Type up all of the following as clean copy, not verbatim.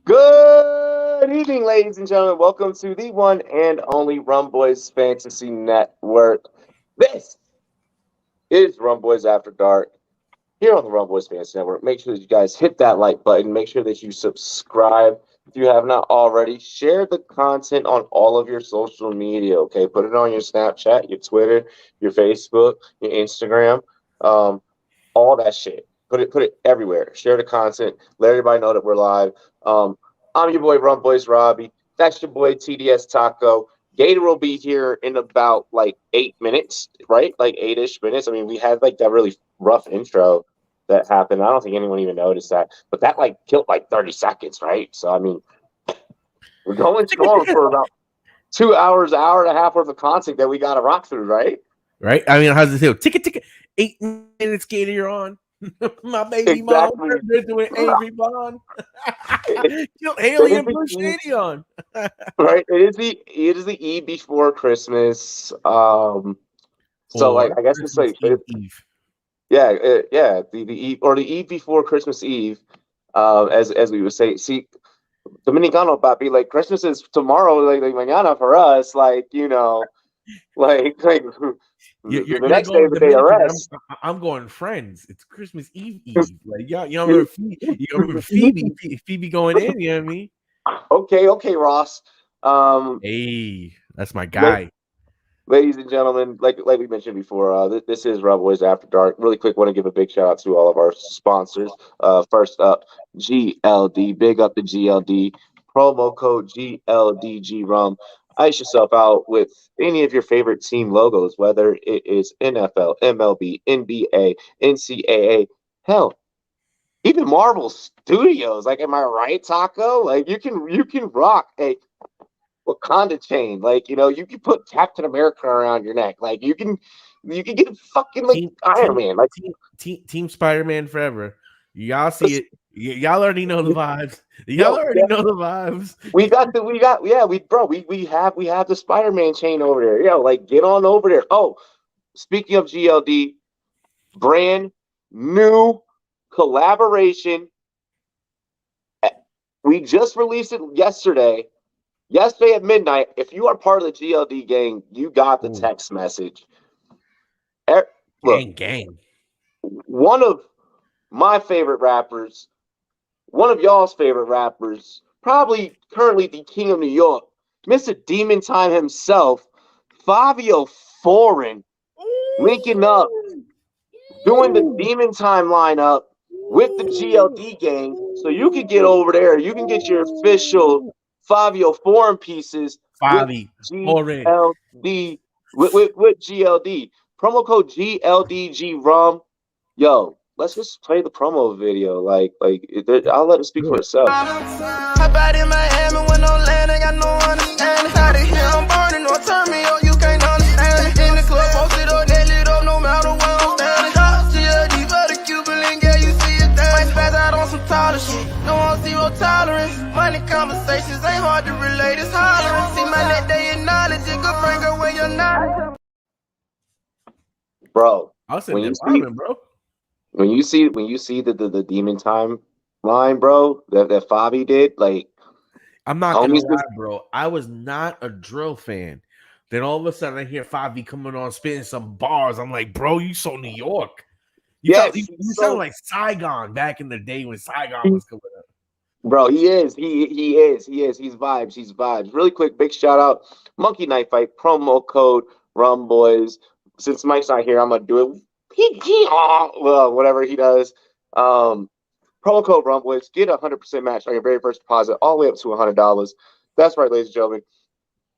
Good evening, ladies and gentlemen. Welcome to the one and only Rumboyz Fantasy Network. This is Rumboyz After Dark here on the Rumboyz Fantasy Network. Make sure that you guys hit that like button. Make sure that you subscribe if you have not already. Share the content on all of your social media, okay? Put it on your Snapchat, your Twitter, your Facebook, your Instagram, all that shit. Put it everywhere. Share the content. Let everybody know that we're live. I'm your boy Rumboyz Robbie. That's your boy TDS Taco. Gator will be here in about like 8 minutes, right? Like 8-ish minutes. I mean, we had like that really rough intro that happened. I don't think anyone even noticed that, but that like killed like 30 seconds, right? So I mean, we're going strong for about 2 hours, hour and a half worth of content that we got to rock through, right? Right? I mean, how's it feel? Ticket. 8 minutes, Gator, you're on. My baby mom, Exactly. they're doing Angry Bond. Kill It Alien, is push the Shady on. right. It is the eve before Christmas. So like Or I guess it's Christmas like Eve. yeah, the eve or the eve before Christmas Eve, as we would say. See, Dominicano papi, like Christmas is tomorrow, like mañana for us, like the You're next day is going the day of Dominican. rest. I'm going Friends. It's Christmas Eve. Like y'all remember Phoebe going in. You know what I mean? Okay, Ross. Um, Hey, that's my la- guy. Ladies and gentlemen, like we mentioned before, this is Rumboyz After Dark. Really quick, want to give a big shout out to all of our sponsors. First up, GLD. Big up the GLD. Promo code GLDG Rum. Ice yourself out with any of your favorite team logos, whether it is NFL, MLB, NBA, NCAA. Hell, even Marvel Studios. Like, am I right, Taco? Like, you can rock a Wakanda chain. Like, you can put Captain America around your neck. Like, you can get fucking like Team Iron Team Man. Like, Team Spider-Man forever. Y'all see it. Y'all already know the vibes. Y'all yo, already yeah, know the vibes. we have the Spider-Man chain over there. Yo, like get on over there. Oh, speaking of GLD, brand new collaboration. We just released it yesterday. Yesterday at midnight. If you are part of the GLD gang, you got the Ooh, text message. Er- Look, gang. one of my favorite rappers, one of y'all's favorite rappers, probably currently the king of New York, Mr. Demon Time himself, Fabio Foreign, linking up, doing the Demon Time lineup with the GLD gang. So you can get over there. You can get your official Fabio Foreign pieces with Fabi, Foreign. GLD, with GLD. Promo code GLDG Rum. Yo, let's just play the promo video. I'll let it speak Do for it. itself. Hop out in Miami when no land, ain't got no understanding. Out of here, I'm burning, don't turn me on, you can't understand it. In the club, posted up, they lit up, no matter where I'm standing. Top GLD for the Cuban link, yeah, you see it there. Might spaz out on some taller shit, no on zero tolerance. Money conversations ain't hard to relate, it's hollering. See my net, they acknowledge it, good friend, girl, when you're not. Bro, I'll send when you them see bombing, bro. when you see the Demon Time line, bro, that Fabi did, like I'm not gonna homies lie, just bro. I was not a drill fan. Then all of a sudden I hear Fabi coming on spitting some bars. I'm like, bro, you so New York. You sound yes, you, he's you sound so like Saigon back in the day when Saigon was coming up. bro, he is. He's vibes. Really quick, big shout out, Monkey Knife Fight, promo code Rumboys. Since Mike's not here, I'm gonna do it. Well, whatever he does. Um, Promo code Rumboys. Get 100% match on your very first deposit, all the way up to $100. That's right, ladies and gentlemen.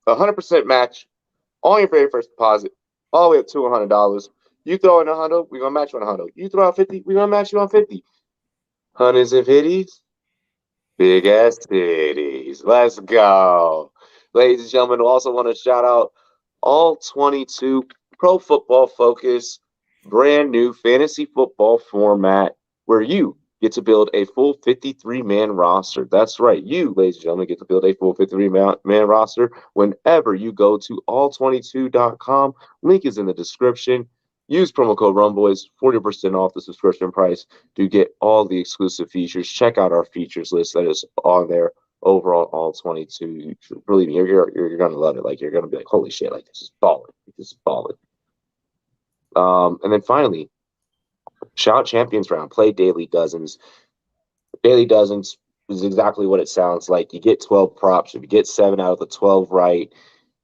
100% match on your very first deposit, all the way up to $100. You throw in 100, we're gonna match you on 100. You throw out 50, we're gonna match you on 50. Hundreds and fifties, big ass titties. Let's go. Ladies and gentlemen, I also want to shout out all 22 Pro Football Focus, brand new fantasy football format where you get to build a full 53-man roster. That's right. You, ladies and gentlemen, get to build a full 53-man roster whenever you go to all22.com. Link is in the description. Use promo code Rumboys, 40% off the subscription price to get all the exclusive features. Check out our features list that is on there. overall all 22. Believe me, you're gonna love it. Like you're gonna be like, holy shit, like this is balling. This is balling. And then finally, shout out champions round. Play daily dozens. Daily dozens is exactly what it sounds like. You get 12 props. If you get 7 out of the 12 right,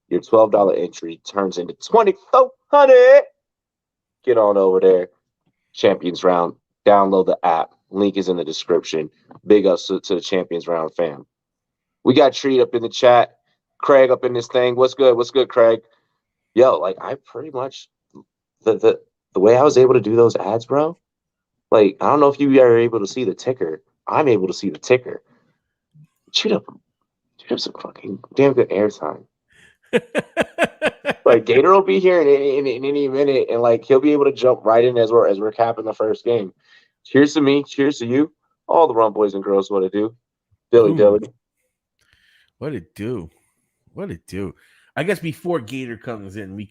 your $12 entry turns into $2,400. Get on over there. Champions round. Download the app. Link is in the description. Big ups to the Champions Round fam. We got Treat up in the chat. Craig up in this thing. What's good? What's good, Craig? Yo, like I pretty much the way I was able to do those ads, bro. Like I don't know if you are able to see the ticker. I'm able to see the ticker. Treat up some fucking damn good airtime. Like Gator will be here in any minute, and like he'll be able to jump right in as we're capping the first game. Cheers to me. Cheers to you. All the Rumboyz and girls. What it do? Dilly. What it do? What it do? I guess before Gator comes in, we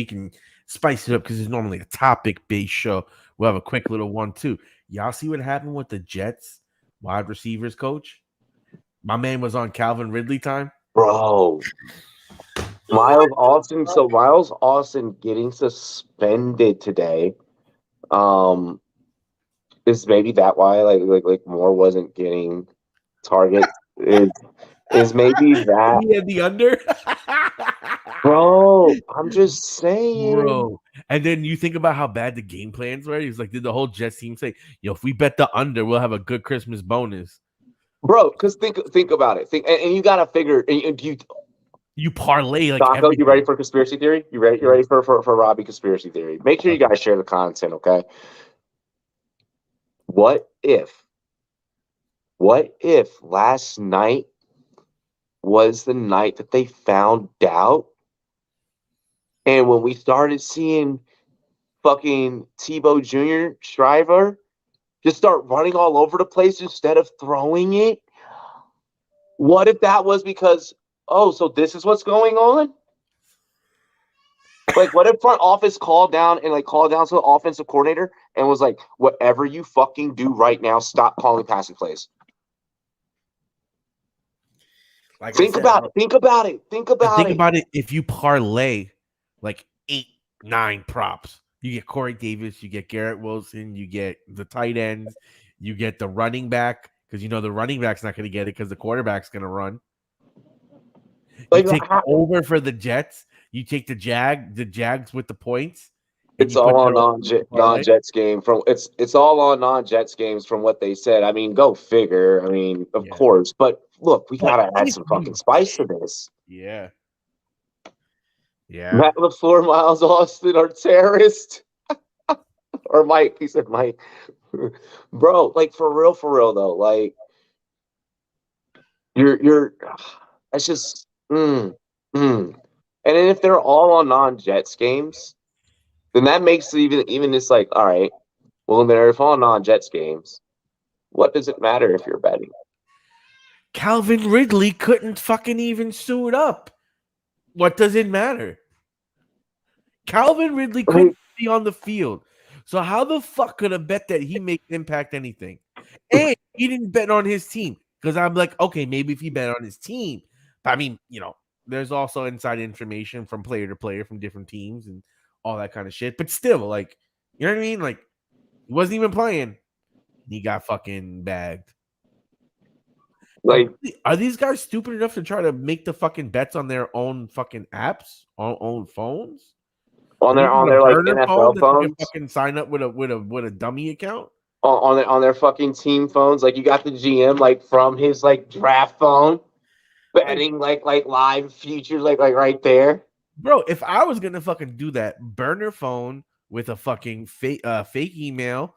can spice it up because it's normally a topic-based show. We'll have a quick little one too. Y'all see what happened with the Jets wide receivers coach? My man was on Calvin Ridley time. Bro. Miles Austin. So Miles Austin getting suspended today. Is maybe that why like Moore wasn't getting targets? Is maybe that he had the under? Bro, I'm just saying. Bro. And then you think about how bad the game plans were. He's like, did the whole Jets team say, yo, if we bet the under, we'll have a good Christmas bonus? Bro, because think about it. And you gotta figure you parlay like Taco, you ready for conspiracy theory? You ready for Robbie conspiracy theory? Make sure you guys share the content, okay? What if last night was the night that they found out? And when we started seeing fucking Tebow Jr. Shriver just start running all over the place instead of throwing it, what if that was because, oh, so this is what's going on? Like, what if front office called down to the offensive coordinator and was like, whatever you fucking do right now, stop calling passing plays? Like think about it. Think about it. If you parlay like 8-9 props, you get Corey Davis, you get Garrett Wilson, you get the tight ends, you get the running back, because you know the running back's not going to get it because the quarterback's going to run. You take over for the Jets. You take the Jags with the points. It's all on non-Jets game it's all on non-Jets games from what they said. I mean, go figure. I mean, of course. But look, we gotta add some fucking spice to this. Yeah. Matt LaFleur, Miles Austin are terrorists. Or Mike. He said Mike. Bro, like for real though. Like you're that's just And then if they're all on non-Jets games, then that makes even this like, all right, well, they're all non-Jets games. What does it matter if you're betting? Calvin Ridley couldn't fucking even suit up. What does it matter? Calvin Ridley couldn't be on the field. So how the fuck could a bet that he may impact anything? And he didn't bet on his team. Because I'm like, okay, maybe if he bet on his team. But I mean, you know, there's also inside information from player to player from different teams and all that kind of shit. But still, like, you know what I mean? Like, he wasn't even playing. He got fucking bagged. Like, are these guys stupid enough to try to make the fucking bets on their own fucking apps, on own phones? On their like NFL phones? Fucking sign up with a dummy account? On their fucking team phones. Like, you got the GM like from his like draft phone. Betting like live futures like right there, bro. If I was gonna fucking do that, burner phone with a fucking fake email,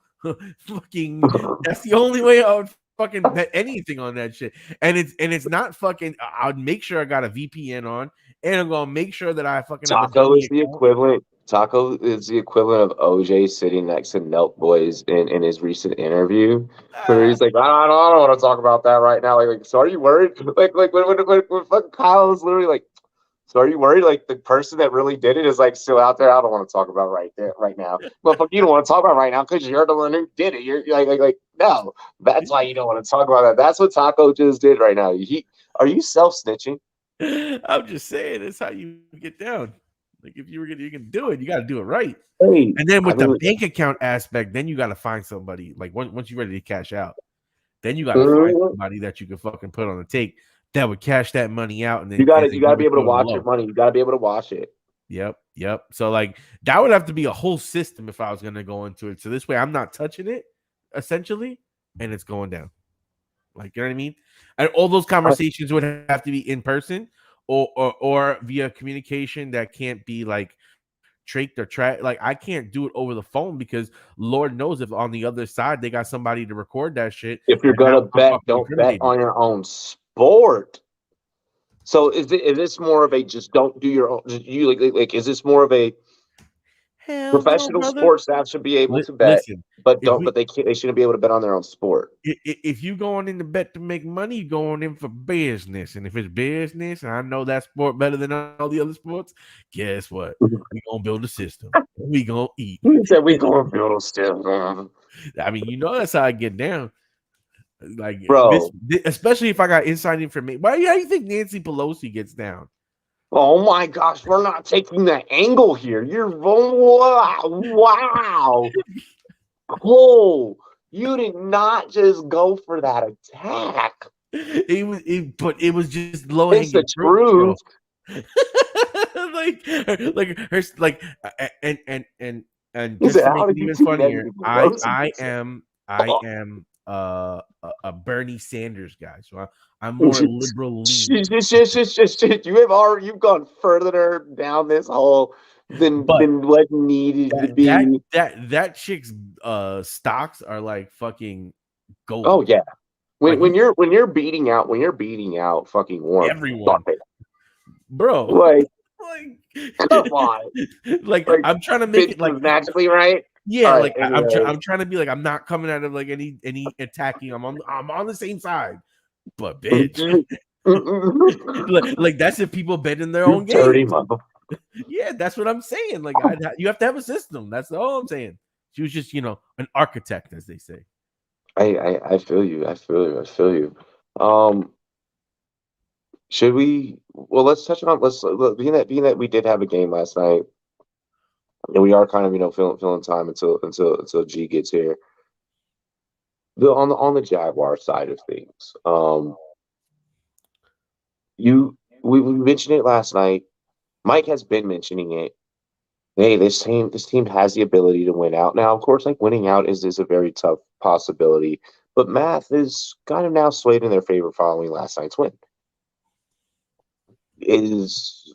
fucking that's the only way I would fucking bet anything on that shit. And it's not fucking. I'd make sure I got a VPN on, and I'm gonna make sure that I fucking. Taco is the equivalent. Taco is the equivalent of OJ sitting next to Nelk Boys in his recent interview, where he's like, I don't want to talk about that right now. Like, so are you worried? Like when fucking Kyle is literally like, so are you worried? Like the person that really did it is like still out there. I don't want to talk about right now. But fuck, you don't want to talk about right now because you're the one who did it. You're like No, that's why you don't want to talk about that. That's what Taco just did right now. Are you self snitching? I'm just saying, it's how you get down. Like if you can do it, you got to do it right. Hey, And then I with the mean, bank account aspect, then you got to find somebody. Like once you're ready to cash out, then you got to find mhm. somebody that you can fucking put on the take that would cash that money out and You then got and to then you got to give be it able to to them watch your low. money. You got to be able to watch it. Yep. So like that would have to be a whole system if I was gonna go into it. So this way I'm not touching it, essentially, and it's going down. Like you know what I mean? And all those conversations would have to be in person or via communication that can't be like traked or track. Like I can't do it over the phone because Lord knows if on the other side they got somebody to record that shit, If you're and now gonna I'm bet, fucking don't bet incriminated. on your own sport. So is this more of a just don't do your own? You like is this more of a Hell no, professional brother. sports staff should be able to bet, Listen, but if don't we but they shouldn't be able to bet on their own sport. if you going in to bet to make money, you going in for business. And if it's business, and I know that sport better than all the other sports, guess what? We gonna build a system. We gonna eat. He said we going to build a still, I mean, you know that's how I get down. Like bro. especially if I got inside information. Why? How do you think Nancy Pelosi gets down? Oh my gosh, we're not taking that angle here. You're wow. Cole, you did not just go for that attack. But it was just low It's the hanging fruit, bro. truth. And He just said, to "How make did it you even take funnier, Nancy Pelosi?" I am a Bernie Sanders guy, so I'm more liberal leaning. Shit. You've gone further down this hole But than what needed to be. that chick's stocks are like fucking Oh gold. yeah. Like When you're beating out fucking Warren everyone, Buffett, bro. like come like, on, like like I'm trying to make Vince it like was magically right. All yeah, right. like Anyways, I'm trying to be like I'm not coming out of like any attacking. I'm on the same side, but bitch, you like that's if people bet in their own dirty games. mother. Yeah, that's what I'm saying. Like you have to have a system. That's all I'm saying. She was just an architect, as they say. I feel you. I feel you. I feel you. Um, should we? Well, let's touch on. Let's look, being that we did have a game last night, and we are kind of filling time until G gets here. On the Jaguar side of things, we mentioned it last night. Mike has been mentioning it. Hey, this team has the ability to win out. Now, of course, like winning out is a very tough possibility, but math is kind of now swayed in their favor following last night's win. Is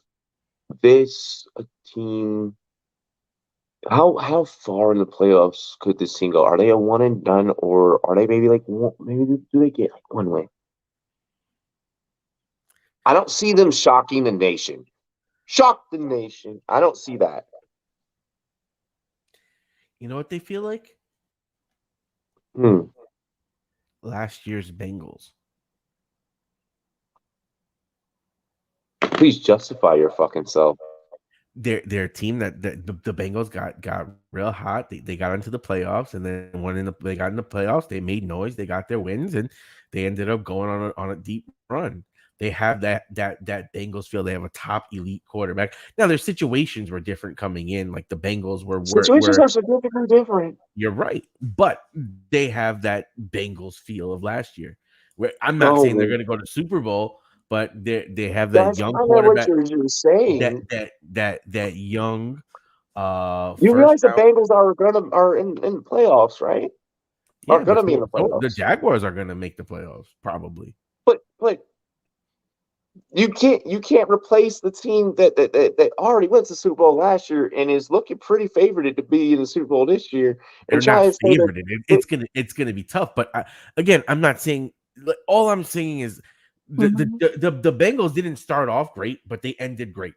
this a team? How far in the playoffs could this team go? Are they a one and done, or are they maybe maybe do they get like one win? I don't see them shocking the nation. Shock the nation. I don't see that. You know what they feel like? Hmm. Last year's Bengals. Please justify your fucking self. They're a team that the Bengals got real hot. They got into the playoffs, and then they got in the playoffs. They made noise. They got their wins, and they ended up going on a deep run. They have that Bengals feel. They have a top elite quarterback. Now their situations were different coming in. Like the Bengals Situations were are significantly different. you're right, but they have that Bengals feel of last year. Where I'm not Oh, saying they're man. going to go to Super Bowl, but they have that That's young kind of what quarterback. you're saying. That young You first realize the round. Bengals are in the playoffs, right? Are Yeah, going but to be in the the playoffs. Jaguars are going to make the playoffs probably. But you can't replace the team that already went to the Super Bowl last year and is looking pretty favored to be in the Super Bowl this year and They're try not and say that favored. It's gonna be tough. But again, I'm not saying. All I'm saying is the Bengals didn't start off great, but they ended great.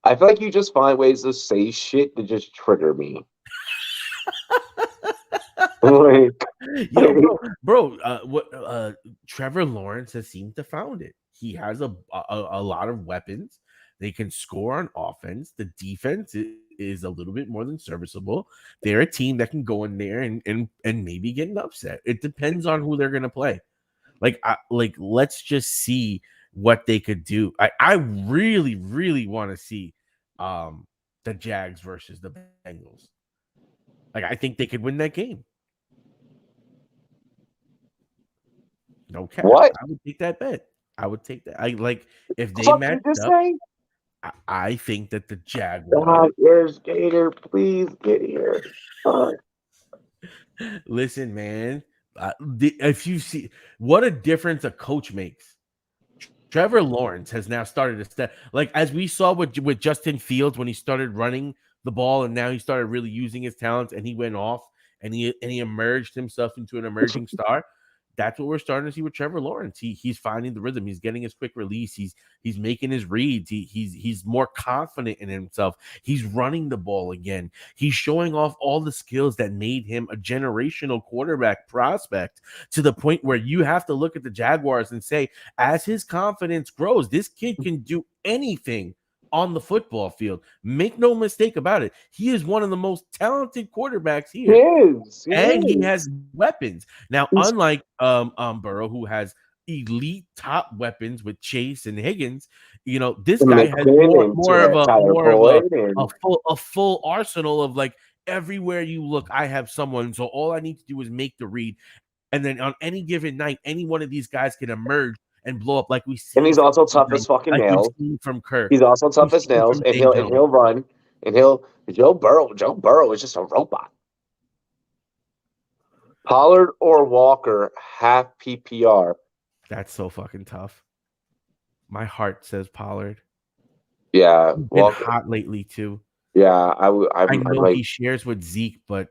I feel like you just find ways to say shit to just trigger me. Like, Yo, bro, what Trevor Lawrence has seemed to found it. He has a lot of weapons. They can score on offense. The defense is a little bit more than serviceable. They're a team that can go in there and maybe get an upset. It depends on who they're gonna play. Let's just see what they could do. I really, really want to see the Jags versus the Bengals. Like, I think they could win that game. No cap. What? I would take that bet. I would take that. If they Fuck match you just up. say? I think that the Jaguars. God, where's Gator? Please get here. Listen, man. If you see what a difference a coach makes. Trevor Lawrence has now started to step, like as we saw with Justin Fields when he started running the ball, and now he started really using his talents, and he went off and he emerged himself into an emerging star. That's what we're starting to see with Trevor Lawrence. He's finding the rhythm. He's getting his quick release. He's making his reads. He's more confident in himself. He's running the ball again. He's showing off all the skills that made him a generational quarterback prospect, to the point where you have to look at the Jaguars and say, as his confidence grows, this kid can do anything on the football field. Make no mistake about it. He is one of the most talented quarterbacks here. He has weapons. Now, unlike Burrow, who has elite top weapons with Chase and Higgins, this guy has more of a full arsenal of, like, everywhere you look, I have someone. So all I need to do is make the read, and then on any given night, any one of these guys can emerge and blow up, like we see. And he's also tough as fucking nails. From Kirk. He's also tough as nails, and he'll run, and Joe Burrow is just a robot. Pollard or Walker, half PPR. That's so fucking tough. My heart says Pollard. Yeah, he's been hot lately too. Yeah, I know he shares with Zeke, but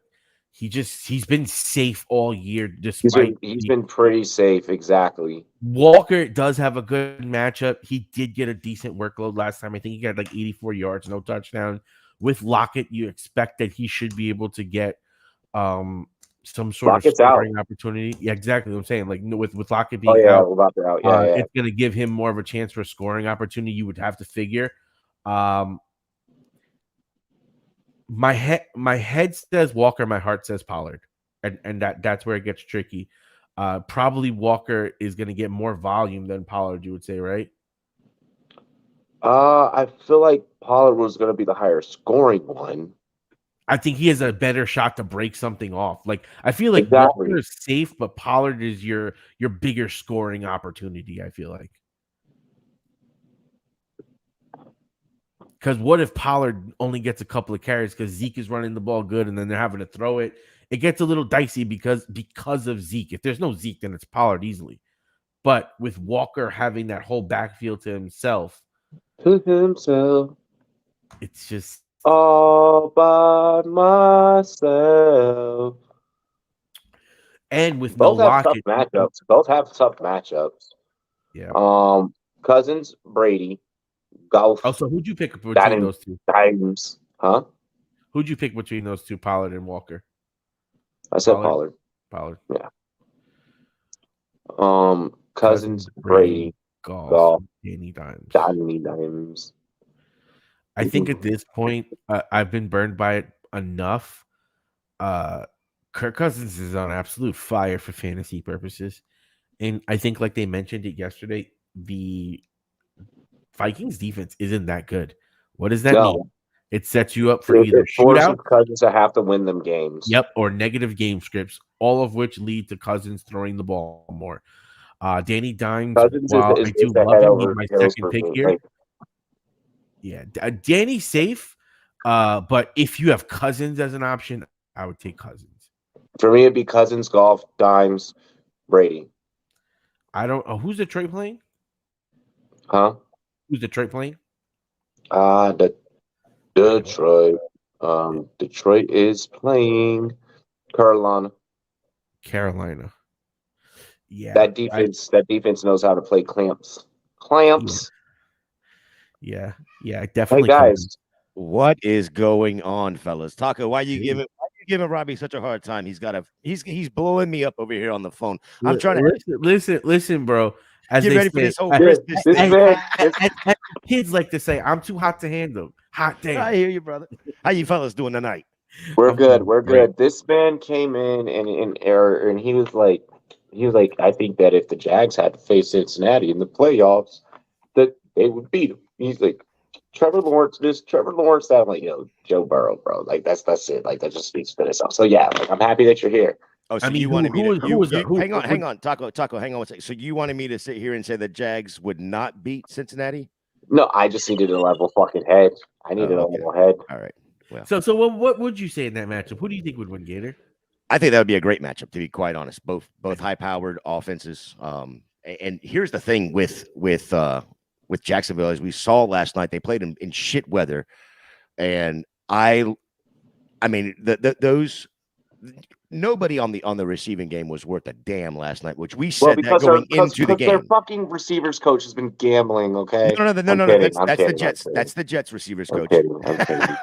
he's been safe all year. Despite he's been pretty safe, exactly. Walker does have a good matchup. He did get a decent workload last time. I think he got like 84 yards, no touchdown. With Lockett, you expect that he should be able to get some sort of scoring opportunity. Yeah, exactly what I'm saying. Like with Lockett being out, it's going to give him more of a chance for a scoring opportunity. You would have to figure. My head says Walker, my heart says Pollard, and that's where it gets tricky. Probably Walker is going to get more volume than Pollard, you would say, right? I feel like Pollard was going to be the higher scoring one. I think he has a better shot to break something off. Like, I feel like Walker is safe, but Pollard is your bigger scoring opportunity, I feel like. Because what if Pollard only gets a couple of carries because Zeke is running the ball good and then they're having to throw it? It gets a little dicey because of Zeke. If there's no Zeke, then it's Pollard easily. But with Walker having that whole backfield to himself, it's just all by myself. And with both have tough matchups. Both have tough matchups. Yeah. Cousins, Brady. Golf. Oh, so who'd you pick between those two? Dimes. Huh? Who'd you pick between those two, Pollard and Walker? I said Pollard. Yeah. Cousins, Brady, Golf, Danny Dimes. I think at this point, I've been burned by it enough. Kirk Cousins is on absolute fire for fantasy purposes. And I think, like they mentioned it yesterday, the Vikings defense isn't that good. What does that mean? It sets you up for either shootout. Cousins to have to win them games. Yep, or negative game scripts, all of which lead to Cousins throwing the ball more. Danny Dimes, while I do love him, he's my second pick here. Yeah, Danny's safe, but if you have Cousins as an option, I would take Cousins. For me, it'd be Cousins, Golf, Dimes, Brady. I don't know. Who's Detroit playing? Huh? Who's Detroit playing? Detroit. Detroit is playing Carolina. Yeah. That defense knows how to play clamps. Yeah, definitely. Hey guys, what is going on, fellas? Taco, why you giving Robbie such a hard time? He's blowing me up over here on the phone. I'm trying to listen, bro. As get ready for this whole kids like to say, I'm too hot to handle. Hot damn. I hear you, brother. How you fellas doing tonight? We're I'm good. doing We're great. good. This man came in and he was like, I think that if the Jags had to face Cincinnati in the playoffs, that they would beat them. He's like, Trevor Lawrence, Trevor Lawrence. That I'm like, Joe Burrow, bro. Like that's it. Like that just speaks for itself. So yeah, like, I'm happy that you're here. Oh, so I mean, you wanted me to hang on, who- hang on, Taco, hang on one second. So you wanted me to sit here and say the Jags would not beat Cincinnati? No, I just needed a level fucking head. I needed a okay. level head. All right. Well, So what would you say in that matchup? Who do you think would win, Gator? I think that would be a great matchup, to be quite honest. Both high-powered offenses. And here's the thing with Jacksonville, as we saw last night, they played in shit weather, and I mean those. Nobody on the receiving game was worth a damn last night, which we said that going into the game. Their fucking receivers coach has been gambling. Okay, No. That's the Jets. That's the Jets receivers coach. I'm kidding.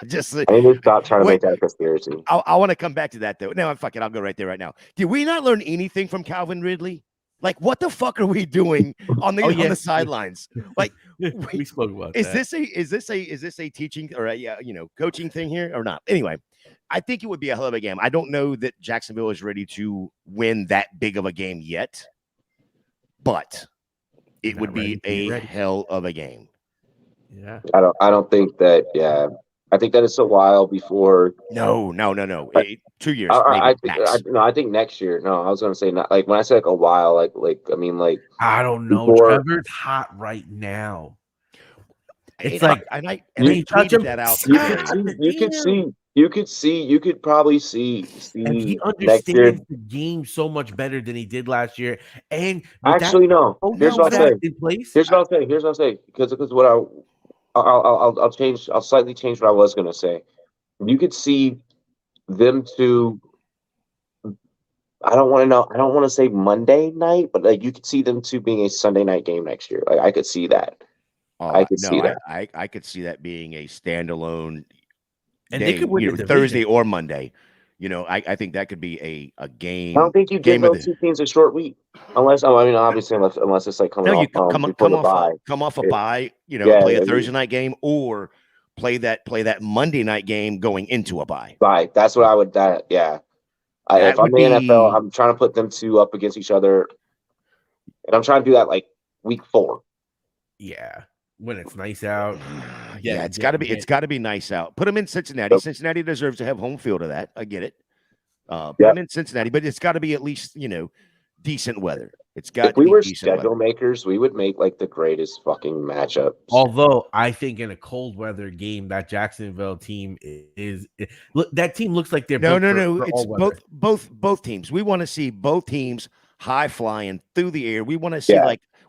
Just I need to stop trying to make that a conspiracy. I want to come back to that though. No, fuck it. I'll go right there right now. Did we not learn anything from Calvin Ridley? Like, what the fuck are we doing on the sidelines? Like, we spoke about is that. Is this a teaching or a coaching thing here or not? Anyway, I think it would be a hell of a game. I don't know that Jacksonville is ready to win that big of a game yet, but it would be a hell of a game. Yeah. I don't think that. Yeah, I think that it's a while before. No. 2 years. I think next year. No, I was gonna say not. Like when I say like a while, I mean I don't know. Trevor's hot right now. It's like you tweeted that out. You could probably see. And he understands the game so much better than he did last year. And actually, no. Here's what I'll say. Here's what I'll say. Because what I'll slightly change what I was gonna say. You could see them two. I don't want to say Monday night, but like you could see them two being a Sunday night game next year. Like I could see that. I could see that. I could see that being a standalone. And they could win Thursday or Monday. I think that could be a game. I don't think you give those two teams a short week, unless it's like coming off a bye. Play a Thursday night game or play that Monday night game going into a bye. Bye. That's what I would. If I'm the NFL, I'm trying to put them two up against each other, and I'm trying to do that like week 4. Yeah. When it's nice out. It's got to be nice out. Put them in Cincinnati. Cincinnati deserves to have home field of that. I get it. Put them in Cincinnati, but it's got to be at least, decent weather. It's got. If we were schedule makers, we would make like the greatest fucking matchup. Although I think in a cold weather game, that Jacksonville team that team looks like they're no. It's both teams. We want to see both teams high flying through the air. We want to see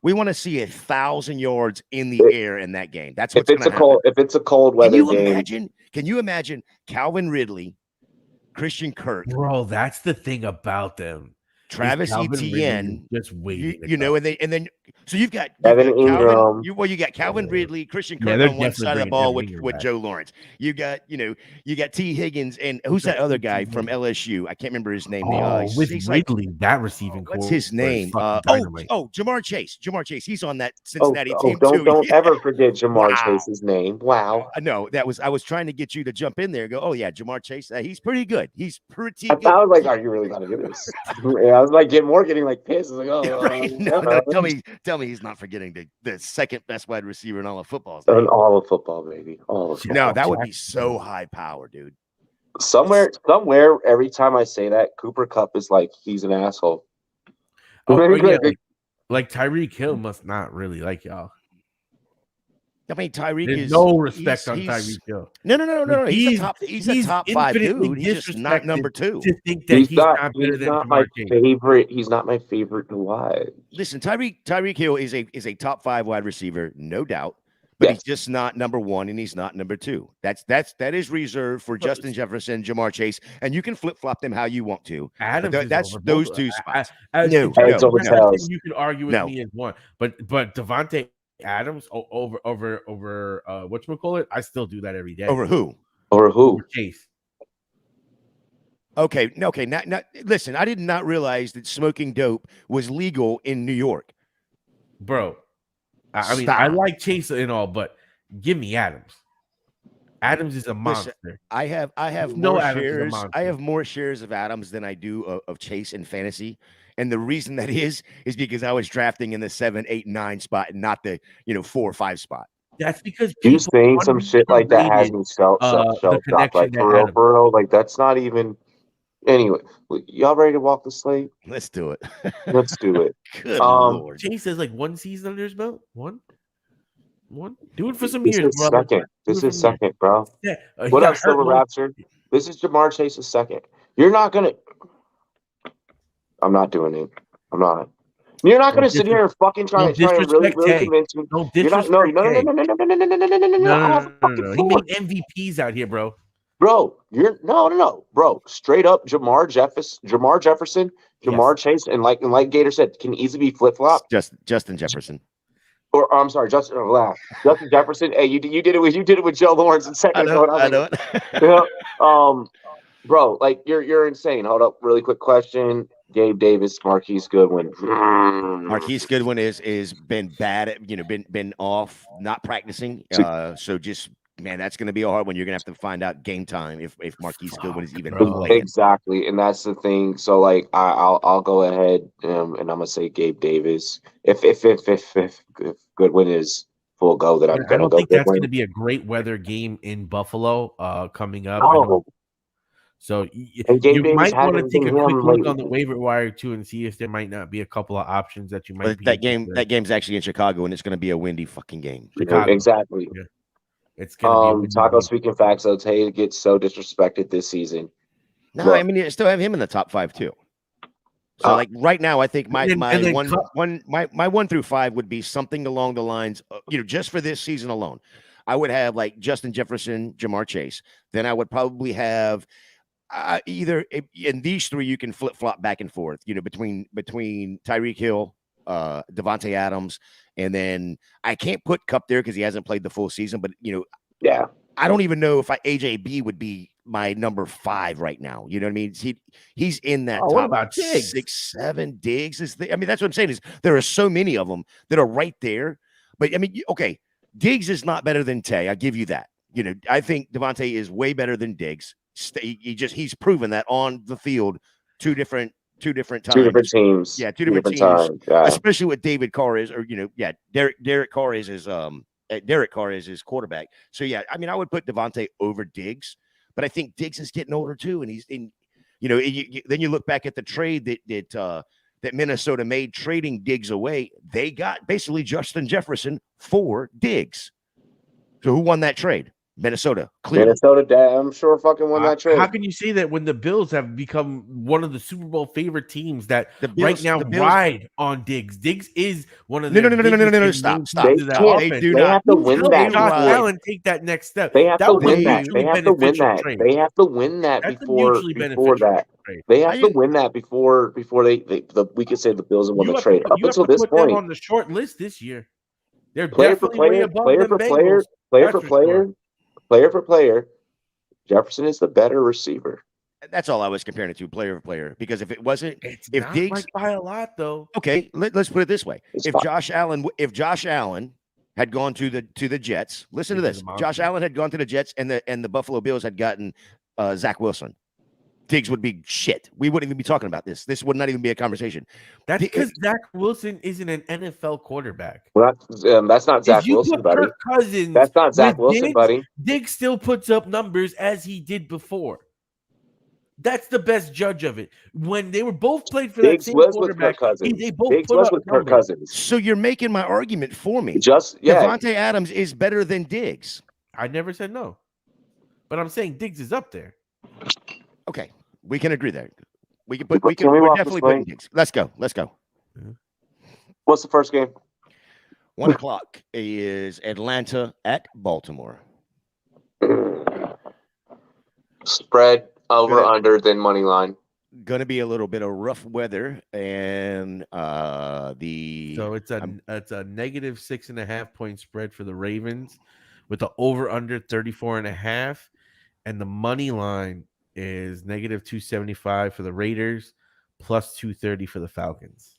we want to see 1,000 yards in the air in that game. That's what's going to happen. If it's a cold weather game. Can you imagine Calvin Ridley, Christian Kirk? Bro, that's the thing about them. Travis Etienne, just waiting. And then so you've got Evan Ingram. You got Calvin Ridley, Christian Kirk on one side of the ball with Joe Lawrence. You got T. Higgins and who's that other guy from LSU? I can't remember his name. With Ridley, that receiving core. What's his name? Jamar Chase. Jamar Chase. He's on that Cincinnati team too. Don't ever forget Jamar Chase's name. Wow. No, I was trying to get you to jump in there and go, oh yeah, Jamar Chase. He's pretty good. He's pretty good. I was like, are you really gonna do this? I was like, getting like pissed. I was like, right. No, tell me he's not forgetting the second best wide receiver in all of football. In all of football, baby. All of football. No, that would be so high power, dude. Somewhere, every time I say that, Cooper Kupp is like, he's an asshole. Like Tyreek Hill must not really like y'all. I mean, Tyreek There's no respect on Tyreek Hill. No. He's a top 5 dude. He's just not number 2. To think that he's not better than my favorite. He's not my favorite to watch. Listen, Tyreek Hill is a top 5 wide receiver, no doubt. But he's just not number 1, and he's not number 2. That is reserved for Justin Jefferson, Jamar Chase, and you can flip flop them how you want to. That's those two spots. You can argue with me as one, but Devontae Adams over whatchamacallit? I still do that every day. Over who? Over Chase. Okay. Now, listen, I did not realize that smoking dope was legal in New York. Bro, I mean, I like Chase and all, but give me Adams. Adams is a Listen, monster. I have No, more Adams is a shares. monster. I have more shares of Adams than I do of Chase in fantasy. And the reason that is because I was drafting in the 7, 8, 9 spot and not the 4 or 5 spot. That's because You people saying some shit like that has me shell the shocked. Like connection to for Adams. real. Like that's not even. Anyway, y'all ready to walk the slate? Let's do it. Let's do it. Good Lord. Chase has like 1 season under his belt. One. Do it for some This years, is bro. second. This is second, bro. Yeah. What up, Silver Raptor? This is Jamar Chase's second. You're not gonna. I'm not doing it. I'm not. You're not gonna sit here and fucking try and really convince me. Don't You're not. No. No. He made MVPs out here, bro. Bro, you're no. Bro, straight up, Jamar Jefferson, Jamar Chase, and like Gator said, can easily be flip flop. Justin Jefferson. Or I'm sorry, Justin Jefferson. Hey, you did it with Joe Lawrence in second. I know it. Bro, like you're insane. Hold up, really quick question. Gabe Davis, Marquise Goodwin. Marquise Goodwin is been bad at been off, not practicing. So just man, that's going to be a hard one. You're going to have to find out game time if Marquise Goodwin is even playing. Exactly, and that's the thing. So like, I'll go ahead and I'm gonna say Gabe Davis. If Goodwin is full go, then I'm gonna go. I don't think Goodwin. that's going to be a great weather game in Buffalo coming up. Oh. So you might want to take a quick look on the waiver wire too and see if there might not be a couple of options that you might. That game's actually in Chicago, and it's going to be a windy fucking game. Chicago. Exactly. Yeah. It's going to be Taco speaking facts. So Tay gets so disrespected this season. No, I mean you still have him in the top 5 too. So like right now, I think my 1 through 5 would be something along the lines of, just for this season alone. I would have like Justin Jefferson, Jamar Chase. Then I would probably have either in these 3 you can flip flop back and forth. Between Tyreek Hill, Devontae Adams, and then I can't put Kupp there because he hasn't played the full season. But yeah, I don't even know if AJB would be my number 5 right now. You know what I mean? He's in that top about 6, 7. Diggs is I mean, that's what I'm saying is there are so many of them that are right there. But I mean, okay, Diggs is not better than Tay. I give you that. I think Devontae is way better than Diggs. He's proven that on the field 2 different times. 2 different teams. Yeah, 2 different teams. Times, yeah. Especially with David Carr Derek Carr is his quarterback. So yeah, I mean I would put Devontae over Diggs, but I think Diggs is getting older too, and he's in. Then you look back at the trade that Minnesota made trading Diggs away. They got basically Justin Jefferson for Diggs. So who won that trade? Minnesota, clearly. Minnesota, damn sure fucking won that trade. How can you say that when the Bills have become one of the Super Bowl favorite teams that right now ride on Diggs? Diggs is one of the no. Stop. They have to win that. Josh Allen take that next step. They have to win that. They have to win that. They have to win that before that. They have to win that before we could say the Bills have won the trade. Up until this point, on the short list this year, they're player for player, player for player, Jefferson is the better receiver. That's all I was comparing it to, player for player. Because if it wasn't, if Diggs by a lot though. Okay, let's put it this way: if Josh Allen had gone to the Jets, listen to this: Josh Allen had gone to the Jets, and the Buffalo Bills had gotten Zach Wilson. Diggs would be shit. We wouldn't even be talking about this. This would not even be a conversation. That's because Zach Wilson isn't an NFL quarterback. Well, that's not Zach Wilson, buddy. That's not Zach Wilson, buddy. Diggs still puts up numbers as he did before. That's the best judge of it. When they were both played for that same quarterback, they both put up numbers. So you're making my argument for me. Devontae Adams is better than Diggs. I never said no, but I'm saying Diggs is up there. Okay. We can agree there. We're definitely putting Diggs. Let's go. What's the first game? 1:00 is Atlanta at Baltimore. Spread over under then money line. Going to be a little bit of rough weather, and so it's a negative 6.5 point spread for the Ravens with the over under 34.5, and the money line is negative 275 for the Raiders, plus 230 for the Falcons.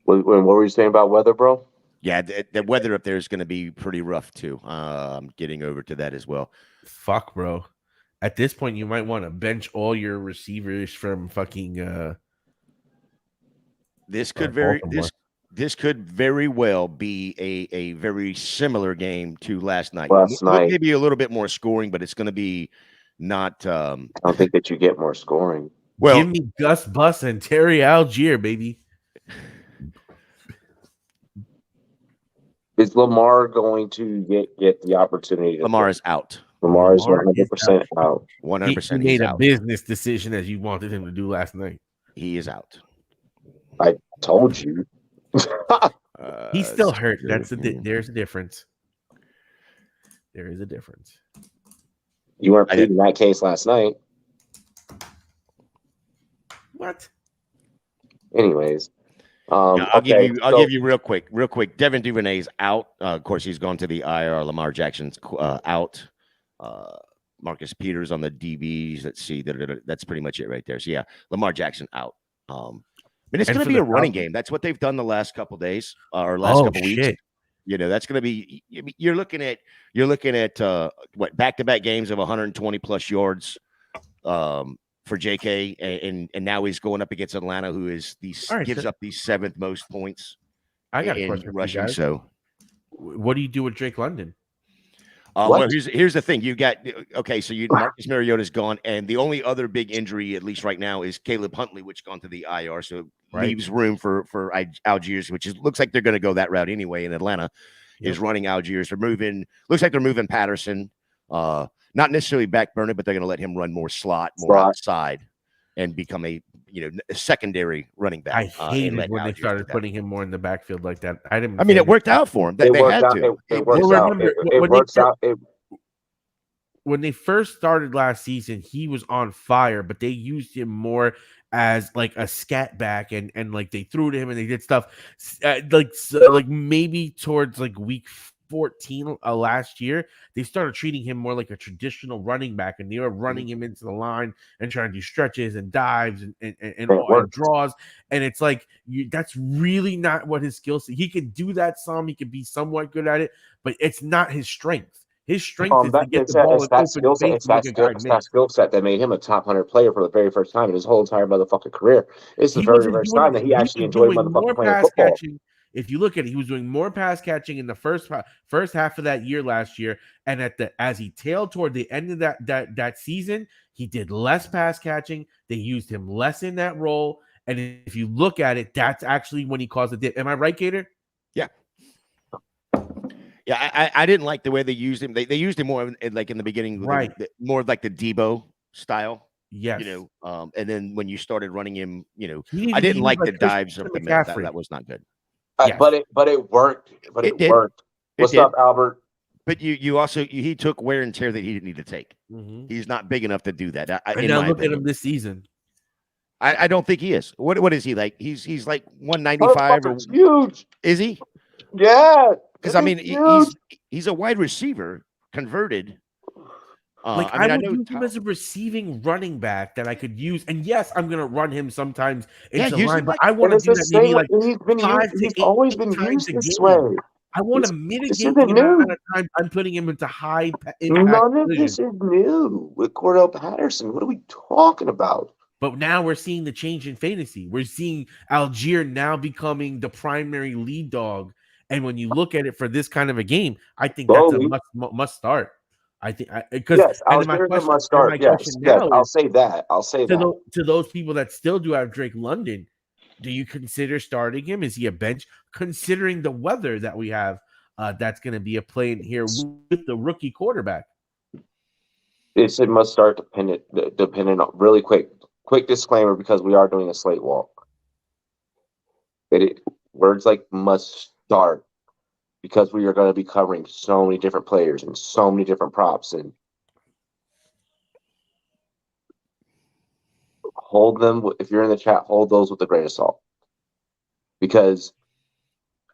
What were you saying about weather, bro? Yeah, the weather up there is going to be pretty rough too. I'm getting over to that as well. Fuck, bro. At this point, you might want to bench all your receivers from fucking. This could Baltimore. this could very well be a very similar game to last night. Last night. Maybe a little bit more scoring, but it's going to be not. I don't think that you get more scoring. Well, Give me Gus Bus and Terry Algier, baby. Is Lamar going to get the opportunity? Lamar is out. Lamar is Lamar is 100% out. 100%. He made a out. business decision as you wanted him to do last night. He is out. I told you. He's still hurt. There's a difference. There is a difference. You weren't pleading that case last night. What? Anyways. I'll give you real quick. Devin Duvernay's out. Of course, he's gone to the IR. Lamar Jackson's out. Marcus Peters on the DBs. Let's see. That's pretty much it right there. So yeah, Lamar Jackson out. It's going to be a running game. That's what they've done the last couple days or last couple weeks. You know, that's going to be. You're looking at what back-to-back games of 120 plus yards. For JK, and now he's going up against Atlanta, who is gives up the 7th most points. I got a question rushing. For you guys. So, what do you do with Drake London? Well, here's the thing. You got so Marcus Mariota's gone, and the only other big injury, at least right now, is Caleb Huntley, which gone to the IR. So leaves room for Algiers, which looks like they're going to go that route anyway. In Atlanta, is running Algiers. Looks like they're moving Patterson. Not necessarily back burner, but they're going to let him run more slot, more outside, and become a secondary running back. I hated when they started putting him more in the backfield like that. I mean, it worked out for him. They had to. It works out. When they first started last season, he was on fire, but they used him more as like a scat back, and like they threw to him and they did stuff like maybe towards like week 14 last year, they started treating him more like a traditional running back, and they were running him into the line and trying to do stretches and dives and draws. And it's like that's really not what his skill set. He could do that some, he could be somewhat good at it, but it's not his strength. His strength is to get the ball in open space. It's that skill set that made him a top 100 player for the very first time in his whole entire motherfucking career. It's the very first time that he actually enjoyed motherfucking playing football. If you look at it, he was doing more pass catching in the first half of that year last year, and as he tailed toward the end of that season, he did less pass catching. They used him less in that role, and if you look at it, that's actually when he caused a dip. Am I right, Gator? Yeah. Yeah, I didn't like the way they used him. They used him more like in the beginning, right? More like the Debo style. Yes. And then when you started running him, I didn't like the dives of the that was not good. Yes. But it worked. It worked. What's up, Albert? But you also he took wear and tear that he didn't need to take. Mm-hmm. He's not big enough to do that. And now look at him this season. I don't think he is. What is he like? He's like 195 or huge. Is he? Yeah. Because he's a wide receiver converted. I would use him as a receiving running back that I could use. And yes, I'm going to run him sometimes into line, but I want to do that maybe like he's always been used this way. I want to mitigate the amount of time I'm putting him into high impact. None of this is new with Cordell Patterson. What are we talking about? But now we're seeing the change in fantasy. We're seeing Algier now becoming the primary lead dog. And when you look at it for this kind of a game, I think that's a must start. I think because Algier must start. Yes, I'll say that. To those people that still do have Drake London, do you consider starting him? Is he a bench? Considering the weather that we have, that's going to be a play in here with the rookie quarterback. It's a must start depending on really quick disclaimer because we are doing a slate walk. Words like must start because we are going to be covering so many different players and so many different props, and hold them. If you're in the chat, hold those with a grain of salt, because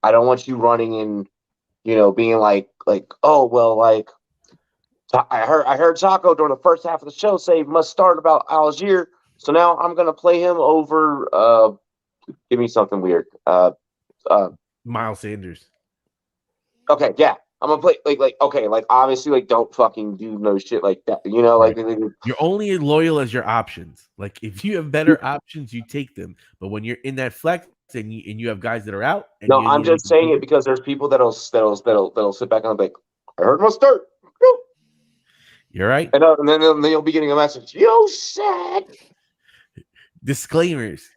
I don't want you running in, being like, oh, well, like I heard Taco during the first half of the show say must start about Algier. So now I'm going to play him over, give me something weird. Miles Sanders. Okay, yeah. I'm gonna play okay, obviously don't fucking do no shit like that. You know, Right. You're only as loyal as your options. Like if you have better options, you take them. But when you're in that flex and you have guys that are out and no, you I'm need to just make saying it improvements, because there's people that'll sit back and be like, I heard my start. you're right. And then you'll be getting a message. You said Disclaimers.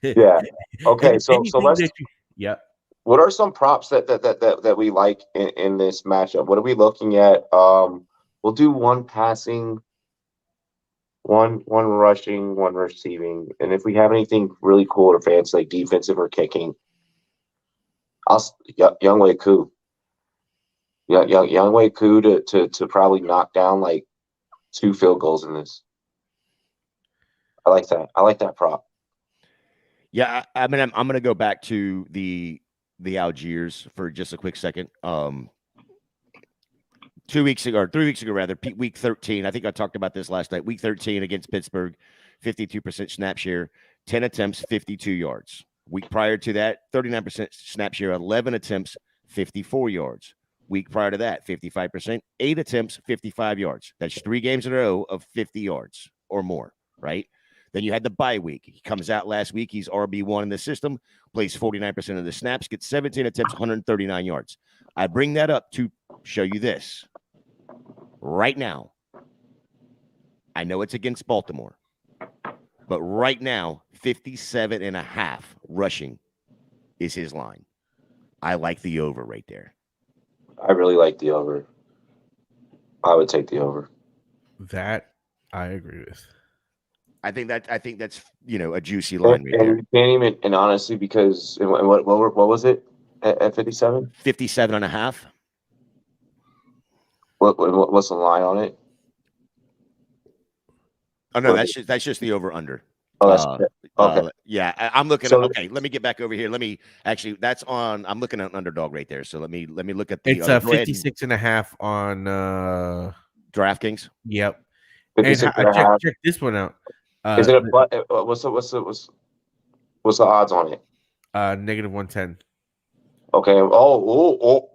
yeah. Okay, so Anything let's. that you yeah. What are some props that we like in this matchup? What are we looking at? We'll do one passing, one rushing, one receiving, and if we have anything really cool or fancy like defensive or kicking, Young Wei Koo, Young Wei Koo to probably knock down like 2 field goals in this. I like that. I like that prop. Yeah, I mean, I'm going to go back to the Algiers for just a quick second. 2 weeks ago, or 3 weeks ago, rather, week 13. I think I talked about this last night. Week 13 against Pittsburgh, 52% snap share, 10 attempts, 52 yards. Week prior to that, 39% snap share, 11 attempts, 54 yards. Week prior to that, 55%, 8 attempts, 55 yards. That's 3 games in a row of 50 yards or more, right? Then you had the bye week. He comes out last week. He's RB1 in the system, plays 49% of the snaps, gets 17 attempts, 139 yards. I bring that up to show you this. Right now, I know it's against Baltimore, but right now, 57.5 rushing is his line. I like the over right there. I really like the over. I would take the over. That I agree with. I think that's a juicy line right there. And you can't even, and honestly, because what was it at 57? 57.5. What's the line on it? Oh no, that's just the over under. Oh, that's okay. Yeah, I'm looking at. Okay, let me get back over here. Let me actually. That's on. I'm looking at an underdog right there. So let me look at the. It's 56.5 on DraftKings. Yep. 56 And check this one out. Is it a what's the odds on it? Negative 110. Okay. Oh.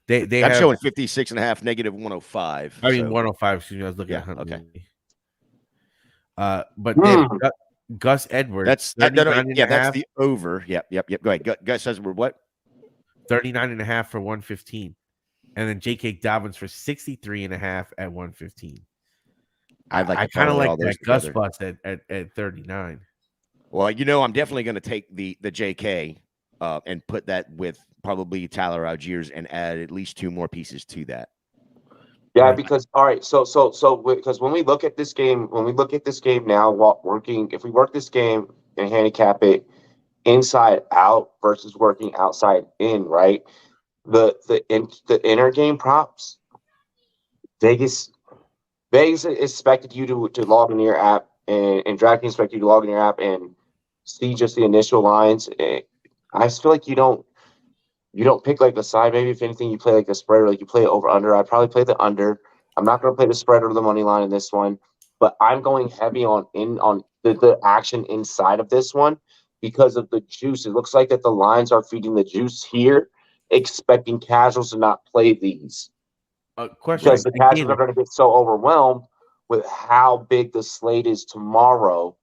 They I'm have showing 56.5, negative 105. I mean 105. Excuse me. I was looking at okay. But then Gus Edwards. That's that's the over. Yep. Go ahead. Gus Edwards, what? 39.5 for 115, and then J.K. Dobbins for 63.5 at 115. I kind of like that Gus bust at 39. Well, I'm definitely going to take the J.K. And put that with probably Tyler Algiers and add at least 2 more pieces to that. Yeah, because all right, so because when we look at this game now, if we work this game and handicap it inside out versus working outside in, right? The inner game props, Vegas expected you to log into your app and DraftKings expect you to log in your app and see just the initial lines. I just feel like you don't pick like the side. Maybe if anything, you play like a spread or like you play over under. I'd probably play the under. I'm not going to play the spread or the money line in this one, but I'm going heavy on the action inside of this one because of the juice. It looks like that the lines are feeding the juice here, expecting casuals to not play these. Because the casuals are going to get so overwhelmed with how big the slate is tomorrow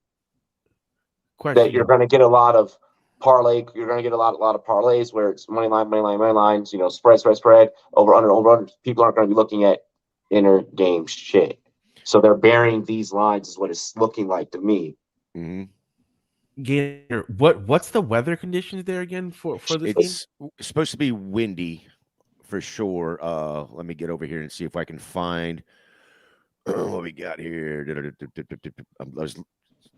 that you're going to get a lot of parlay. You're going to get a lot of parlays where it's money lines. Spread, over under. People aren't going to be looking at inner game shit, so they're burying these lines. Is what it's looking like to me. Mm-hmm. Gator, what's the weather conditions there again for this game? It's supposed to be windy for sure. Let me get over here and see if I can find what we got here. I was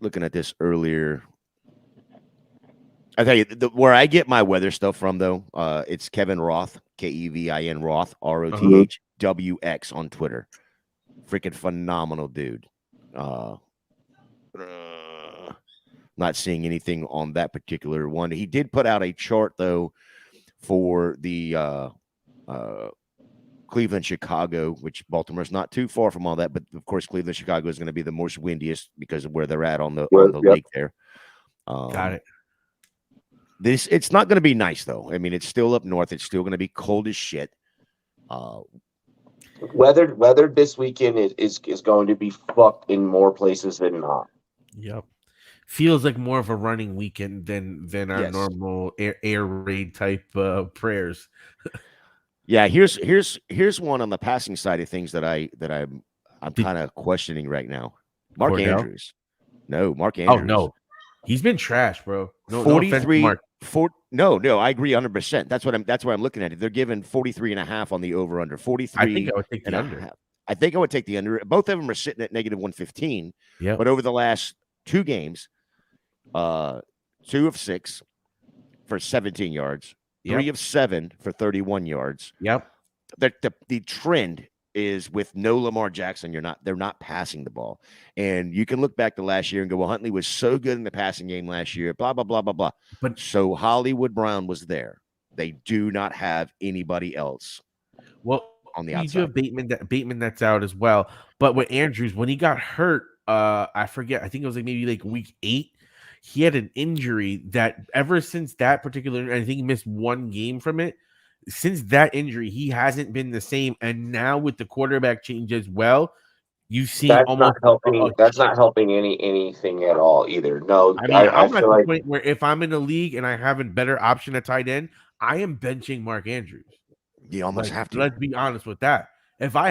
looking at this earlier. I tell you, where I get my weather stuff from, though, it's Kevin Roth, Kevin Roth, ROTHWX on Twitter. Freaking phenomenal dude. Not seeing anything on that particular one. He did put out a chart, though, for the Cleveland, Chicago, which Baltimore's not too far from all that. But, of course, Cleveland, Chicago is going to be the most windiest because of where they're at on the lake there. Got it. It's not going to be nice though. I mean, it's still up north. It's still going to be cold as shit. Weather this weekend is going to be fucked in more places than not. Yep. Feels like more of a running weekend than our Yes. normal air raid type prayers. Yeah, here's one on the passing side of things that I'm kind of questioning right now. Mark Cordell? Andrews. No, Mark Andrews. Oh no. He's been trash, bro. No, 43 Mark. No, I agree 100%. That's what I'm looking at. They're giving 43.5 on the over under. 43. I think I would take the under. I think I would take the under. Both of them are sitting at negative 115. Yeah. But over the last 2 games, 2 of 6 for 17 yards, 3 of 7 for 31 yards. Yep. The trend is with no Lamar Jackson, they're not passing the ball. And you can look back to last year and go, well, Huntley was so good in the passing game last year, blah, blah, blah, blah, blah. But so Hollywood Brown was there. They do not have anybody else. Well, on the outside. You do have Bateman that's out as well. But with Andrews, when he got hurt, I forget, I think it was maybe week 8. He had an injury that ever since that particular, I think he missed 1 game from it. Since that injury, he hasn't been the same. And now with the quarterback change as well, you've seen that's almost not helping. That's not helping anything at all either. No, I mean, I'm at the point where if I'm in a league and I have a better option at tight end, I am benching Mark Andrews. You almost have to. Let's be honest with that. If I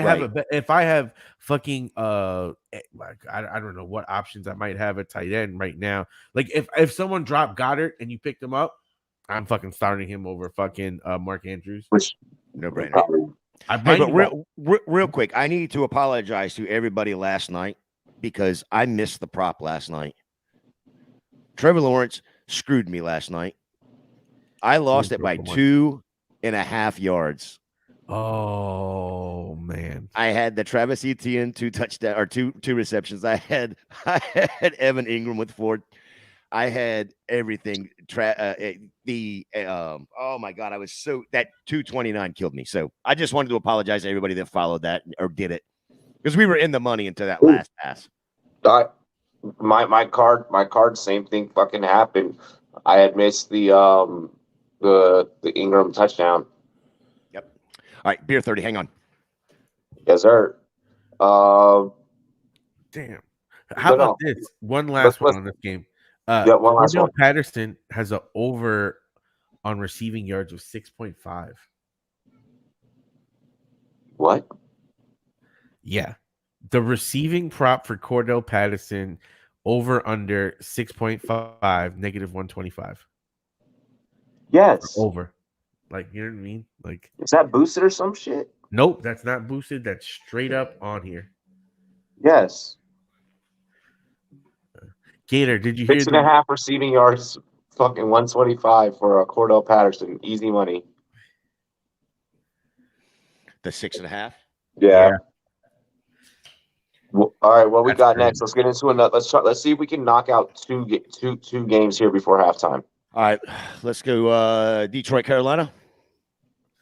have fucking I don't know what options I might have at tight end right now. Like if someone dropped Goddard and you picked him up, I'm fucking starting him over fucking Mark Andrews. Which no brainer. But real quick, I need to apologize to everybody last night because I missed the prop last night. Trevor Lawrence screwed me last night. I lost it by 2.5 yards. Oh man! I had the Travis Etienne 2 touchdown or two receptions. I had Evan Ingram with 4. I had everything. Oh my God, I was that 229 killed me. So I just wanted to apologize to everybody that followed that or did it because we were in the money into that last pass. My card, same thing fucking happened. I had missed the Ingram touchdown. Yep. All right, beer 30. Hang on. Yes, sir. Damn. How about this? One last one on this game. One last one. Patterson has an over on receiving yards of 6.5. What? Yeah. The receiving prop for Cordell Patterson over under 6.5, negative 125. Yes. Over. Like, you know what I mean? Like, is that boosted or some shit? Nope, that's not boosted. That's straight up on here. Yes. Gator, did you hear 6.5 receiving yards, fucking 125 for Cordell Patterson. Easy money. The 6.5? Yeah. Well, all right, what we got next? Let's get into another. Let's see if we can knock out two games here before halftime. All right, let's go Detroit, Carolina.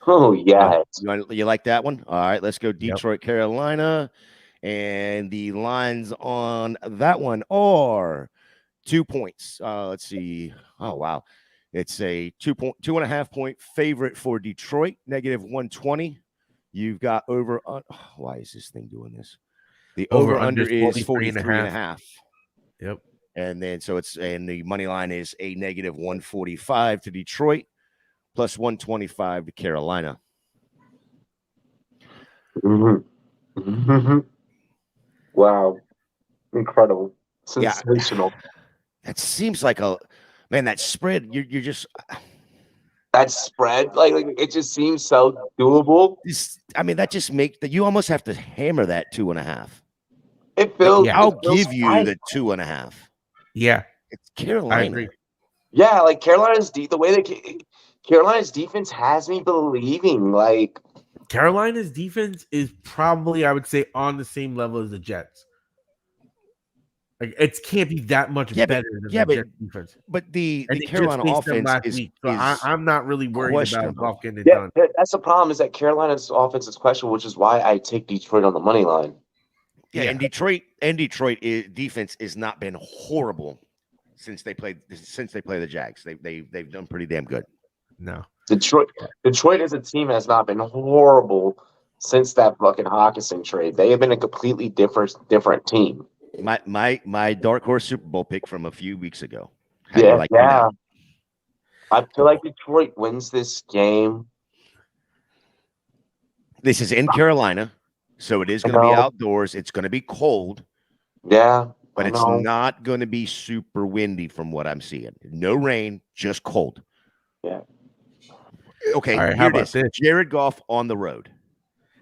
Oh, yeah. You like that one? All right, let's go Detroit, Carolina. And the lines on that one are 2 points. Let's see. Oh, wow. It's a 2.5 point favorite for Detroit, negative 120. You've got over. Why is this thing doing this? The over-under is 43.5. Yep. And then and the money line is a negative 145 to Detroit, plus 125 to Carolina. Mm-hmm. Mm-hmm. Wow. Incredible. Sensational. Yeah. That seems like that spread, you're just that spread, like it just seems so doable. That just makes that you almost have to hammer that 2.5. It feels. I'll give you the 2.5. Yeah, it's Carolina. I agree. Yeah, like Carolina's the way that Carolina's defense has me believing. Like Carolina's defense is probably, I would say, on the same level as the Jets. Like it can't be that much better than the Jets defense. But the Carolina offense is I'm not really worried about Buck getting it done. That's the problem, is that Carolina's offense is questionable, which is why I take Detroit on the money line. Yeah, and Detroit defense has not been horrible since they play the Jags. They've done pretty damn good. No. Detroit as a team has not been horrible since that fucking Hawkinson trade. They have been a completely different team. My dark horse Super Bowl pick from a few weeks ago. How do you like me Yeah. now? I feel like Detroit wins this game. This is in Carolina, so it is going to be outdoors. It's going to be cold. Yeah. But it's not going to be super windy from what I'm seeing. No rain, just cold. Yeah. Okay, all right, here it is. This? Jared Goff on the road.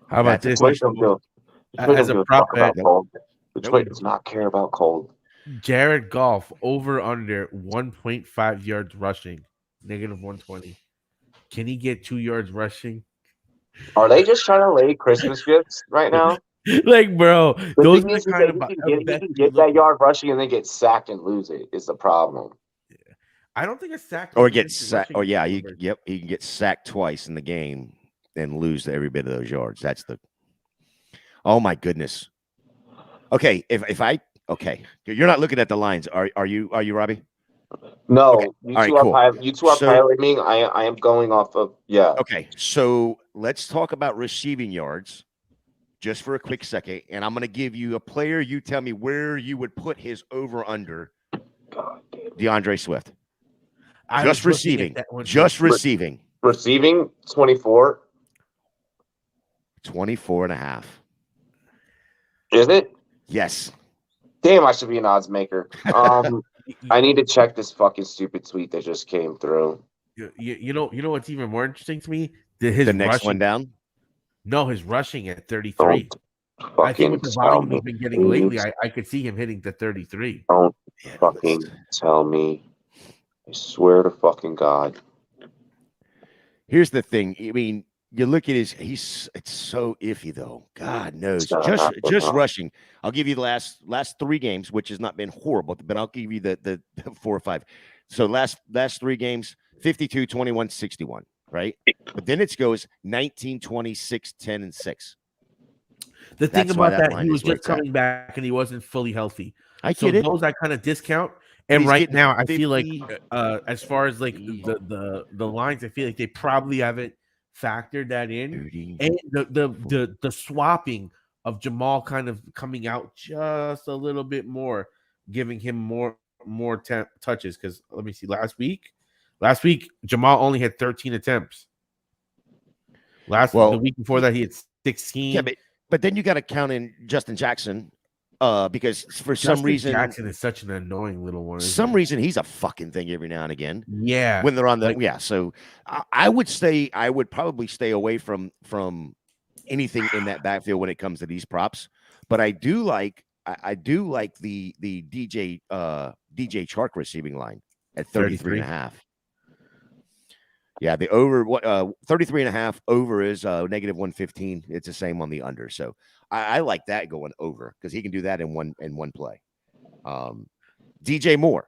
How about this? As a prop bet, Detroit does not care about cold. Jared Goff over under 1.5 yards rushing, -120. Can he get 2 yards rushing? Are they just trying to lay Christmas gifts right now? Like, bro, those are the kind of you can get that yard rushing and then get sacked and lose it. Is the problem? Yeah. I don't think a sack or get sacked. Or yeah, he can get sacked twice in the game and lose every bit of those yards. That's the. Oh my goodness. Okay, if I you're not looking at the lines. Are you Robbie? No, okay. You two are piloting. I am going off of Okay, so let's talk about receiving yards. Just for a quick second, and I'm going to give you a player. You tell me where you would put his over/under. DeAndre Swift. Just receiving. Receiving 24. 24.5. Is it? Yes. Damn, I should be an odds maker. I need to check this fucking stupid tweet that just came through. You know what's even more interesting to me? The next one down. No, his rushing at 33. I think with the volume he's been getting lately, I could see him hitting the 33. Don't fucking tell me. I swear to fucking God. Here's the thing. I mean, you look at it's so iffy though. God knows. Just rushing. I'll give you the last 3 games, which has not been horrible, but I'll give you the 4 or 5. So last 3 games, 52, 21, 61. Right, but then it goes 19, 26, 10, and 6. The thing about that, he was just coming back and he wasn't fully healthy. I get it. Those I kind of discount. And right now, I feel like as far as like the lines, I feel like they probably haven't factored that in. 30. And the swapping of Jamal kind of coming out just a little bit more, giving him more touches. Because let me see, last week, Jamal only had 13 attempts. The week before that, he had 16. Yeah, but then you got to count in Justin Jackson because for some reason Jackson is such an annoying little one. Some reason he's a fucking thing every now and again. Yeah, when they're on the So I would probably stay away from anything in that backfield when it comes to these props. But I do like the DJ Chark receiving line at 33.5. Yeah, the over 33.5 over is -115. It's the same on the under. So I like that going over because he can do that in one play. DJ Moore.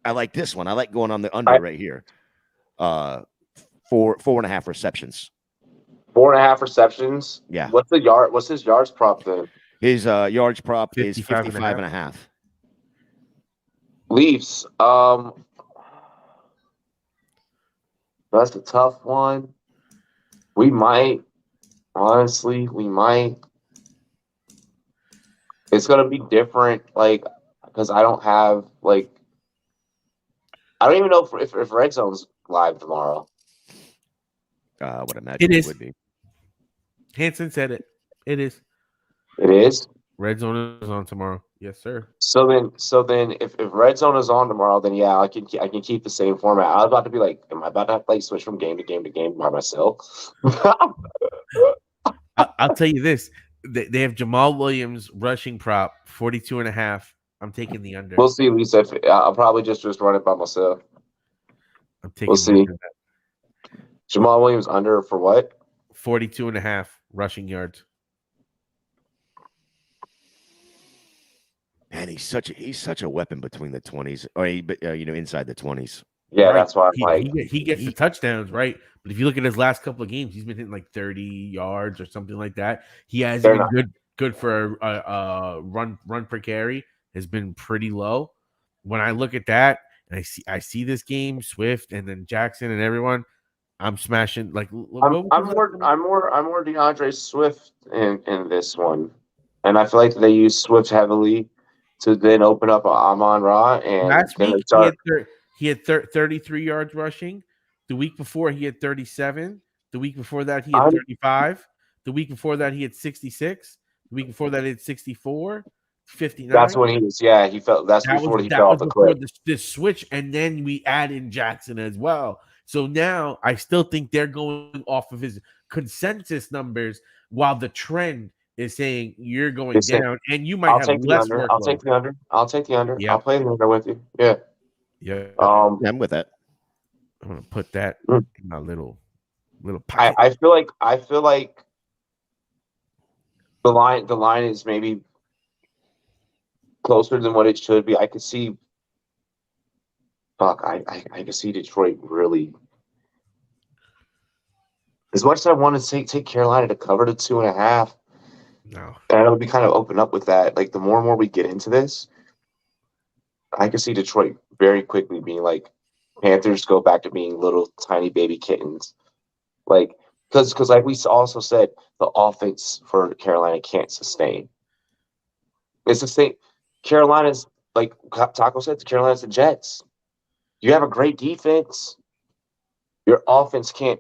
I like this one. I like going on the under right here. 4.5 receptions. 4.5 receptions. Yeah. What's his yards prop then? His yards prop is 55.5. Leafs. That's a tough one. We might. It's gonna be different, like, because I don't have I don't even know if Red Zone's live tomorrow. I would imagine it would be. Hanson said it. It is. It is. Red Zone is on tomorrow. Yes, sir. So then, if Red Zone is on tomorrow, then yeah, I can keep the same format. I was about to be like, am I about to have to switch from game to game to game by myself? I'll tell you this: they have Jamal Williams rushing prop 42.5. I'm taking the under. We'll see, Lisa. I'll probably just run it by myself. I'm taking. We'll see. Jamal Williams under for what? 42.5 rushing yards. Man, he's such a weapon between the 20s, or inside the 20s. Yeah, right. That's why he gets the touchdowns, right? But if you look at his last couple of games, he's been hitting like 30 yards or something like that. He has been good for a run per carry. Has been pretty low. when I look at that and I see this game, Swift and then Jackson and everyone, I'm smashing. Like I'm more DeAndre Swift in this one, and I feel like they use Swift heavily to then open up Amon Ra, and last then they week start. he had 33 yards rushing. The week before he had 37. The week before that he had 35. The week before that he had 66. The week before that he had 64, 59. That's when he was. Yeah, he felt. That's before he fell off the cliff. This switch, and then we add in Jackson as well. So now I still think they're going off of his consensus numbers, while the trend is saying you're going down, and you might have less workload. I'll take the under. I'll take the under. Yep. I'll play the under with you. Yeah. Yeah. I'm with that. I'm gonna put that in my little pocket. I feel like the line is maybe closer than what it should be. I could see. Fuck, I could see Detroit really. As much as I want to take Carolina to cover the 2.5, no, and I would be kind of open up with that. Like the more and more we get into this, I can see Detroit very quickly being like Panthers go back to being little tiny baby kittens, like because like we also said, the offense for Carolina can't sustain. It's the same. Carolina's like Taco said. Carolina's the Jets. You have a great defense. Your offense can't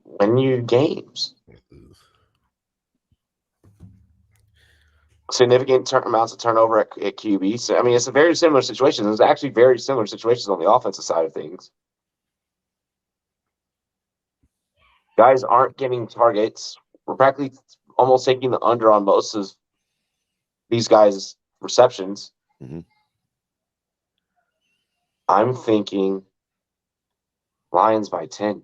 win you games. Significant amounts of turnover at QB. So, I mean, it's a very similar situation. There's actually very similar situations on the offensive side of things. Guys aren't getting targets. We're practically almost taking the under on most of these guys' receptions. Mm-hmm. I'm thinking Lions by 10.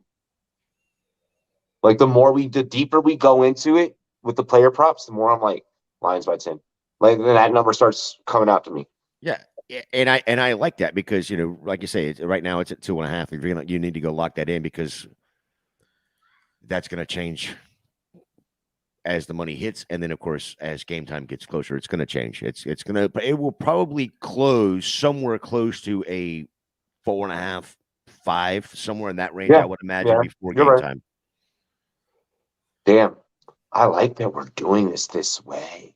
Like the deeper we go into it with the player props, the more I'm like Lions by 10. Like then that number starts coming out to me. Yeah, and I like that because like you say, right now it's at 2.5. If you need to go lock that in because that's going to change as the money hits, and then of course as game time gets closer, it's going to change. It will probably close somewhere close to a 4.5, 5, somewhere in that range. I would imagine before game time. Damn, I like that we're doing this way.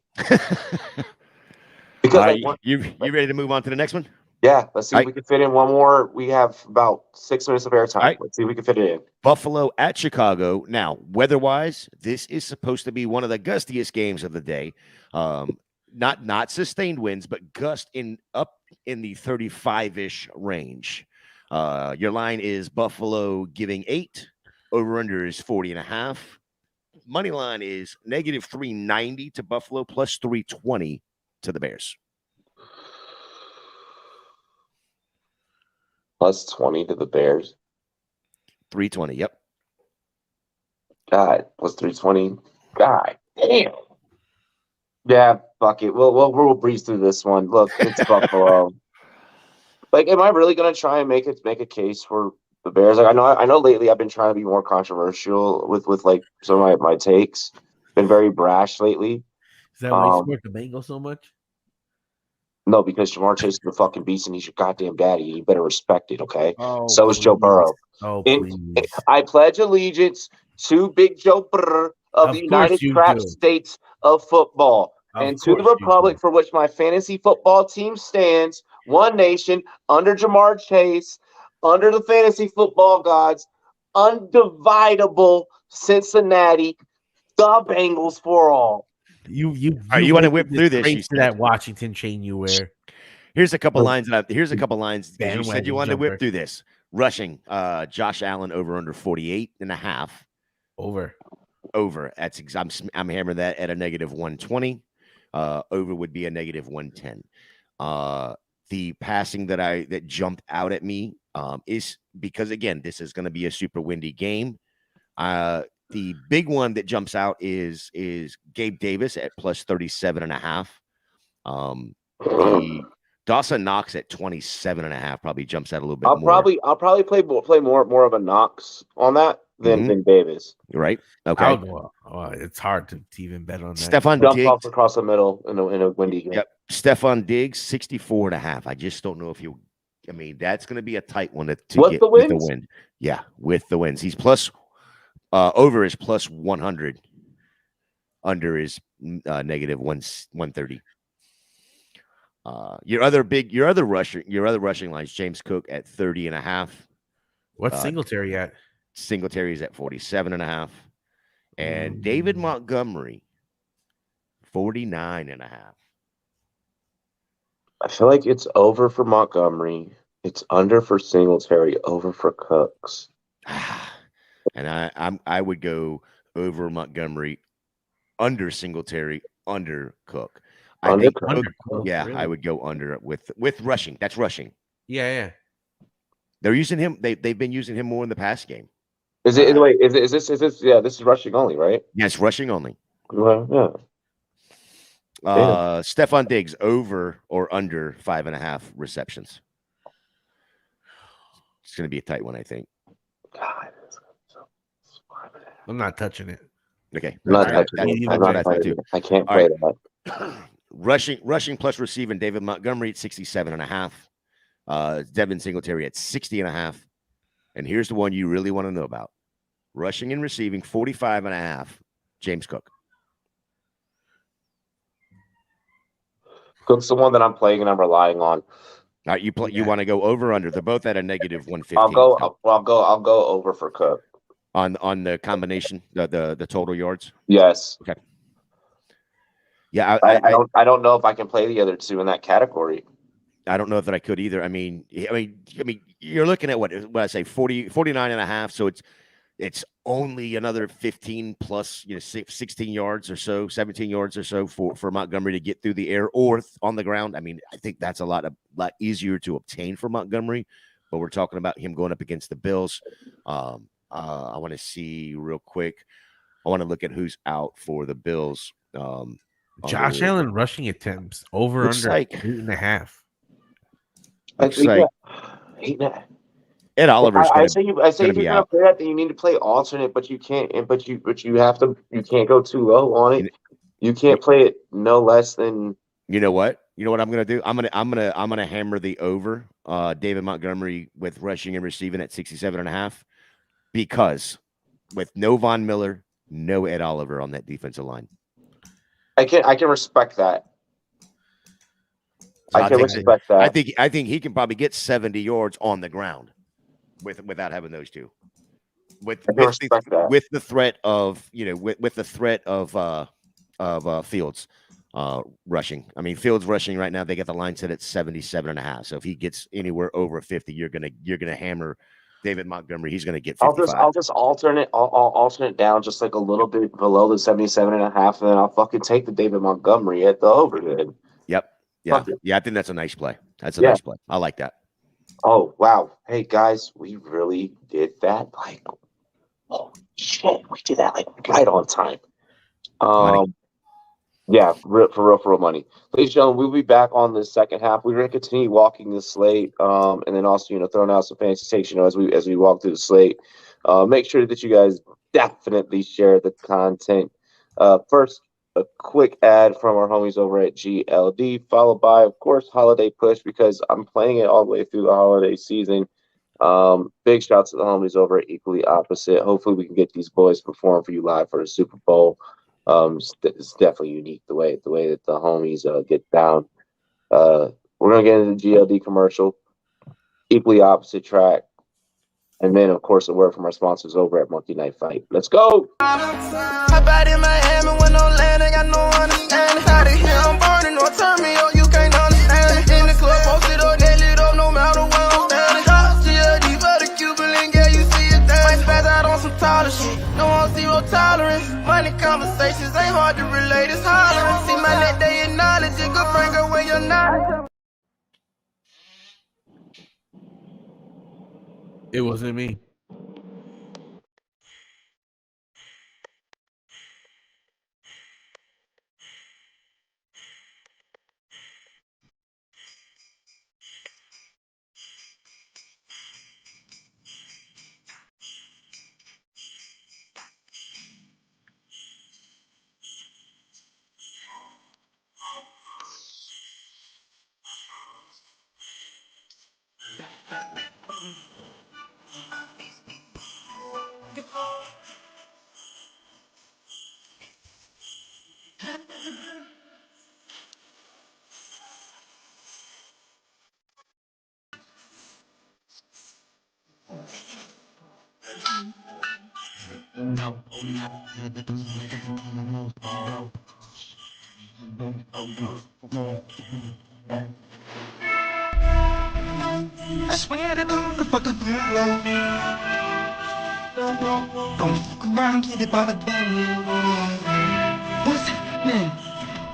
Because you ready to move on to the next one? Yeah, let's see if we can fit in one more. We have about 6 minutes of airtime. Right. Let's see if we can fit it in. Buffalo at Chicago. Now, weather-wise, this is supposed to be one of the gustiest games of the day. Not sustained winds, but gust up in the 35-ish range. Your line is Buffalo giving 8. Over-under is 40.5. Money line is negative 390 to Buffalo, plus 320 to the Bears. Plus 20 to the Bears. 320, yep. God, plus 320. God damn. Yeah, fuck it. We'll breeze through this one. Look, it's Buffalo. Like, am I really gonna try and make a case for the Bears? Like, I know lately I've been trying to be more controversial with like some of my takes. Been very brash lately. Is that why you support the Bengals so much? No, because Jamar Chase is the fucking beast and he's your goddamn daddy. You better respect it, okay? Oh, so is Joe Burrow. Oh, please. I pledge allegiance to Big Joe Burrow of the United States of football and to the republic for which my fantasy football team stands, one nation, under Jamar Chase, under the fantasy football gods, undividable Cincinnati, the Bengals for all. You want to whip through this? To that Washington chain you wear. Here's a couple lines. Here's a couple lines. You said you wanted to whip through this. Rushing, Josh Allen over under 48.5. Over. That's I'm hammering that at a negative 120. Over would be a negative 110. The passing that jumped out at me is because again this is going to be a super windy game. The big one that jumps out is Gabe Davis at plus 37.5. The Dawson Knox at 27.5 probably jumps out a little bit more. I'll probably play more of a Knox on that. than Davis. Right. I Okay. would, it's hard to even bet on that. Stephon Jump Diggs. off across the middle in a windy game. Yep. Stephon Diggs, 64.5. I just don't know if you. I mean, that's going to be a tight one to With get the with the wins? win. Yeah, with the wins. He's plus over is plus 100. Under is negative 130. Your other rushing lines, James Cook at 30.5. What's Singletary at? Singletary's at 47.5. And David Montgomery, 49.5. I feel like it's over for Montgomery. It's under for Singletary, over for Cooks. And I would go over Montgomery, under Singletary, under Cook. I think Cook, yeah, really? I would go under with rushing. That's rushing. Yeah. They're using him. They've been using him more in the pass game. Is it? Wait, is this? Yeah, this is rushing only, right? Yes, rushing only. Well, yeah. Stephon Diggs, over or under 5.5 receptions. It's going to be a tight one, I think. God, I'm not touching it. Okay, I'm not touching it. I can't play that. Rushing plus receiving, David Montgomery at 67.5. Devin Singletary at 60.5. And here's the one you really want to know about. Rushing and receiving, 45.5. James Cook. Cook's the one that I'm playing and I'm relying on. All right, you want to go over or under? They're both at a negative 115. I'll go over for Cook. On the combination, the total yards? Yes. Okay. Yeah, I don't know if I can play the other two in that category. I don't know that I could either. I mean, you're looking at what I say, 49.5. So it's only another 15 plus, 16 yards or so, 17 yards or so for Montgomery to get through the air or on the ground. I mean, I think that's a lot easier to obtain for Montgomery, but we're talking about him going up against the Bills. I want to see real quick. I want to look at who's out for the Bills. Josh Allen rushing attempts over under 8.5. Looks like 8.5. Ed Oliver's I say if you're gonna play that, then you need to play alternate, but you can't. But you can't go too low on it. You can't play it no less than. You know what I'm gonna do? I'm gonna hammer the over. David Montgomery with rushing and receiving at 67.5, because with no Von Miller, no Ed Oliver on that defensive line. I can respect that. I can respect that. I think he can probably get 70 yards on the ground without having those two. With the threat of Fields rushing. I mean, Fields rushing right now, they get the line set at 77.5. So if he gets anywhere over 50, you're gonna hammer David Montgomery. He's gonna get 55. I'll just alternate down just like a little bit below the 77.5, and then I'll fucking take the David Montgomery at the overhead. Yep. Yeah, I think that's a nice play. That's a nice play. I like that. Oh, wow. Hey, guys, we really did that. Like, oh, shit. We did that, like, right on time. Yeah, for real money. Ladies and gentlemen, we'll be back on the second half. We're going to continue walking the slate, and then also, throwing out some fantasy takes, as we walk through the slate. Make sure that you guys definitely share the content. First, a quick ad from our homies over at GLD, followed by, of course, Holiday Push, because I'm playing it all the way through the holiday season. Big shouts to the homies over at Equally Opposite. Hopefully we can get these boys to perform for you live for the Super Bowl. It's definitely unique the way that the homies get down. We're going to get into the GLD commercial, Equally Opposite track, and then, of course, a word from our sponsors over at Monkey Knife Fight. Let's go! Hop out in Miami when no land, ain't got no understanding. Out of here, I'm burning, or turn me up, you can't understand it. In the club, posted up, they lit up, no matter where I'm standing. Drop GLD for the Cuban link, yeah, you see it there. Might spaz out on some taller shit, no on zero tolerance. Money conversations ain't hard to relate, it's hollering. See my net, they acknowledge it, good friend, girl, where you're not. It wasn't me. I swear to God, the fuck up. Don't fuck around, get it by the band. What's happening?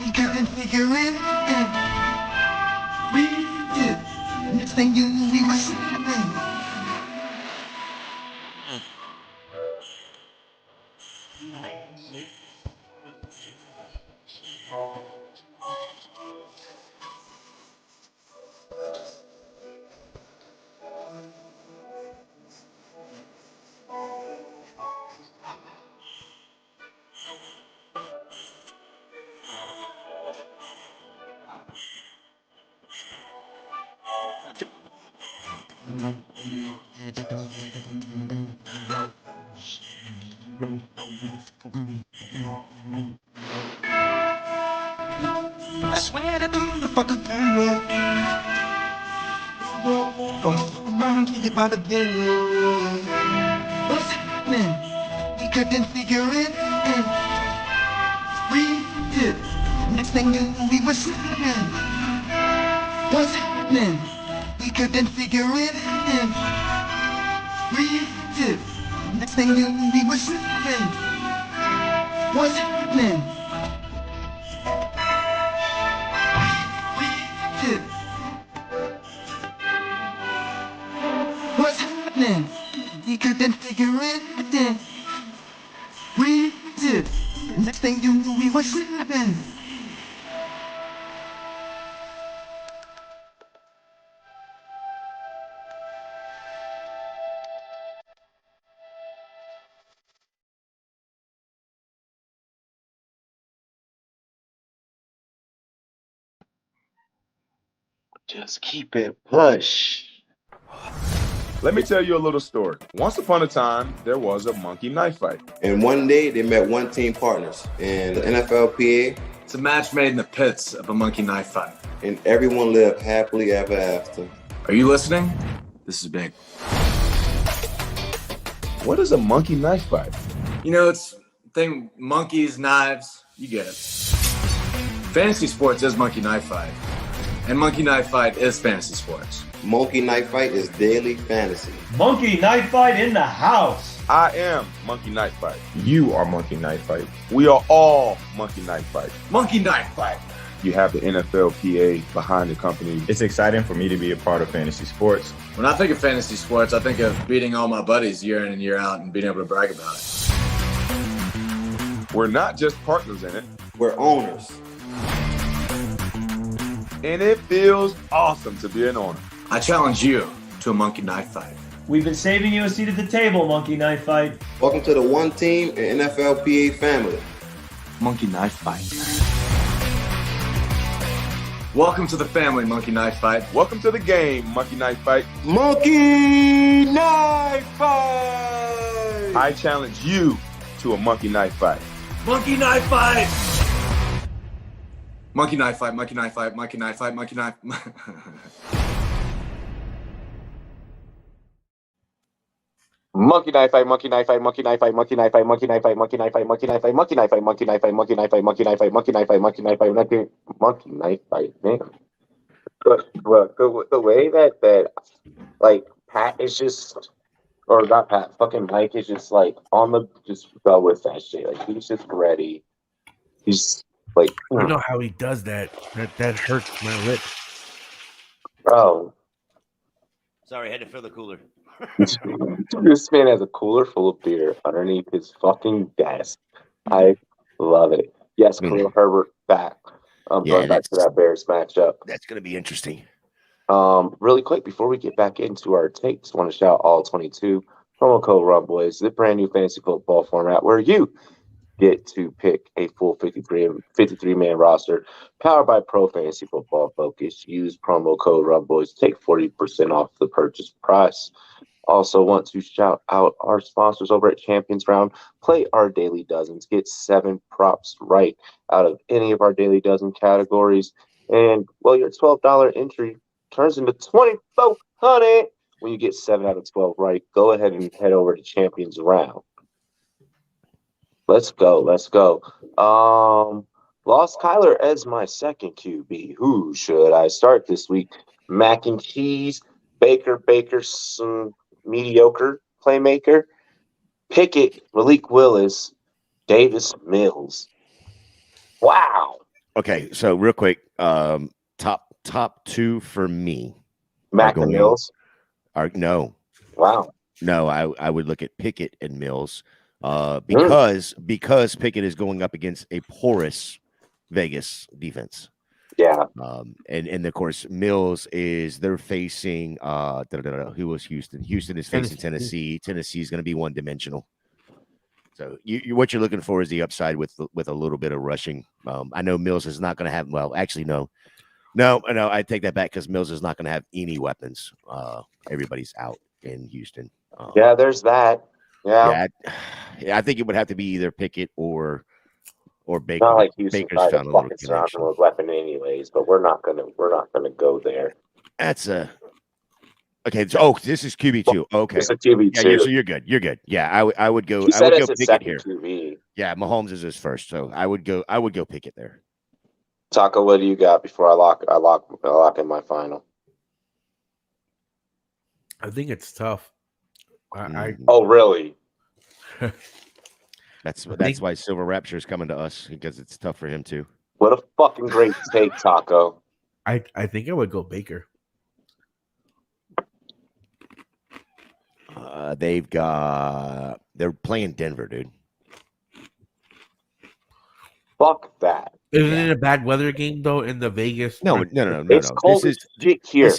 We couldn't figure it out. We did. Next thing you knew, we were sleeping. I swear to God, the fuck up. Don't fuck around, get it by the band. What's happening? We couldn't figure it out. We did. Next thing you knew, we were sleeping. What's happening? We couldn't figure it out. We did. Next thing you knew, we were sleeping. What's happening? We did. What's happening? We couldn't figure it out. We did. Next thing you knew, we were sleeping. Just keep it push. Let me tell you a little story. Once upon a time, there was a monkey knife fight. And one day they met one team partners in the NFLPA, It's a match made in the pits of a monkey knife fight. and everyone lived happily ever after. Are you listening? This is big. What is a monkey knife fight? You know, it's thing monkeys, knives, you get it. Fantasy sports is monkey knife fight. And monkey knife fight is fantasy sports. Monkey Knife Fight is daily fantasy. Monkey Knife Fight in the house. I am Monkey Knife Fight. You are Monkey Knife Fight. We are all Monkey Knife Fight. Monkey knife fight. You have the NFLPA behind the company. It's exciting for me to be a part of fantasy sports. When I think of fantasy sports, I think of beating all my buddies year in and year out and being able to brag about it. We're not just partners in it, We're owners. and it feels awesome to be an owner. I challenge you to a monkey knife fight. We've been saving you a seat at the table, Monkey Knife Fight. Welcome to the one team and NFLPA family. Monkey knife fight. Welcome to the family, monkey knife fight. Welcome to the game, Monkey Knife Fight. Monkey Knife Fight! I challenge you to a monkey knife fight. Monkey knife fight. Monkey knife fight, monkey knife fight, monkey knife fight, monkey knife. Monkey knife fight, monkey knife fight, monkey knife fight, monkey knife fight, monkey knife fight, monkey knife fight, monkey knife fight, monkey knife fight, monkey knife fight, monkey knife fight, monkey knife fight, monkey knife fight, monkey knife fight, monkey knife fight, man. But the way that like Pat is just, or not Pat, fucking Mike is just like on the just go with that shit. Like he's just ready. He's like, I don't know how he does that. That hurts my lips. bro, Sorry, I had to fill the cooler. this man has a cooler full of beer underneath his fucking desk. I love it. Yes, Khalil Herbert back. Going back to that Bears matchup. That's going to be interesting. Really quick before we get back into our takes, want to shout all 22 promo code Rumboyz, the brand new fantasy football format where you get to pick a full 53-man roster powered by Pro Fantasy Football Focus. Use promo code Rumboyz, take 40% off the purchase price. Also want to shout out our sponsors over at Champions Round. Play our Daily Dozens. Get 7 props right out of any of our Daily Dozen categories. And, well, your $12 entry turns into $2,400 when you get 7 out of 12 right. Go ahead and head over to Champions Round. Let's go. Lost Kyler as my second QB. Who should I start this week? Mac and cheese, Baker, some mediocre playmaker, Pickett, Malik Willis, Davis Mills. Wow. Okay, so real quick, top two for me. Mac and Mills. No. Wow. No, I would look at Pickett and Mills because Pickett is going up against a porous Vegas defense. Yeah. And of course Mills they're facing who was Houston? Houston is facing Tennessee. Tennessee is going to be one-dimensional. So what you're looking for is the upside with a little bit of rushing. I know Mills is not going to have. Well, actually, no, I take that back because Mills is not going to have any weapons. Everybody's out in Houston. Yeah, there's that. Yeah, I think it would have to be either Pickett or Baker. Not like Houston Baker's found a little connection with weapon anyways, but we're not gonna go there. That's okay. So, this is QB2. Okay, it's a QB2. Yeah, so you're good. You're good. Yeah, I would go. He said I would go it's Pickett here. QB. Yeah, Mahomes is his first, so I would go Pickett there. Taco, what do you got before I lock in my final? I think it's tough. Oh, really? That's why Silver Rapture is coming to us, because it's tough for him too. What a fucking great take, Taco. I think I would go Baker. They're playing Denver, dude. Fuck that. Isn't it a bad weather game though in the Vegas? No. It's cold as shit here.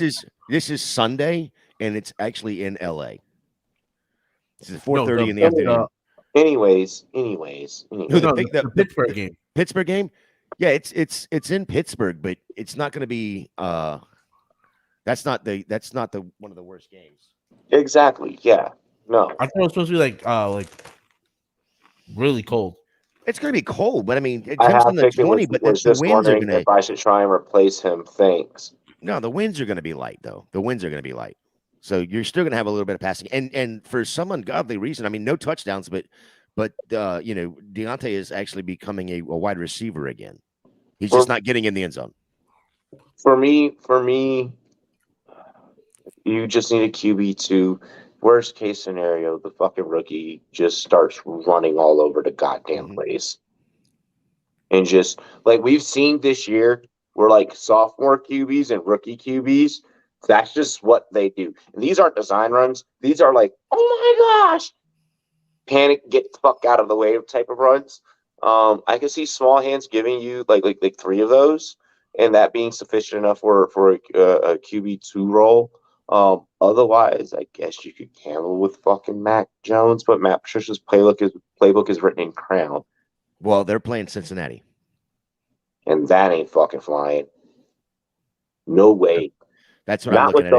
This is Sunday, and it's actually in LA. This is 4:30 in the afternoon. Anyways. The Pittsburgh game. Pittsburgh game? Yeah, it's in Pittsburgh, but it's not going to be. That's not the one of the worst games. Exactly. Yeah. No. I thought it was supposed to be like really cold. It's going to be cold, but I mean, it comes in the 20. But the winds are going to. If I should try and replace him, thanks. No, the winds are going to be light, though. The winds are going to be light. So you're still going to have a little bit of passing, and for some ungodly reason, I mean, no touchdowns, but Deontay is actually becoming a wide receiver again. He's just not getting in the end zone. For me, you just need a QB2. Worst case scenario, the fucking rookie just starts running all over the goddamn place, and just like we've seen this year, we're like sophomore QBs and rookie QBs. That's just what they do. And these aren't design runs. These are like, oh my gosh, panic, get the fuck out of the way type of runs. I can see small hands giving you like 3 of those, and that being sufficient enough for a QB2 role. Otherwise, I guess you could gamble with fucking Mac Jones, but Matt Patricia's playbook is written in crayon. Well, they're playing Cincinnati, and that ain't fucking flying. No way. That's what I'm looking at.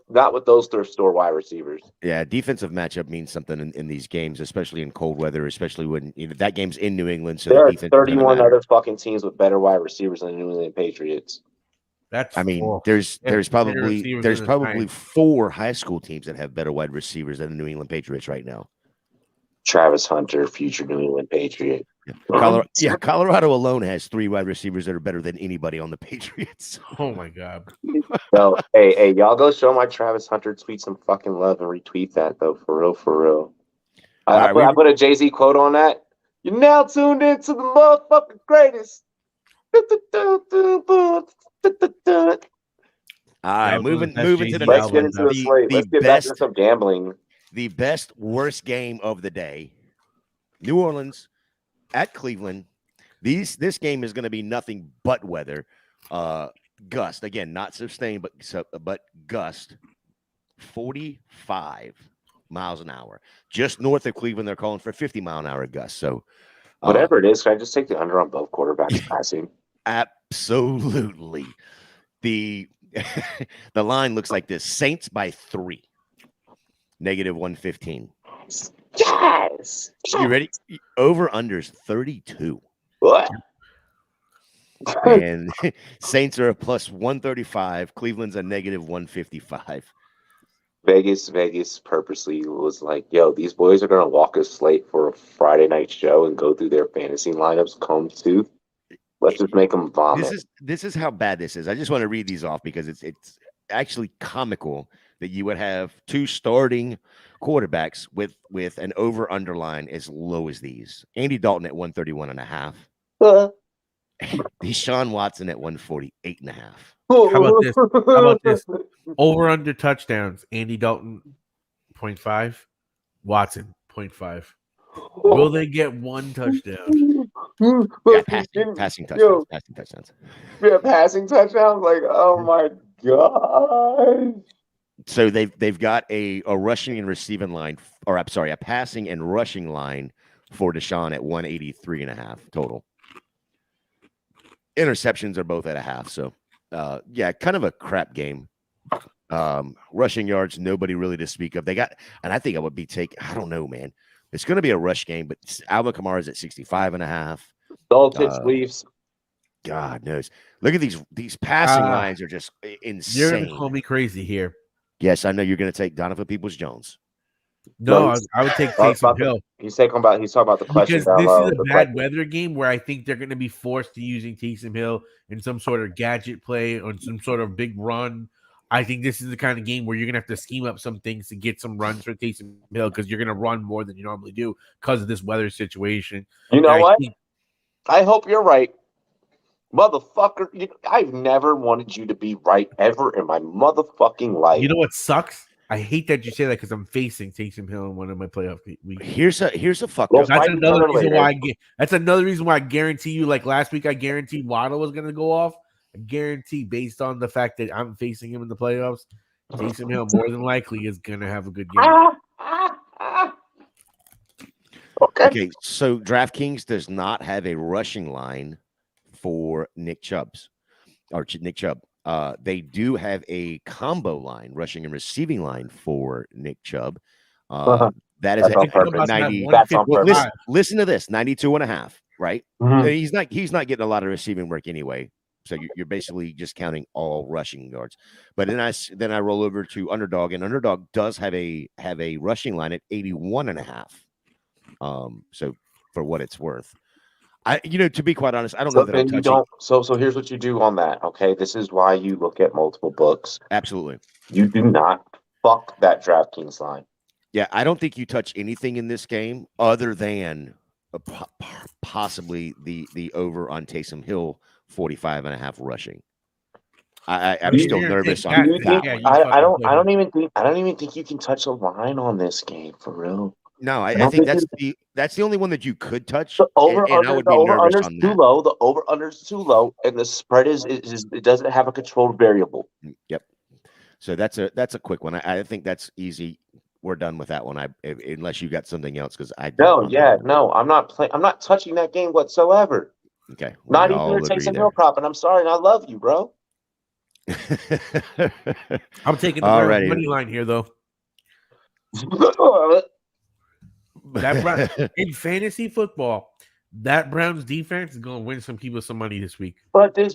Not with those thrift store wide receivers. Yeah, defensive matchup means something in these games, especially in cold weather, especially when that game's in New England. So there are 31 other fucking teams with better wide receivers than the New England Patriots. There's probably 4 high school teams that have better wide receivers than the New England Patriots right now. Travis Hunter, future New England Patriot. Colorado alone has 3 wide receivers that are better than anybody on the Patriots. Oh my god. So hey, y'all go show my Travis Hunter tweet some fucking love and retweet that though, for real. I put a Jay-Z quote on that. You're now tuned into the motherfucking greatest. All right, moving to the next one. Let's get back to some gambling. The best, worst game of the day. New Orleans at Cleveland. This game is going to be nothing but weather. Gust, again, not sustained, but gust. 45 miles an hour. Just north of Cleveland, they're calling for 50-mile-an-hour gusts. So whatever it is, can I just take the under on both quarterbacks passing? Absolutely. The line looks like this: Saints by 3, -115. Yes. You ready? Over unders 32. What? And Saints are a +135. Cleveland's a -155. Vegas purposely was like, yo, these boys are gonna walk us slate for a Friday night show and go through their fantasy lineups comb tooth. Let's just make them vomit. This is how bad this is. I just want to read these off because it's actually comical that you would have two starting quarterbacks with an over underline as low as these. Andy Dalton at 131.5. Deshaun Watson at 148.5. How about this? How about this? Over under touchdowns. Andy Dalton 0.5, Watson 0.5. Will they get one touchdown? Yeah, passing touchdowns. Passing touchdowns. Yeah, passing touchdowns. Like, oh my god. So they've got a rushing and receiving line, or I'm sorry, a passing and rushing line for Deshaun at 183.5 total. Interceptions are both at a half. So yeah, kind of a crap game. Rushing yards, nobody really to speak of. They got, and I think I would be I don't know, man. It's going to be a rush game, but Alvin Kamara's at 65.5. Dalton Leafs. God knows. Look at these passing lines are just insane. You're going to call me crazy here. Yes, I know you're going to take Donovan Peoples-Jones. No, I would take Taysom Hill. He's talking about the question. Because this is a bad weather game where I think they're going to be forced to using Taysom Hill in some sort of gadget play or some sort of big run. I think this is the kind of game where you're going to have to scheme up some things to get some runs for Taysom Hill because you're going to run more than you normally do because of this weather situation. You know what? I hope you're right. Motherfucker, I've never wanted you to be right ever in my motherfucking life. You know what sucks? I hate that you say that because I'm facing Taysom Hill in one of my playoff weeks. Here's a fuck up. That's another reason why that's another reason why I guarantee you, like last week, I guaranteed Waddle was going to go off. I guarantee, based on the fact that I'm facing him in the playoffs, Taysom Hill more than likely is going to have a good game. Okay, so DraftKings does not have a rushing line for Nick Chubb. They do have a combo line, rushing and receiving line for Nick Chubb. That is at 90. Listen to this, 92.5, right? Mm-hmm. He's not getting a lot of receiving work anyway. So you're basically just counting all rushing yards. But then I roll over to Underdog, and Underdog does have a rushing line at 81.5. So for what it's worth. To be quite honest, I don't know that I'm touching. So here's what you do on that. Okay, this is why you look at multiple books. Absolutely, you do not fuck that DraftKings line. Yeah, I don't think you touch anything in this game other than possibly the over on Taysom Hill 45.5 rushing. I'm still nervous on that. I don't even think you can touch a line on this game for real. No, I think that's the only one that you could touch. The over-under's too low. The over-under's too low, and the spread is it doesn't have a controlled variable. Yep. So that's a quick one. I think that's easy. We're done with that one. Unless you got something else, because I'm not touching that game whatsoever. Okay. Not even a Taysom Hill prop, and I'm sorry, and I love you, bro. I'm taking the money line here, though. In fantasy football, that Browns defense is going to win some people some money this week. But in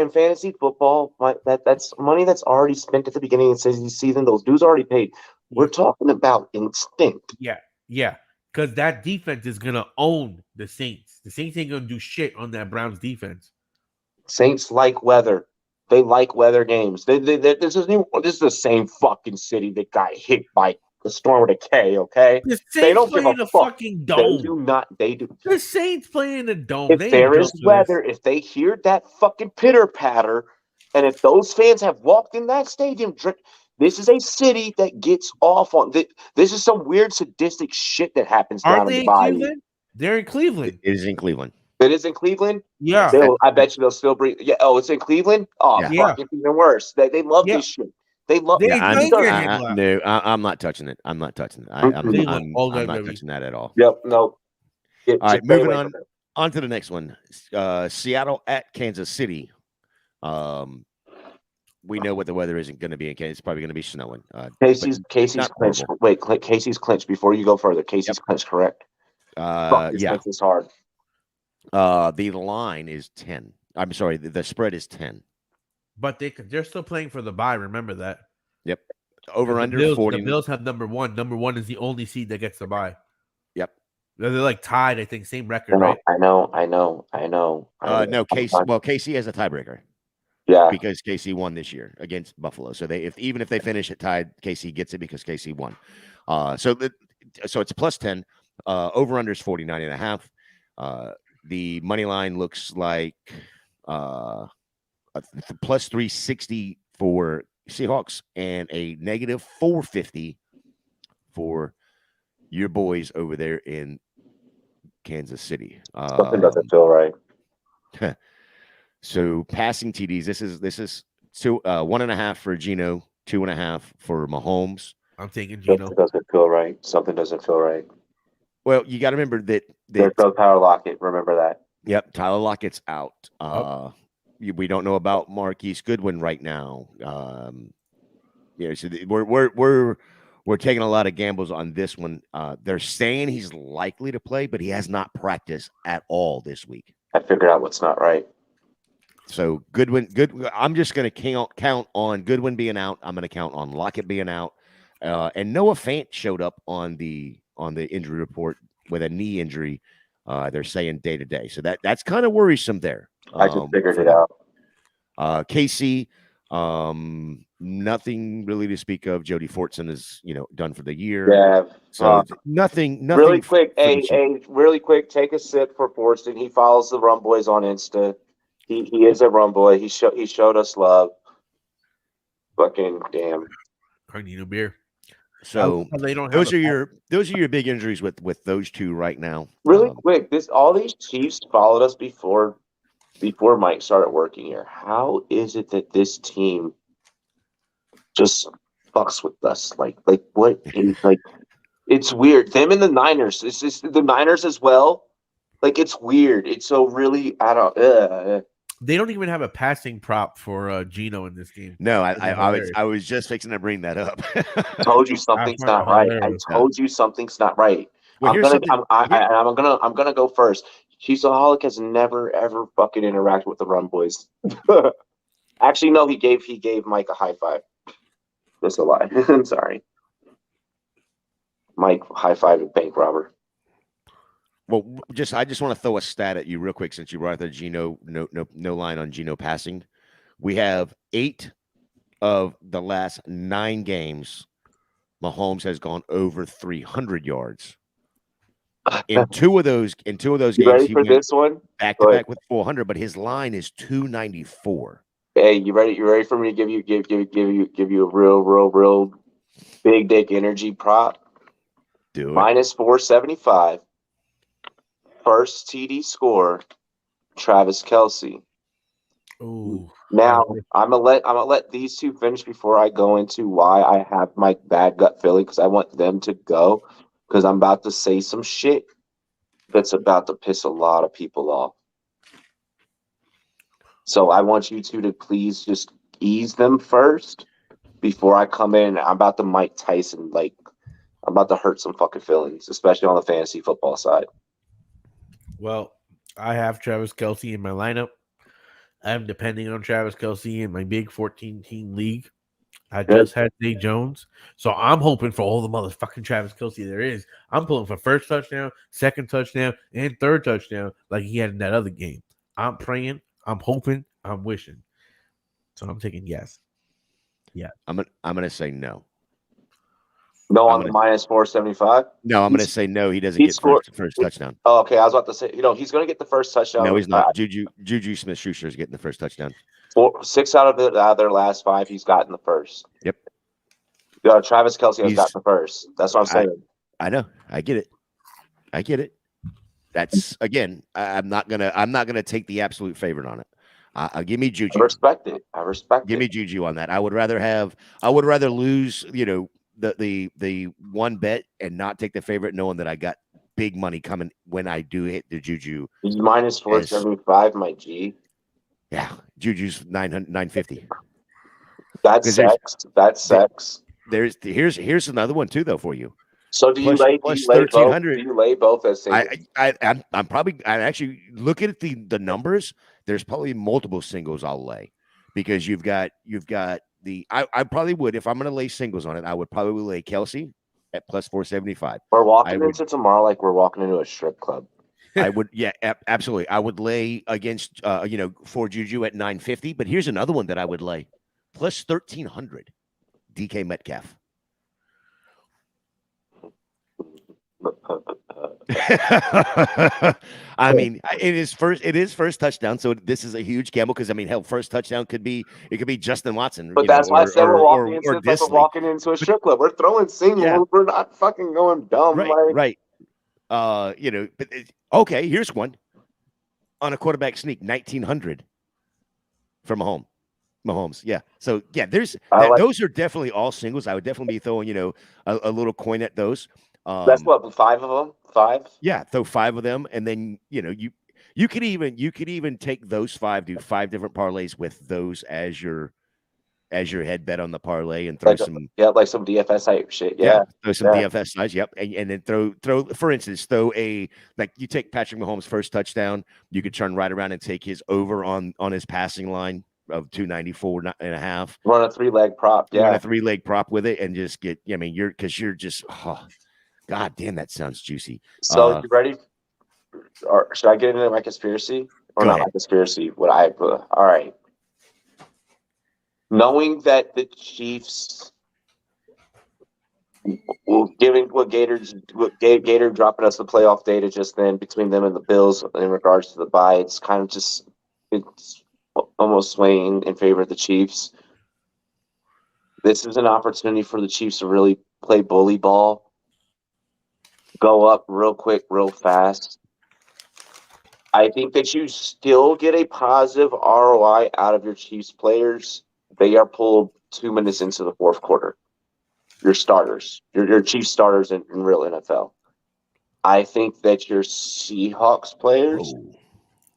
fantasy football, that's money that's already spent at the beginning of the season. Those dudes already paid. We're talking about instinct. Yeah. Because that defense is going to own the Saints. The Saints ain't going to do shit on that Browns defense. Saints like weather. They like weather games. This is the same fucking city that got hit by the storm with a K, okay? The Saints they don't play in a fucking dome. They do. The Saints play in a dome. If there is weather, if they hear that fucking pitter patter, and if those fans have walked in that stadium, this is a city that gets off on this is some weird sadistic shit that happens down in the bayou. Cleveland? They're in Cleveland. It is in Cleveland. It is in Cleveland? Yeah. I bet you they'll still bring. Yeah. Oh, it's in Cleveland? Oh, yeah. Fuck, it's even worse. They love this shit. They love it. No, I'm not touching it. I'm not touching it. I'm not touching that at all. Yep. No. All right. Moving on to the next one. Seattle at Kansas City. We know what the weather isn't going to be in Kansas. It's probably going to be snowing. Casey's clinched. Wait, Casey's clinched. Before you go further, Casey's clinched, correct? Yeah. It's hard. The line is 10. I'm sorry. The spread is 10. But they're still playing for the bye. Remember that. Yep. Over under The 40. Bills have number one. Number one is the only seed that gets to bye. Yep. They're like tied, I think, same record, I know, right? I know. No, KC has a tiebreaker. Yeah. Because KC won this year against Buffalo. So even if they finish it tied, KC gets it because KC won. So it's plus 10. Over under is 49.5. The money line looks like plus 360 for Seahawks and a negative 450 for your boys over there in Kansas City. Something doesn't feel right. So passing TDs, this is 1.5 for Geno, 2.5 for Mahomes. I'm taking Geno. Something doesn't feel right. Something doesn't feel right. Well, you got to remember that There's no Tyler Lockett. Remember that. Yep, Tyler Lockett's out. We don't know about Marquise Goodwin right now. So we're taking a lot of gambles on this one. They're saying he's likely to play, but he has not practiced at all this week. I figured out what's not right. So Goodwin. I'm just going to count on Goodwin being out. I'm going to count on Lockett being out, and Noah Fant showed up on the injury report with a knee injury. They're saying day to day, so that's kind of worrisome there. I just figured it out. KC, nothing really to speak of. Jody Fortson is done for the year. Yeah. So nothing. Really quick, really quick. Take a sip for Fortson. He follows the Rumboyz on Insta. He is a Rumboy. He showed us love. Fucking damn. I need a beer. So they don't. Those are your big injuries with those two right now. Really quick, all these Chiefs followed us before Mike started working here. How is it that this team just fucks with us? Like what? It's weird. Them and the Niners. It's just the Niners as well. Like it's weird. It's so really. They don't even have a passing prop for Geno in this game. No, I was just fixing to bring that up. Told you something's not right. I told you something's not right. Well, I'm gonna go first. Chiefsaholic has never ever fucking interacted with the Rumboyz. Actually, no, he gave Mike a high five. That's a lie. I'm sorry. Mike high five a bank robber. Well, I just want to throw a stat at you real quick since you brought up the Geno no line on Geno passing. We have 8 of the last 9 games. Mahomes has gone over 300 yards. In two of those games, ready for this one? Back to back with 400, but his line is 294. Hey, you ready? You ready for me to give you a real big dick energy prop? Do it. Minus 475. First TD score, Travis Kelce. Ooh. Now I'm gonna let these two finish before I go into why I have my bad gut feeling because I want them to go because I'm about to say some shit that's about to piss a lot of people off. So I want you two to please just ease them first before I come in. I'm about to Mike Tyson, I'm about to hurt some fucking feelings, especially on the fantasy football side. Well, I have Travis Kelce in my lineup. I'm depending on Travis Kelce in my big 14-team league. I just had Zay Jones. So I'm hoping for all the motherfucking Travis Kelce there is. I'm pulling for first touchdown, second touchdown, and third touchdown like he had in that other game. I'm praying, I'm hoping, I'm wishing. So I'm taking yes. Yeah. I'm gonna say no. No on the minus 475? No, I'm going to say no. He doesn't get first touchdown. Oh, okay. I was about to say, he's going to get the first touchdown. No, he's not. Juju Smith-Schuster is getting the first touchdown. 6 out of their last 5, he's gotten the first. Yep. Travis Kelce has gotten the first. That's what I'm saying. I know. I get it. That's again. I'm not gonna take the absolute favorite on it. Give me Juju. I respect it. Give me Juju on that. I would rather lose. The one bet and not take the favorite, knowing that I got big money coming when I do hit the Juju. He's minus 475, my G. Yeah, Juju's 950. That's sex. Here's another one too though for you. So do you lay 1300? Do you lay both as singles? I'm actually looking at the numbers. There's probably multiple singles I'll lay because you've got I probably would, if I'm going to lay singles on it, I would probably lay Kelsey at plus 475. We're walking into tomorrow like we're walking into a strip club. I would, yeah, absolutely. I would lay against, for Juju at 950. But here's another one that I would lay plus 1300. DK Metcalf. I mean, it is first touchdown, so this is a huge gamble because I mean, hell, first touchdown could be Justin Watson. But that's why I said we're walking into a strip club. We're throwing singles. Yeah. We're not fucking going dumb. Right. But okay, here's one on a quarterback sneak, 1900 for Mahomes. Yeah. So yeah, those are definitely all singles. I would definitely be throwing, a little coin at those. That's what, 5 of them? 5? Yeah, throw 5 of them, and then you could even take those 5, do 5 different parlays with those as your head bet on the parlay, and throw like some DFS type shit. Yeah, throw some DFS size. Yep, and then throw for instance, you take Patrick Mahomes' first touchdown, you could turn right around and take his over on his passing line of 294.5. Run a 3-leg prop. Yeah, run a 3-leg prop with it, and just get. I mean, you're just. God damn, that sounds juicy. So you ready? Or should I get into my conspiracy? Or not my conspiracy? All right. Knowing that the Chiefs Gator dropping us the playoff data just then between them and the Bills in regards to the bye, it's kind of it's almost swaying in favor of the Chiefs. This is an opportunity for the Chiefs to really play bully ball. Go up real quick, real fast. I think that you still get a positive ROI out of your Chiefs players. They are pulled 2 minutes into the fourth quarter. Your starters, your Chiefs starters in real NFL. I think that your Seahawks players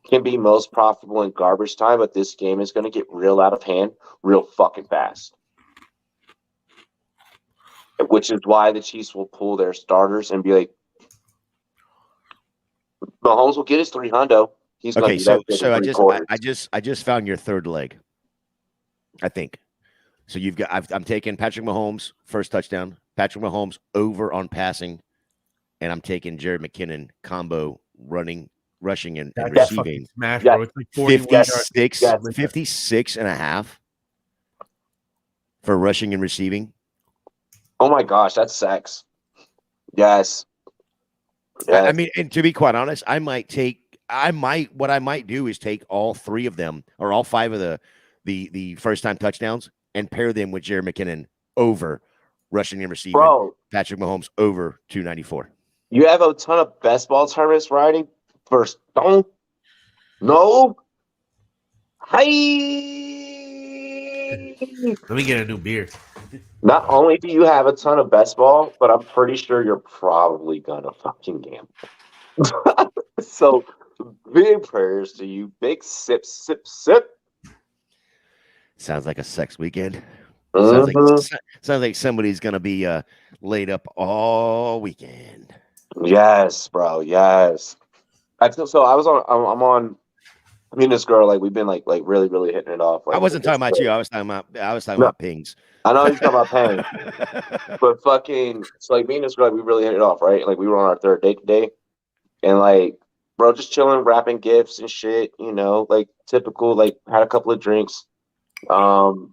can be most profitable in garbage time, but this game is going to get real out of hand real fucking fast. Which is why the Chiefs will pull their starters and be like, Mahomes will get his 300. He's okay. So I just found your third leg. I think so. You've got. I'm taking Patrick Mahomes first touchdown. Patrick Mahomes over on passing, and I'm taking Jared McKinnon combo rushing and receiving. Smash, bro. It's like 56 and a half for rushing and receiving. Oh my gosh, that's sex. Yes. I mean, and to be quite honest, what I might do is take all 3 of them or all 5 of the first time touchdowns and pair them with Jared McKinnon over rushing and receiving. Bro, Patrick Mahomes over 294. You have a ton of best ball tournaments riding first. Don't. No. Hi. Let me get a new beer. Not only do you have a ton of best ball, but I'm pretty sure you're probably gonna fucking gamble. So big prayers to you. Big sip. Sounds like a sex weekend. Mm-hmm. Sounds like somebody's gonna be laid up all weekend. Yes, bro. Yes. I'm on. Me and this girl, like we've been like really, really hitting it off. Like, I wasn't talking about you. I was talking about pings. I know you're talking about paying, but fucking, so like me and this girl, like, we really hit it off, right? Like we were on our 3rd date today, and like, bro, just chilling, wrapping gifts and shit, like typical. Like had a couple of drinks, and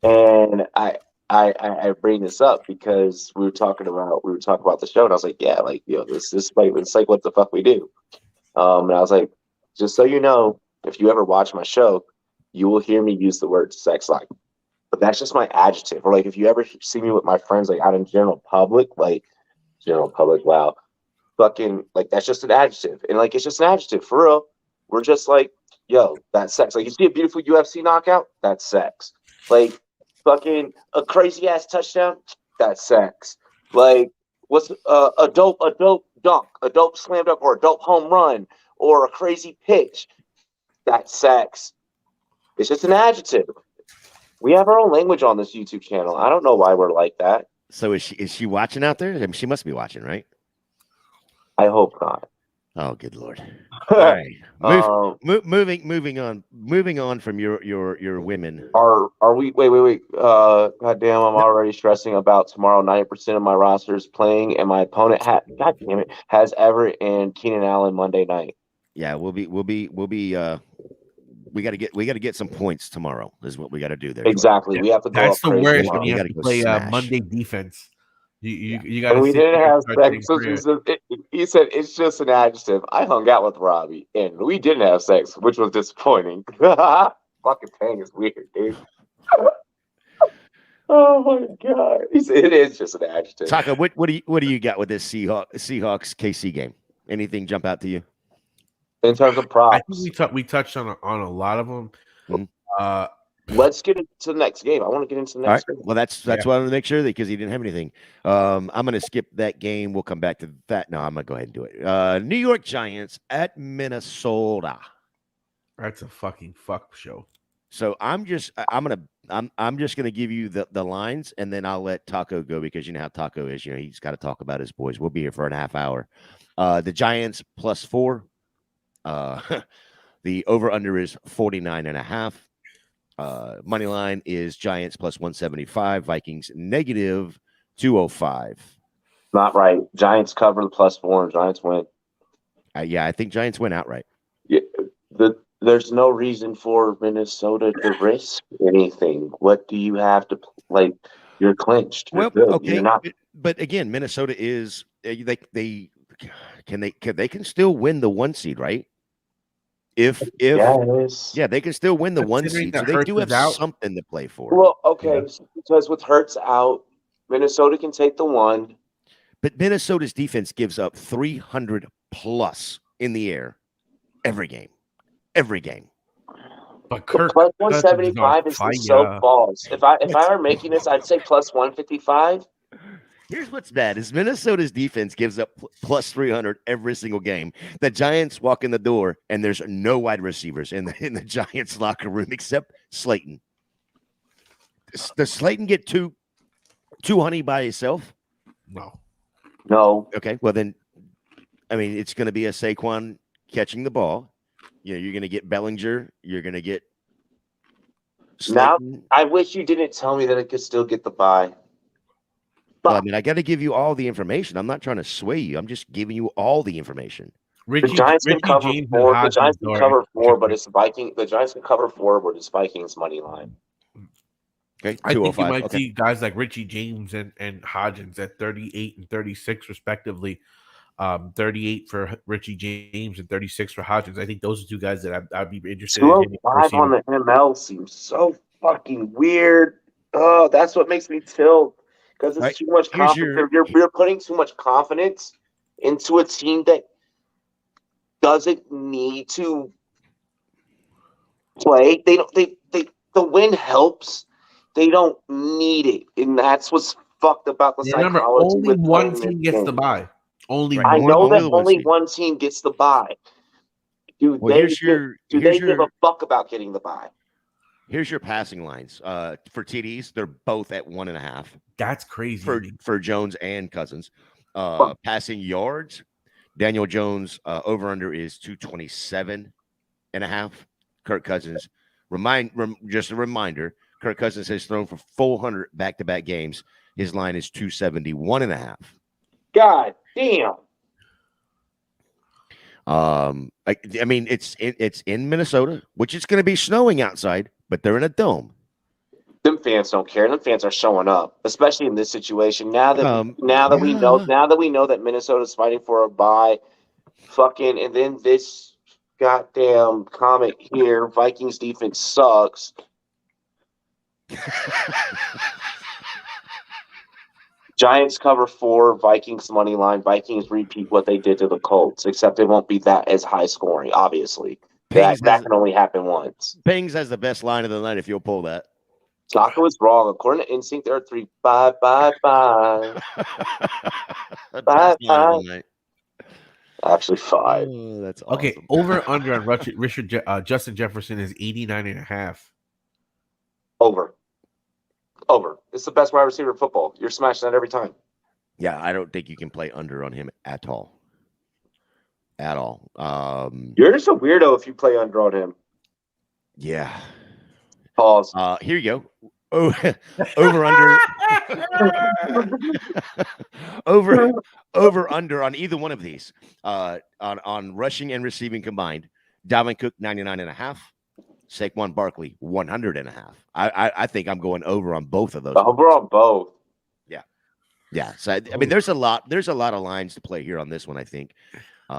I bring this up because we were talking about the show, and I was like, yeah, like this like it's like what the fuck we do, and I was like, just so you know, if you ever watch my show, you will hear me use the word sex like. But that's just my adjective. Or like if you ever see me with my friends like out in general public, wow. Fucking like that's just an adjective. And like it's just an adjective for real. We're just like, yo, that's sex. Like you see a beautiful UFC knockout, that's sex. Like fucking a crazy ass touchdown, that's sex. Like what's a dope dunk, a dope slam dunk, or a dope home run, or a crazy pitch, that's sex. It's just an adjective. We have our own language on this YouTube channel. I don't know why we're like that. So is she watching out there? I mean, she must be watching, right? I hope not. Oh, good Lord. All right. Moving on from your women. Are we? Wait. God damn, I'm already stressing about tomorrow. 90% of my roster is playing, and my opponent God damn it, has Everett and Keenan Allen Monday night. Yeah, we got to get some points tomorrow. Is what we got to do there. Exactly. Yeah. We have to go. That's up the worst tomorrow. when you have to play Monday defense. You got to. And we didn't have sex. Prayer. He said it's just an adjective. I hung out with Robbie, and we didn't have sex, which was disappointing. Fucking thing is weird, dude. Oh my god! He said it is just an adjective. Taka, what do you got with this Seahawks KC game? Anything jump out to you? In terms of props, I think we touched on a lot of them. Mm-hmm. Let's get into the next game. I want to get into the next game. Well, that's what I want to make sure that because he didn't have anything. I'm going to skip that game. We'll come back to that. No, I'm going to go ahead and do it. New York Giants at Minnesota. That's a fucking fuck show. So I'm just gonna give you the lines, and then I'll let Taco go because you know how Taco is. You know he's got to talk about his boys. We'll be here for a half hour. The Giants +4. The over under is 49.5. Money line is Giants +175. Vikings -205. Not right. Giants cover the +4 and Giants win. Yeah, I think Giants win outright. Yeah, there's no reason for Minnesota to risk anything. What do you have to like? You're clinched. You're good. Okay, You're not... but again, Minnesota is they can still win the 1 seed, right? If they can still win the 1 seed, so they do have something to play for. Well, okay, because with Hurts out, Minnesota can take the 1. But Minnesota's defense gives up 300 plus in the air every game. But Kirk +175 is so false. If I were making this, I'd say +155. Here's what's bad is Minnesota's defense gives up +300 every single game. The Giants walk in the door and there's no wide receivers in the Giants locker room except Slayton. Does Slayton get two honey by himself? No. Okay, well then, I mean, it's going to be a Saquon catching the ball. You know, you're going to get Bellinger. You're going to get Slayton. Now, I wish you didn't tell me that I could still get the bye. Well, I mean, I got to give you all the information. I'm not trying to sway you. I'm just giving you all the information. The Giants can cover 4. The Giants can cover 4, but it's Viking. The Giants can cover 4, but it's Vikings money line. Okay, I think you might see guys like Richie James and Hodgins at 38 and 36 respectively. 38 for Richie James and 36 for Hodgins. I think those are two guys that I'd be interested in. 205 on the ML seems so fucking weird. Oh, that's what makes me tilt because it's too much confidence. You're putting too much confidence into a team that doesn't need to play. The win helps. They don't need it, and that's what's fucked about the psychology. Remember, only one team gets the bye. I know that only one team gets the bye. Do they give a fuck about getting the bye? Here's your passing lines. For TDs, they're both at 1.5. That's crazy. For Jones and Cousins. Passing yards, Daniel Jones over under is 227.5. Kirk Cousins. Just a reminder, Kirk Cousins has thrown for 400 back-to-back games. His line is 271.5. God damn. I mean, it's in Minnesota, which is going to be snowing outside, but they're in a dome. Them fans don't care. Them fans are showing up, especially in this situation. Now that we know that Minnesota's fighting for a bye, fucking, and then this goddamn comment here, Vikings defense sucks. Giants cover 4, Vikings money line. Vikings repeat what they did to the Colts, except it won't be that as high scoring, obviously. That can only happen once. Pings has the best line of the night if you'll pull that. Taco was wrong. According to Instinct, there are 3. Bye. Actually, 5. Oh, that's awesome. Okay, over under on Justin Jefferson is 89.5. Over. It's the best wide receiver in football. You're smashing that every time. Yeah, I don't think you can play under on him at all. at all. You're just a weirdo if you play under on him. Yeah. Pause. Here you go. Oh, over under. over under on either one of these. On rushing and receiving combined. Dalvin Cook 99.5. Saquon Barkley 100.5. I think I'm going over on both of those. Over on both. Yeah. So I mean, there's a lot of lines to play here on this one. I think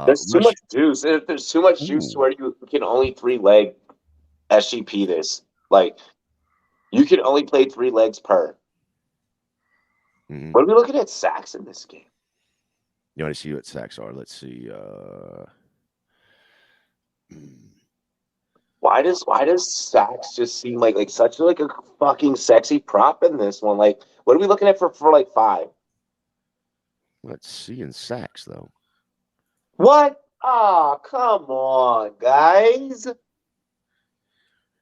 there's too much juice. There's too much juice to where you can only 3-leg SGP this. Like you can only play 3 legs per. Mm-hmm. What are we looking at sacks in this game? You want to see what sacks are? Let's see. Why does sacks just seem like such like a fucking sexy prop in this one? Like, what are we looking at for like 5? Let's see in sacks though. What? Oh, come on, guys.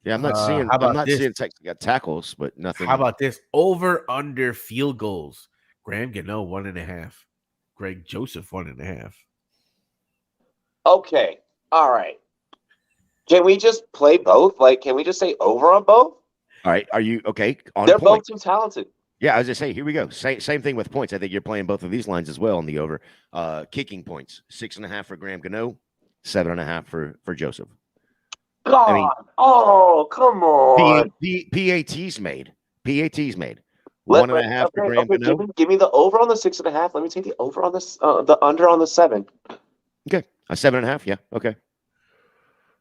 Yeah, I'm not seeing. I'm not seeing tackles, but nothing. How about this? Over under field goals. Graham Gano 1.5. Greg Joseph 1.5. Okay. All right. Can we just play both? Like, can we just say over on both? All right. Are you okay? They're both too talented. Yeah, I was just saying, here we go. Same thing with points. I think you're playing both of these lines as well on the over. Kicking points, 6.5 for Graham Gano, 7.5 for Joseph. God, I mean, oh, come on. PAT's made. 1.5 for Graham Gano. Give me the over on the 6.5. Let me take the over on this, the under on the 7. Okay, a 7.5. Yeah, okay,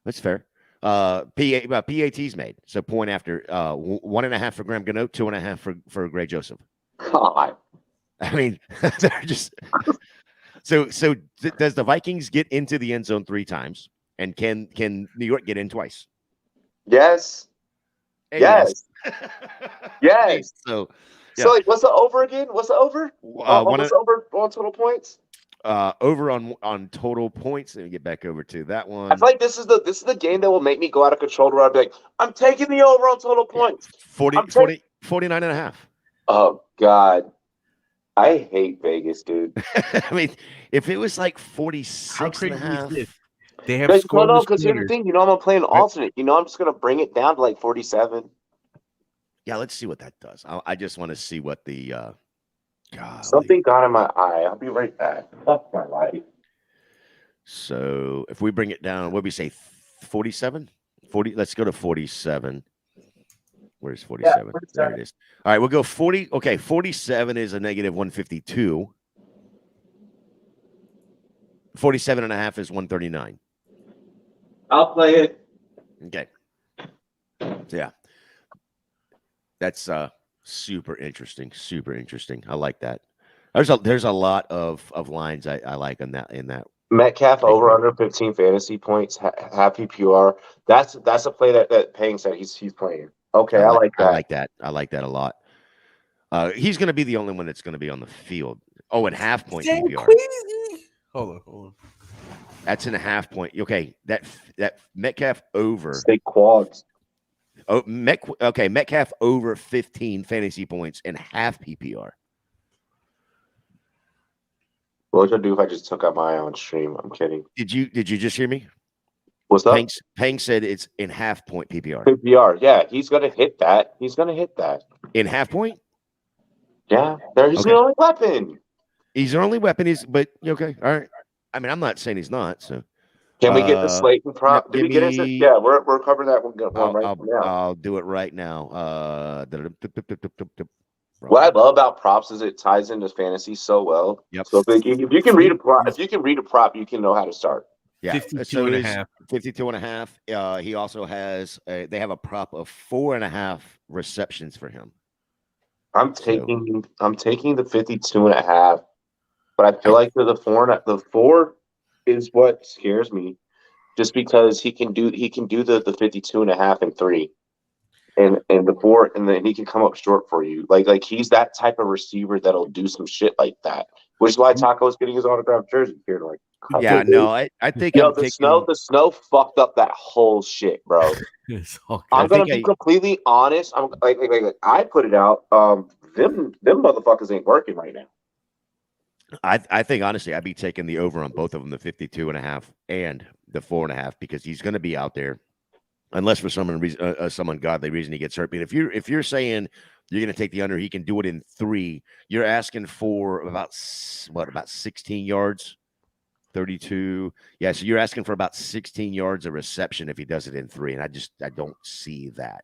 that's fair. PAT's made. So point after 1.5 for Graham Gano, 2.5 for Greg Joseph. God, I mean, they're just so. Does the Vikings get into the end zone 3 times, and can New York get in twice? Yes. Yes. Yes. So like, what's the over again? What's the over? What's the over on total points? Over on total points. Let me get back over to that one. I feel like this is the game that will make me go out of control where I'll be like, I'm taking the over on total points. 49.5. Oh, God. I hate Vegas, dude. I mean, if it was like 46.5. They have scored. No, because here's the thing. You know, I'm playing alternate. You know, I'm just going to bring it down to like 47. Yeah, let's see what that does. I just want to see what the something got in my eye. I'll be right back. Fuck my life. So if we bring it down, what do we say? 47? 40. Let's go to 47. Where's 47? Yeah, there it is. All right, we'll go 40. Okay, 47 is a negative 152. 47.5 is 139. I'll play it. Okay. So yeah. That's super interesting. Super interesting. I like that. There's a lot of lines I like in that. Metcalf over under 15 fantasy points. Happy PR. That's a play that Payne said he's playing. Okay, I like that. I like that a lot. He's going to be the only one that's going to be on the field. Oh, and half point PPR. Hold on. That's in a half point. Okay, that Metcalf over. Stay quads. Oh, Metcalf over 15 fantasy points and half PPR. What would I do if I just took out my own stream? I'm kidding. Did you just hear me? What's up? Pang said it's in half point PPR. PPR, yeah, he's gonna hit that. In half point. Yeah, he's the only weapon. He's their only weapon. But okay, all right. I mean, I'm not saying he's not. So can we get the slate and prop? Did we get into? Yeah, we're covering that one right now. I'll do it right now. What I love about props is it ties into fantasy so well. Yep. So if you can read a prop, you can know how to start. Yeah, 52.5. 52.5. He also has. They have a prop of 4.5 receptions for him. I'm taking the 52.5, but I feel like the 4 is what scares me, just because he can do the 52.5 and 3, and the 4, and then he can come up short for you. Like he's that type of receiver that'll do some shit like that, which is why Taco's getting his autographed jersey here. Like, yeah, no, I think the snow fucked up that whole shit, bro. I'm gonna be completely honest. I'm like I put it out. Them motherfuckers ain't working right now. I think honestly, I'd be taking the over on both of them, the 52.5 and the 4.5, because he's going to be out there, unless for some ungodly reason he gets hurt. But if you're saying you're going to take the under, he can do it in 3. You're asking for about 16 yards, 32. Yeah, so you're asking for about 16 yards of reception if he does it in 3, and I don't see that.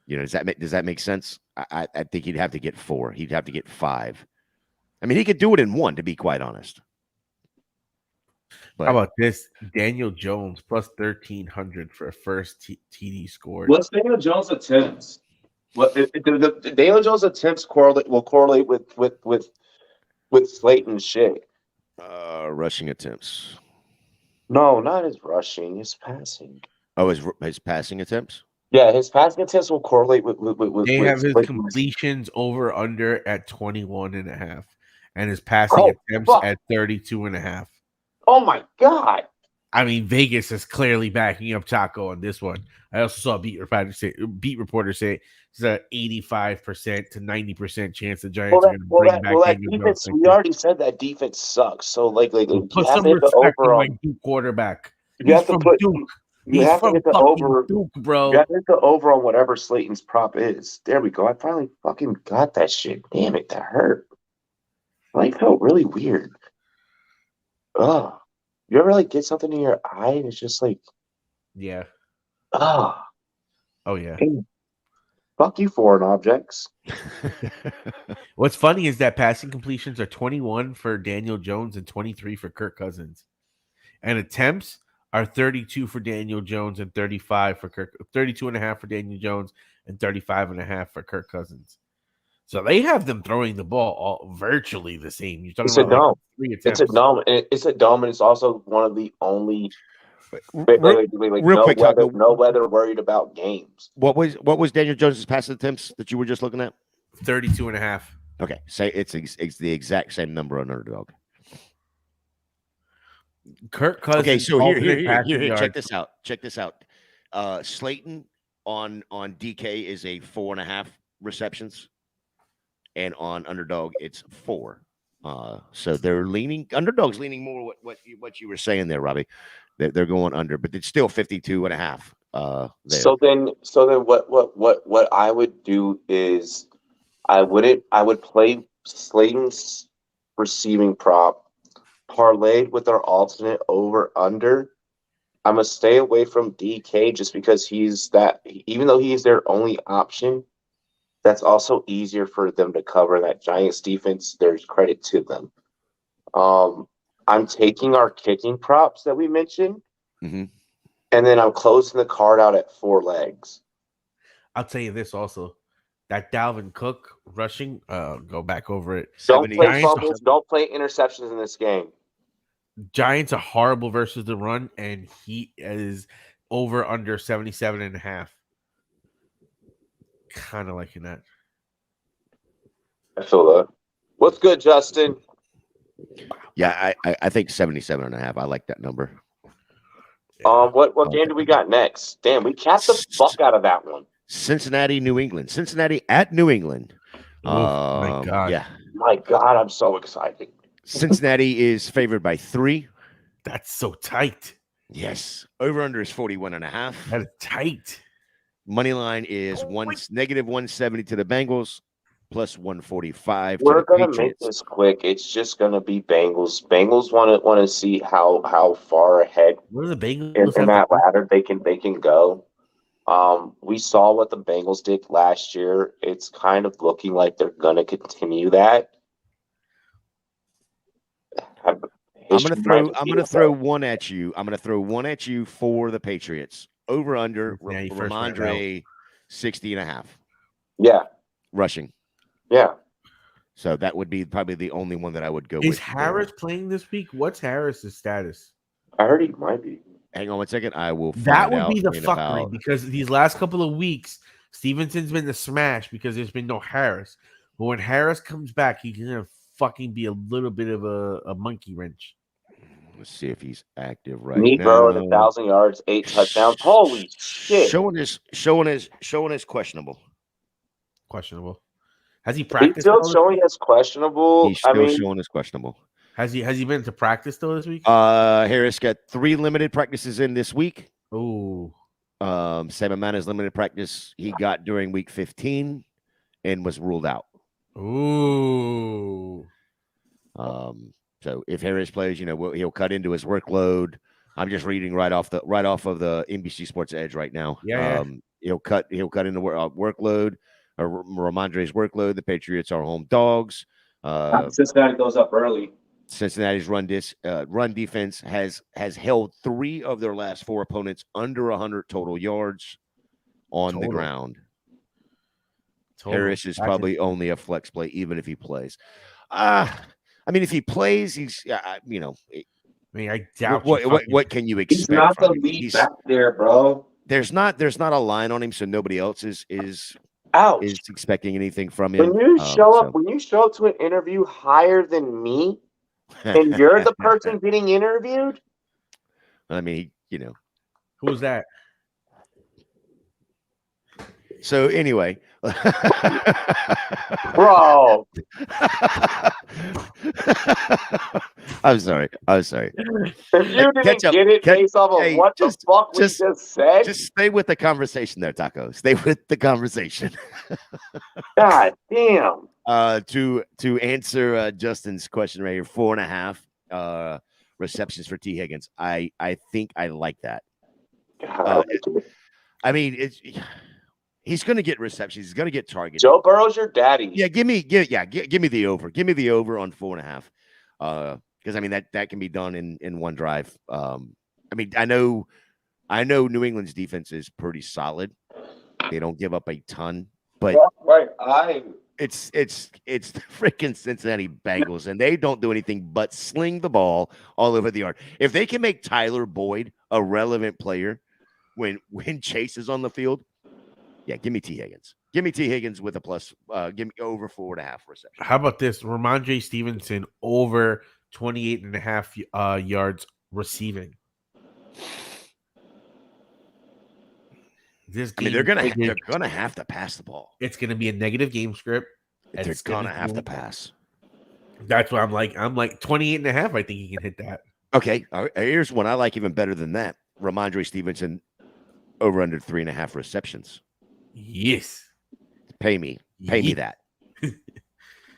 Does that make sense? I think he'd have to get 4. He'd have to get 5. I mean, he could do it in 1, to be quite honest. But how about this? Daniel Jones plus 1,300 for a first TD scored. What's Daniel Jones' attempts? What the Daniel Jones' attempts will correlate with Slayton's shit. Rushing attempts. No, not his rushing. His passing. Oh, his passing attempts. Yeah, his passing attempts will correlate with. They have his Slayton's. completions over under at 21.5, and his passing attempts at 32.5. Oh my god! I mean, Vegas is clearly backing up Taco on this one. I also saw a beat reporter say it's an 85% to 90% chance the Giants are going to bring back Daniel defense. Jones. We already said that defense sucks. So like put some respect on my Duke quarterback. You have to put Duke. You have to hit the over, Duke, bro. You have to hit the over on whatever Slayton's prop is. There we go. I finally fucking got that shit. Damn it, that hurt. Like felt really weird. Ugh. You ever like get something in your eye and it's just like, yeah. Oh yeah. Hey, fuck you, foreign objects. What's funny is that passing completions are 21 for Daniel Jones and 23 for Kirk Cousins, and attempts are 32 for Daniel Jones and 35 for Kirk. 32.5 for Daniel Jones and 35.5 for Kirk Cousins. So they have them throwing the ball all virtually the same. You're talking about 3 attempts. It's a dome. It's a dome, and it's also one of the only. Real quick, no weather worried about games. What was Daniel Jones' passing attempts that you were just looking at? 32.5. Okay, say it's the exact same number on Underdog. Kirk Cousins. Okay, so here, check this out. Slayton on DK is a 4.5 receptions, and on Underdog it's 4. So they're Underdog's leaning more what you were saying there, Robbie. They're going under, but it's still 52.5. There. So then what I would do is I would play Slayton's receiving prop parlayed with our alternate over under. I'm gonna stay away from DK just because even though he's their only option, that's also easier for them to cover that Giants defense. There's credit to them. I'm taking our kicking props that we mentioned, and then I'm closing the card out at 4 legs. I'll tell you this also. That Dalvin Cook rushing, go back over it. Don't play fumbles. Don't play interceptions in this game. Giants are horrible versus the run, and he is over under 77.5. Kind of liking that. I feel that. What's good, Justin? Yeah, I think 77.5. I like that number. What game do we got next? Damn, we capped the fuck out of that one. Cincinnati, New England. Cincinnati at New England. My God. Yeah. My God, I'm so excited. Cincinnati is favored by 3. That's so tight. Yes. Over under is 41.5. That is tight. Money line is negative 170 to the Bengals, plus 145. We're going to make this quick. It's just going to be Bengals. Bengals want to see how far ahead what are the Bengals in that ladder they can go. We saw what the Bengals did last year. It's kind of looking like they're going to continue that. I'm going to throw one at you. I'm going to throw one at you for the Patriots. Over under Ramondre 60.5. Yeah. Rushing. Yeah. So that would be probably the only one that I would go with. Is Harris playing this week? What's Harris's status? I heard he might be. Hang on one second. I will find that would out be the fuckery because these last couple of weeks, Stevenson's been the smash because there's been no Harris. But when Harris comes back, he's gonna fucking be a little bit of a monkey wrench. Let's see if he's active right now. Burrow at 1,000 yards, 8 touchdowns. Holy shit! Showing is questionable. Questionable. Has he He's practiced? still though? showing as questionable. He's I still mean, showing as questionable. Has he been to practice though this week? Harris got 3 limited practices in this week. Oh, Same amount as limited practice he got during week 15 and was ruled out. ooh. So if Harris plays, he'll cut into his workload. I'm just reading right off of the NBC Sports Edge right now. Yeah. He'll cut into workload or Ramondre's workload. The Patriots are home dogs. Cincinnati goes up early. Cincinnati's run defense has held 3 of their last 4 opponents under 100 total yards on the ground. Harris is probably only a flex play, even if he plays. I mean, if he plays, he's I doubt. What can you expect? He's not from the him? lead back there, bro. There's not a line on him, so nobody else is expecting anything from him. When you show up to an interview higher than me, and you're the person getting interviewed. I mean, who's that? So anyway, bro. I'm sorry. If you didn't get it based off of what the fuck we just said, just stay with the conversation there, Taco. Stay with the conversation. God damn. To answer Justin's question right here, 4.5 receptions for T. Higgins. I think I like that. I mean, he's going to get receptions. He's going to get targeted. Joe Burrow's your daddy. Yeah, give me the over. Give me the over on 4.5. Because I mean that can be done in one drive. I mean, I know New England's defense is pretty solid. They don't give up a ton, but it's the freaking Cincinnati Bengals, and they don't do anything but sling the ball all over the yard. If they can make Tyler Boyd a relevant player when Chase is on the field, yeah, give me T. Higgins. Give me T. Higgins with a plus. Give me over 4.5 receptions. How about this? Ramondre Stevenson over 28.5 yards receiving. They're gonna have to pass the ball. It's gonna be a negative game script. They're gonna have to pass. That's why I'm like 28.5. I think he can hit that. Okay, all right, here's one I like even better than that. Ramondre Stevenson over under 3.5 receptions. Yes. Pay me that.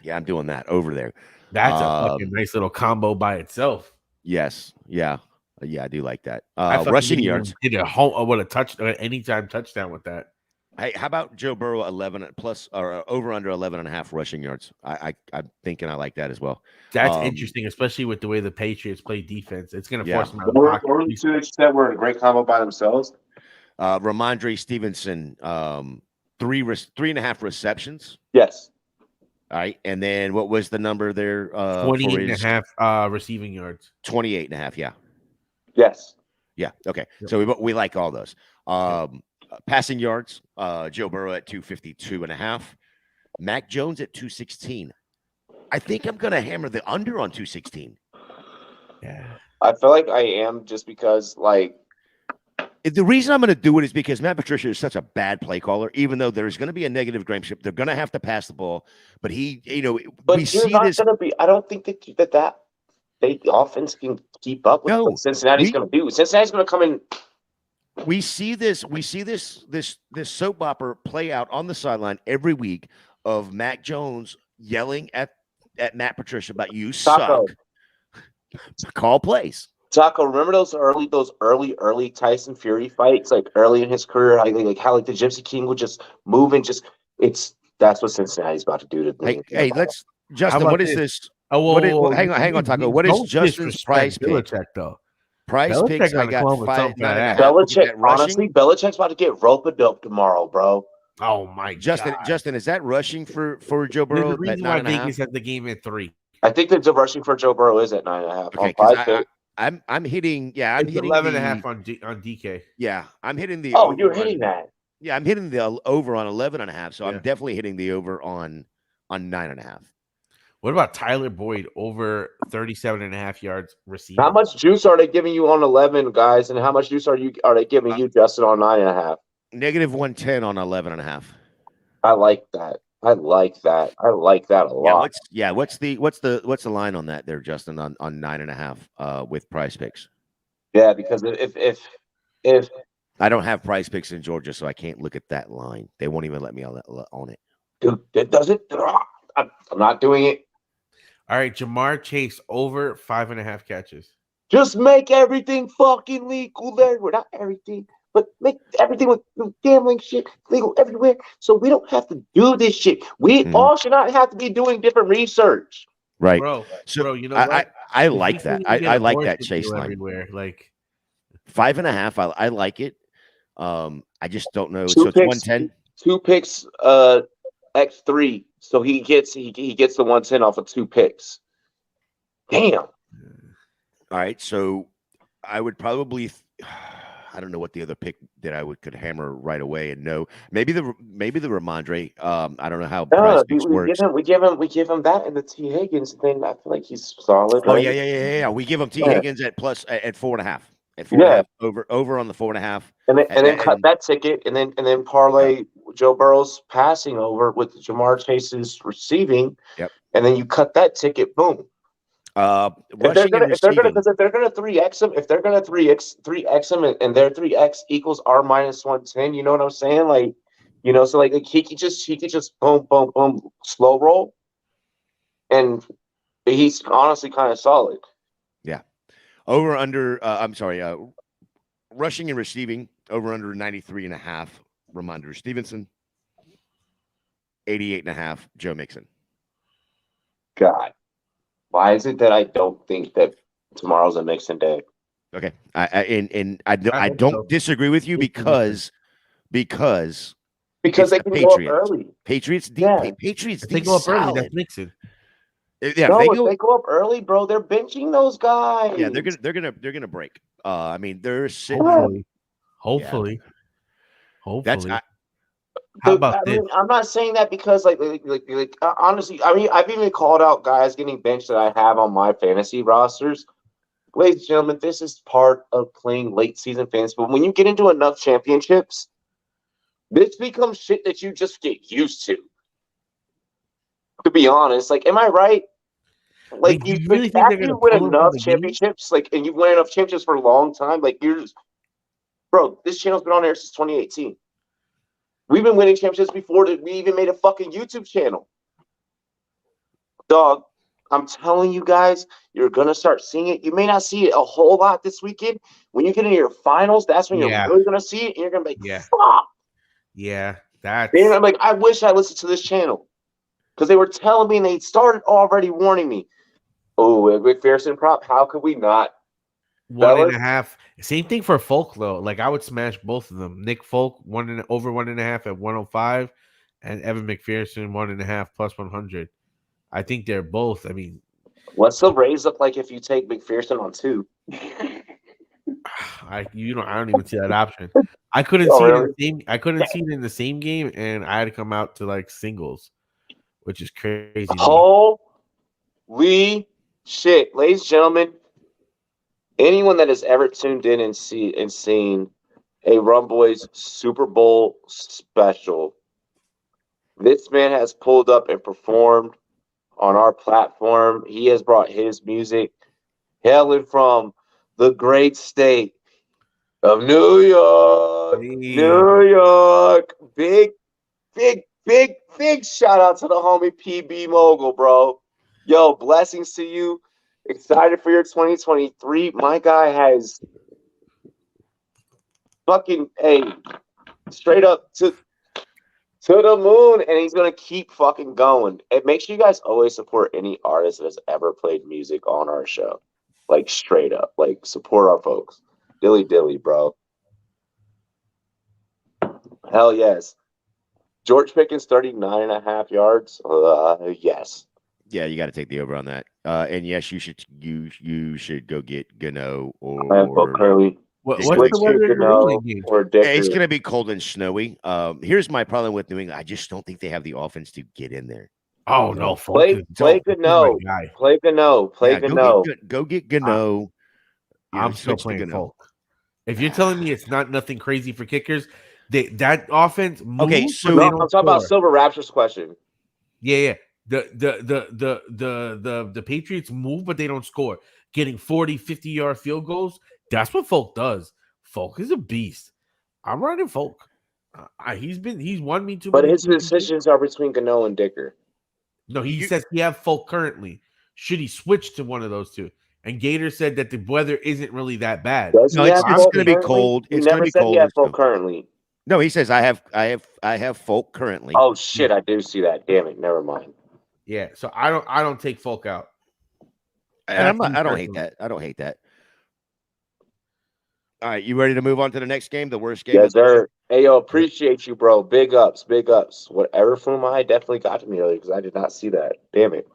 Yeah, I'm doing that over there. That's a fucking nice little combo by itself. Yes. Yeah, I do like that. Rushing yards. Hit a home. What a touchdown! Anytime touchdown with that. Hey, how about Joe Burrow 11 plus or over under 11.5 rushing yards? I'm thinking I like that as well. That's interesting, especially with the way the Patriots play defense. It's going to force them out of the pocket. Or two that were in a great combo by themselves. Ramondre Stevenson, 3.5 receptions. Yes. All right, and then what was the number there? 28.5 receiving yards. 28.5. Yeah. Yes. Yeah. Okay. Yep. So we like all those. Passing yards, Joe Burrow at 252.5. Mac Jones at 216. I think I'm going to hammer the under on 216. Yeah. I feel like I am just because, like, the reason I'm going to do it is because Matt Patricia is such a bad play caller. Even though there's going to be a negative gameship, they're going to have to pass the ball. But but we see this. I don't think that the offense can keep up with what Cincinnati's going to do. Cincinnati's going to come in. We see this soap opera play out on the sideline every week of Mac Jones yelling at Matt Patricia about you suck. Call plays. Taco, remember those early Tyson Fury fights, like early in his career, how the Gypsy King would just move and that's what Cincinnati's about to do to. Hey, let's Justin. What is this? Hang on, Taco. What is Justin's price pick? Though. Price picks. I got 5. Belichick. Honestly, Belichick's about to get rope-a-dope tomorrow, bro. Oh my God. Justin, is that rushing for Joe Burrow? The reason why Vegas had the game at 3. I think the rushing for Joe Burrow is at 9.5. Okay, I'm hitting. Yeah, I'm hitting 11.5 on DK. Yeah, I'm hitting the. Oh, you're hitting that. Yeah, I'm hitting the over on 11.5. So I'm definitely hitting the over on 9.5. What about Tyler Boyd over 37.5 yards receiving? How much juice are they giving you on 11, guys? And how much juice are they giving you, Justin, on 9.5? Negative 110 on 11.5. I like that. I like that. I like that a lot. What's the line on that there, Justin, on 9.5 with Prize Picks? Yeah, because if I don't have Prize Picks in Georgia, so I can't look at that line. They won't even let me on it. dude, it doesn't. I'm not doing it. All right, Jamar Chase over 5.5 catches. Just make everything fucking legal there. We're not everything, but make everything with gambling shit legal everywhere, so we don't have to do this shit. We all should not have to be doing different research. Right, bro. You know what? I like that. I like that Chase line. Everywhere, like 5.5. I like it. I just don't know. Two so it's 110. 2 picks, X3. So he gets the 110 off of 2 picks. Damn. All right, so I would probably. I don't know what the other pick that I could hammer right away and know. Maybe the Ramondre. I don't know how Prize Picks works. We give him that in the T Higgins thing. I feel like he's solid. Oh right? yeah. We give him T Higgins at 4.5. At 4.5 over on the 4.5. And then cut that ticket and then parlay Joe Burrow's passing over with Jamar Chase's receiving. Yep. And then you cut that ticket, boom. If they're gonna 3x them, if they're gonna 3x them, and their 3x equals our minus 110, you know what I'm saying? Like, so like he could just boom slow roll, and he's honestly kind of solid. Yeah, over under. I'm sorry, rushing and receiving over under 93.5. Ramondre Stevenson, 88.5. Joe Mixon. God. Why is it that I don't think that tomorrow's a Mixon day? Okay, I don't disagree with you because they can go up early. Patriots, Patriots. They go up early. That's Mixon. Yeah, if they go up early, bro, they're benching those guys. Yeah, they're gonna break. I mean, they're sitting. Hopefully. That's. How about this? I'm not saying that because, like, honestly, I mean, I've even called out guys getting benched that I have on my fantasy rosters. Ladies and gentlemen, this is part of playing late season fantasy. But when you get into enough championships, this becomes shit that you just get used to. To be honest, like, am I right? Like, you really think after you win enough championships, like, and you've won enough championships for a long time, like, you're just, bro, this channel's been on air since 2018. We've been winning championships before we even made a fucking YouTube channel. Dog, I'm telling you guys, you're going to start seeing it. You may not see it a whole lot this weekend. When you get into your finals, that's when you're really going to see it. And you're going to be like, fuck. Yeah, that's... And I'm like, I wish I listened to this channel. Because they were telling me and they started already warning me. Oh, McPherson prop, how could we not? 1.5. Same thing for Folk though. Like I would smash both of them. Nick Folk over 1.5 at 105, and Evan McPherson 1.5 plus 100. I think they're both. I mean, what's the raise look like if you take McPherson on 2? I don't even see that option. I couldn't see it in the same game, and I had to come out to like singles, which is crazy. Holy shit, ladies and gentlemen. Anyone that has ever tuned in and seen a Rumboyz Super Bowl special, this man has pulled up and performed on our platform. He has brought his music, hailing from the great state of New York. Hey. New York. Big shout out to the homie PB Mogul, bro. Yo, blessings to you. Excited for your 2023. My guy has fucking straight up to the moon, and he's gonna keep fucking going. And make sure you guys always support any artist that has ever played music on our show. Like straight up. Like support our folks. Dilly, bro. Hell yes. George Pickens 39.5 yards. Yes. Yeah, you got to take the over on that. And yes, you should go get Gano or Curly. What's the weather or it's going to be cold and snowy. Here's my problem with New England. I just don't think they have the offense to get in there. Oh no, play Gano. Play Gano. Go get Gano. I'm still playing Folk. If you're telling me it's not nothing crazy for kickers, that offense. Okay, so I'm talking about Silver Raptors question. Yeah. The Patriots move, but they don't score. Getting 40, 50-yard field goals. That's what Folk does. Folk is a beast. I'm running Folk. He's won me too But many his championships. decisions are between Gano and Dicker. No, he says he have Folk currently. Should he switch to one of those two? And Gator said that the weather isn't really that bad. Does No, he it's have going Folk to be currently? cold. He It's going never to be said he cold. had Folk currently. No, he says I have Folk currently. Oh shit, I do see that. Damn it, never mind. Yeah, so I don't take Folk out. And I don't hate that. I don't hate that. All right, you ready to move on to the next game? The worst game. Yes, sir. Hey, yo, appreciate you, bro. Big ups, big ups. Whatever from I definitely got to me earlier because I did not see that. Damn it.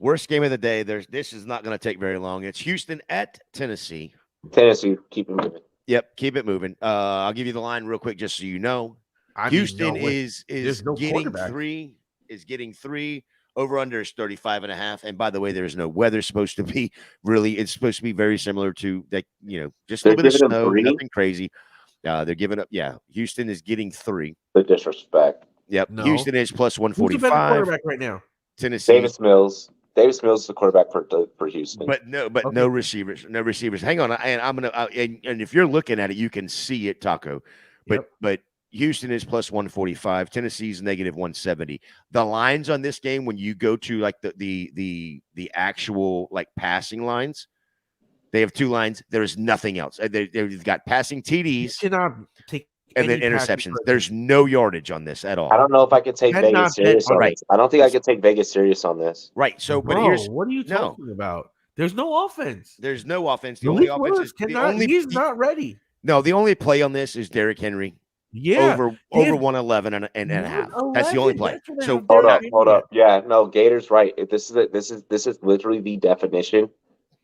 Worst game of the day. This is not going to take very long. It's Houston at Tennessee. Tennessee, keep it moving. Yep, keep it moving. I'll give you the line real quick, just so you know. Houston is getting three. Is getting three. Over under is 35.5. And by the way, there's no weather supposed to be really. It's supposed to be very similar to that. Just a little bit of snow, nothing crazy. They're giving up. Yeah, Houston is getting 3. The disrespect. Yep, no. Houston is plus 145. Who's the better quarterback right now? Tennessee. Davis Mills. Davis Mills is the quarterback for Houston. But no receivers. No receivers. Hang on, and I'm gonna. And if you're looking at it, you can see it, Taco. But Houston is plus 145. Tennessee's negative 170. The lines on this game, when you go to like the actual like passing lines, they have 2 lines. There's nothing else. They've got passing TDs. You cannot take and then interceptions. There's no yardage on this at all. I don't know if I could take Vegas serious on this. I don't think I could take Vegas serious on this. Right. So, Bro, but here's what are you talking about? There's no offense. There's no offense. The only offense is he's not ready. No, the only play on this is Derrick Henry. Yeah, over 111 and a half. That's the only play. So hold up. Yeah, no, Gator's right. This is literally the definition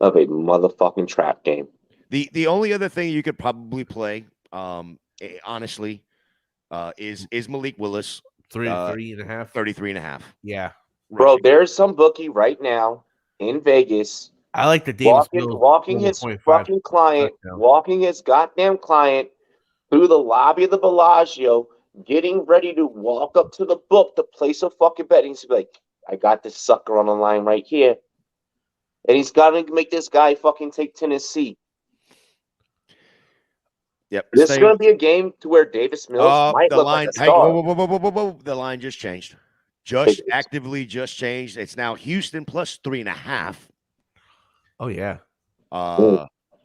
of a motherfucking trap game. The only other thing you could probably play, honestly, is Malik Willis 33.5. Yeah, bro. There's some bookie right now in Vegas. I like the Davis walking his fucking client, walking his goddamn client through the lobby of the Bellagio, getting ready to walk up to the book to place a fucking bet. He's like, I got this sucker on the line right here. And he's got to make this guy fucking take Tennessee. Yep. This is going to be a game to where Davis Mills might look like a star. Whoa. The line just changed. Actively just changed. It's now Houston plus 3.5. Oh, yeah.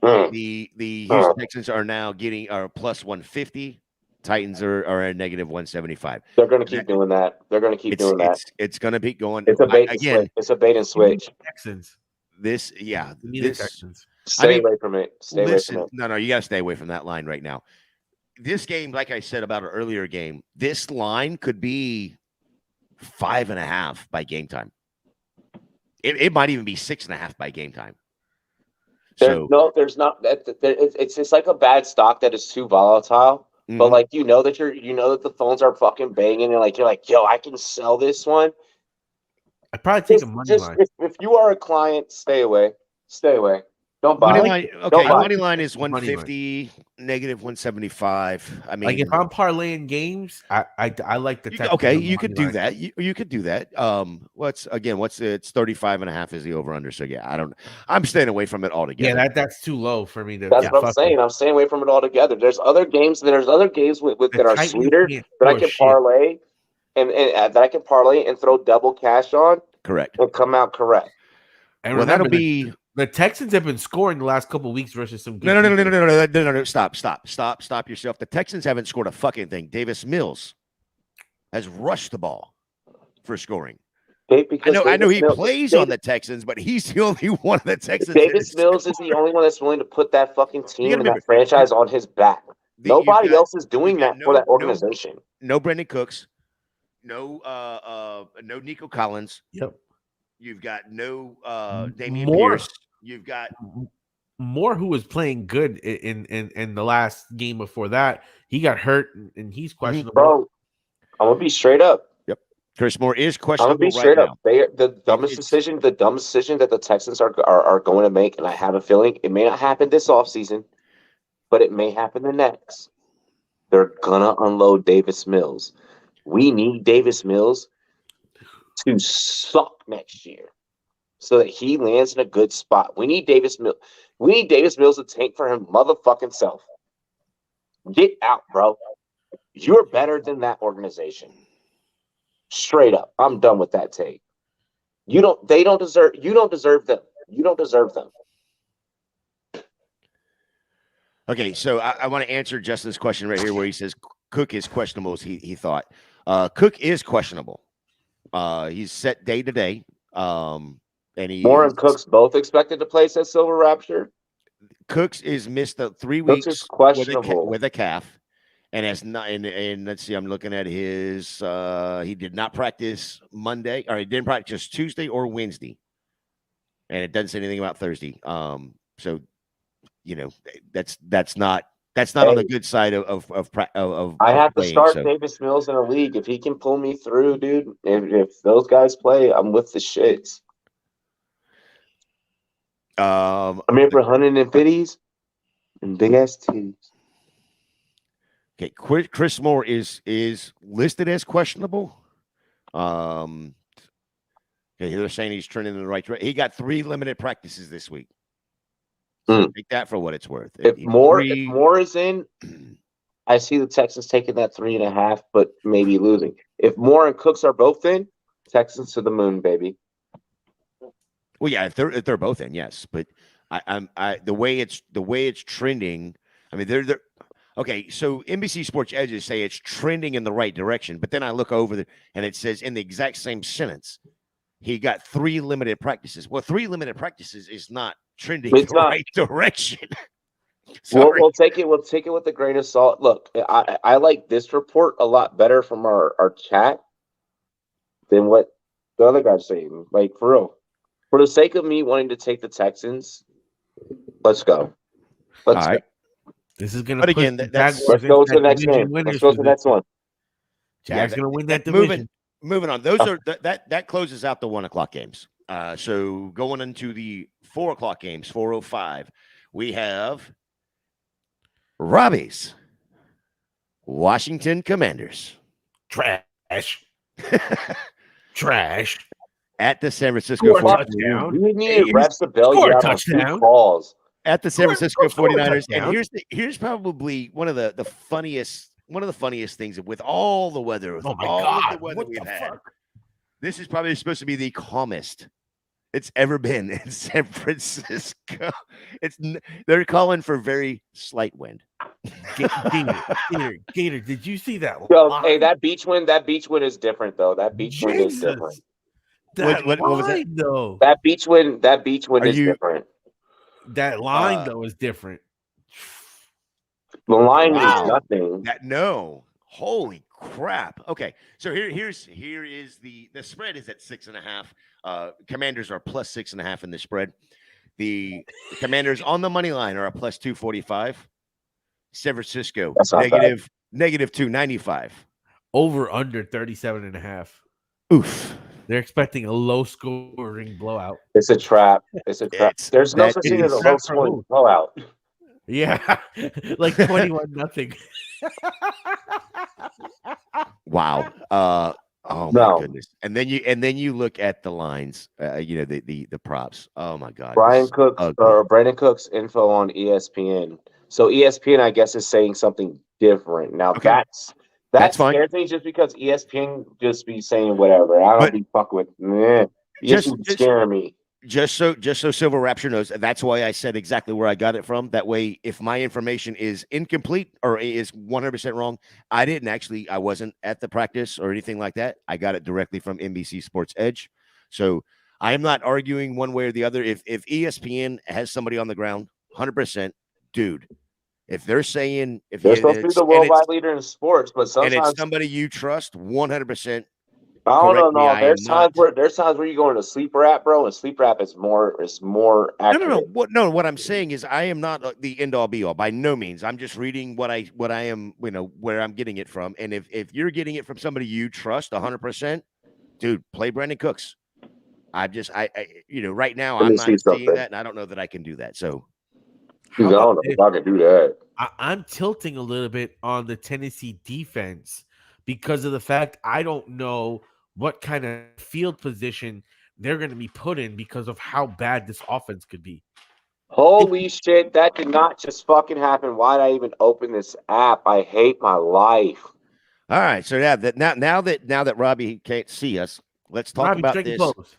The Houston Texans are now getting plus 150. Titans are at negative 175. They're going to keep doing that. They're going to keep doing that. It's going to be going. It's a bait and switch. It's a bait and switch. Texans. Texans. Stay away from it. Away from it. No, you got to stay away from that line right now. This game, like I said about an earlier game, this line could be 5.5 by game time. It might even be 6.5 by game time. There's not. It's just like a bad stock that is too volatile. Mm-hmm. But like that the phones are fucking banging, and you're like, yo, I can sell this one. I'd probably take a money line. If you are a client, stay away. Stay away. Don't buy. Money line is 150, negative 175. I mean, like if I'm parlaying games, I like the Texans. Okay, you could do that. You could do that. It's 35.5 is the over under. So yeah, I'm staying away from it altogether. Yeah, that's too low for me to. That's what I'm saying. I'm staying away from it altogether. There's other games. With that are sweeter that I can parlay and that I can parlay and throw double cash on. Correct. And come out correct. And remember, that'll be. The Texans have been scoring the last couple of weeks versus some. No. Stop yourself. The Texans haven't scored a fucking thing. Davis Mills has rushed the ball for scoring. I know he plays on the Texans, but he's the only one of the Texans. Davis Mills is the only one that's willing to put that fucking team and that franchise on his back. Nobody else is doing that for that organization. No Brandon Cooks. No Nico Collins. Yep. You've got no Damian Pierce. You've got Moore, who was playing good in the last game before that. He got hurt and he's questionable. Bro, I'm gonna be straight up. Yep, Chris Moore is questionable. I'm gonna be straight up. The dumbest decision that the Texans are going to make, and I have a feeling it may not happen this offseason, but it may happen the next. They're gonna unload Davis Mills. We need Davis Mills to suck next year so that he lands in a good spot. We need Davis Mills. We need Davis Mills to tank for him motherfucking self. Get out, bro. You're better than that organization. Straight up. I'm done with that take. You don't deserve them. You don't deserve them. Okay, so I want to answer Justin's question right here where he says Cook is questionable as he thought. Cook is questionable. He's set day to day. And Moore and Cooks both expected to play, says Silver Rapture. Cooks is missed the 3 Cooks weeks is questionable with a calf. And has not and let's see, I'm looking at his he did not practice Monday, or he didn't practice Tuesday or Wednesday. And it doesn't say anything about Thursday. So you know, that's not on the good side of I have to playing, start so. Davis Mills in a league. If he can pull me through, dude, if those guys play, I'm with the shits. I'm here for 150s and big ass titties. Okay, Chris Moore is listed as questionable. Okay, they're saying he's trending in the right direction. He got 3 limited practices this week. So take that for what it's worth. If Moore is in, I see the Texans taking that 3.5, but maybe losing. If Moore and Cooks are both in, Texans to the moon, baby. Well, yeah, if they're both in, yes. But the way it's trending, I mean, they're okay. So NBC Sports Edges say it's trending in the right direction, but then I look over and it says in the exact same sentence, he got 3 limited practices. Well, 3 limited practices is not trending in the right direction. We'll take it with a grain of salt. Look, I like this report a lot better from our chat than what the other guy's saying. Like, for real. For the sake of me wanting to take the Texans, let's go. Let's go. This is gonna. But again, let's go to the next game. Let's go to the next one. Jags gonna win that division. Moving on. Those are that closes out the 1:00 games. So going into the 4:00 games, 4:05, we have Robbie's Washington Commanders. Trash. Trash. At the San Francisco 49ers. You need reps to bail you out on balls. At the San Francisco 49ers. And here's probably one of the funniest things with all the weather. With all the weather we've had. This is probably supposed to be the calmest it's ever been in San Francisco. They're calling for very slight wind. Gator, did you see that? Hey, that beach wind is different though. That beach wind is different. What was that? Though? That beach wind is different. That line though is different. The line is nothing. Holy crap. Okay, so here is the spread is at 6.5. Commanders are plus 6.5 in the spread. The Commanders on the money line are a plus 245. San Francisco negative 295. Over under 37.5. Oof. They're expecting a low scoring blowout. It's a trap. There's no such thing as a low scoring blowout. Yeah, like 21-0. Wow. Oh my goodness. And then you look at the lines, the props. Oh my God. Brandon Cook's info on ESPN. So ESPN, I guess, is saying something different. Now that's scares me just because ESPN just be saying whatever. I don't be fucking with just scaring me. Just so Silver Rapture knows, that's why I said exactly where I got it from. That way, if my information is incomplete or is 100% wrong, I wasn't at the practice or anything like that. I got it directly from NBC Sports Edge. So I am not arguing one way or the other. If ESPN has somebody on the ground, 100%, dude. If they're saying they're supposed to be the worldwide leader in sports, but sometimes and it's somebody you trust, 100%. I don't know. There's times where you go into sleep rap, bro, and sleep rap is more accurate. What I'm saying is I am not the end all be all by no means. I'm just reading what I am, where I'm getting it from. And if you're getting it from somebody you trust 100%, dude, play Brandon Cooks. Right now I'm not seeing that, and I don't know that I can do that. So I don't know if I can do that. I'm tilting a little bit on the Tennessee defense because of the fact I don't know what kind of field position they're going to be put in because of how bad this offense could be. Holy shit, that did not just fucking happen. Why'd I even open this app? I hate my life. All right, so now that Robbie can't see us, let's talk Robbie, about strike the this. pose.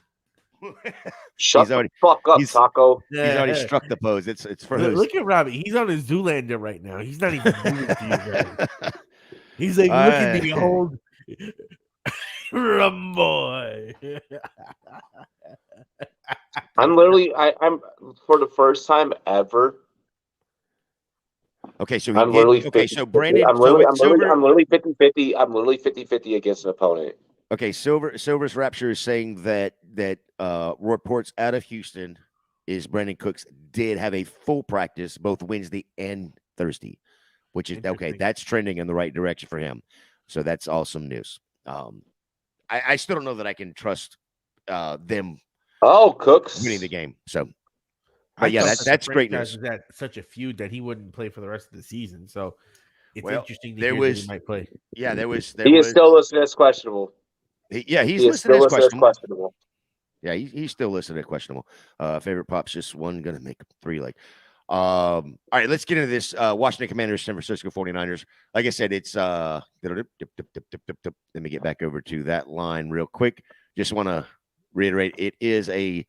Shut the fuck up, Taco. He's already struck the pose. It's for those. Look at Robbie. He's on his Zoolander right now. He's not even moving to you guys. He's like, look at me, old Rumboy. I'm for the first time ever. Okay, so I'm literally so Brandon, I'm literally 50-50. I'm literally 50-50 against an opponent. Okay, Silver's Rapture is saying that reports out of Houston is Brandon Cooks did have a full practice both Wednesday and Thursday, which is okay. That's trending in the right direction for him. So that's awesome news. I still don't know that I can trust them. Oh, Cooks winning the game. So, but yeah, that's great news. That such a feud that he wouldn't play for the rest of the season. So it's interesting to hear that he might play. Yeah, he is still listed as questionable. He's listed as questionable. Yeah, he's still listed as questionable. Favorite pops, just one gonna make 3 like. All right, let's get into this. Washington Commanders, San Francisco 49ers. Like I said, it's let me get back over to that line real quick. Just want to reiterate, it is a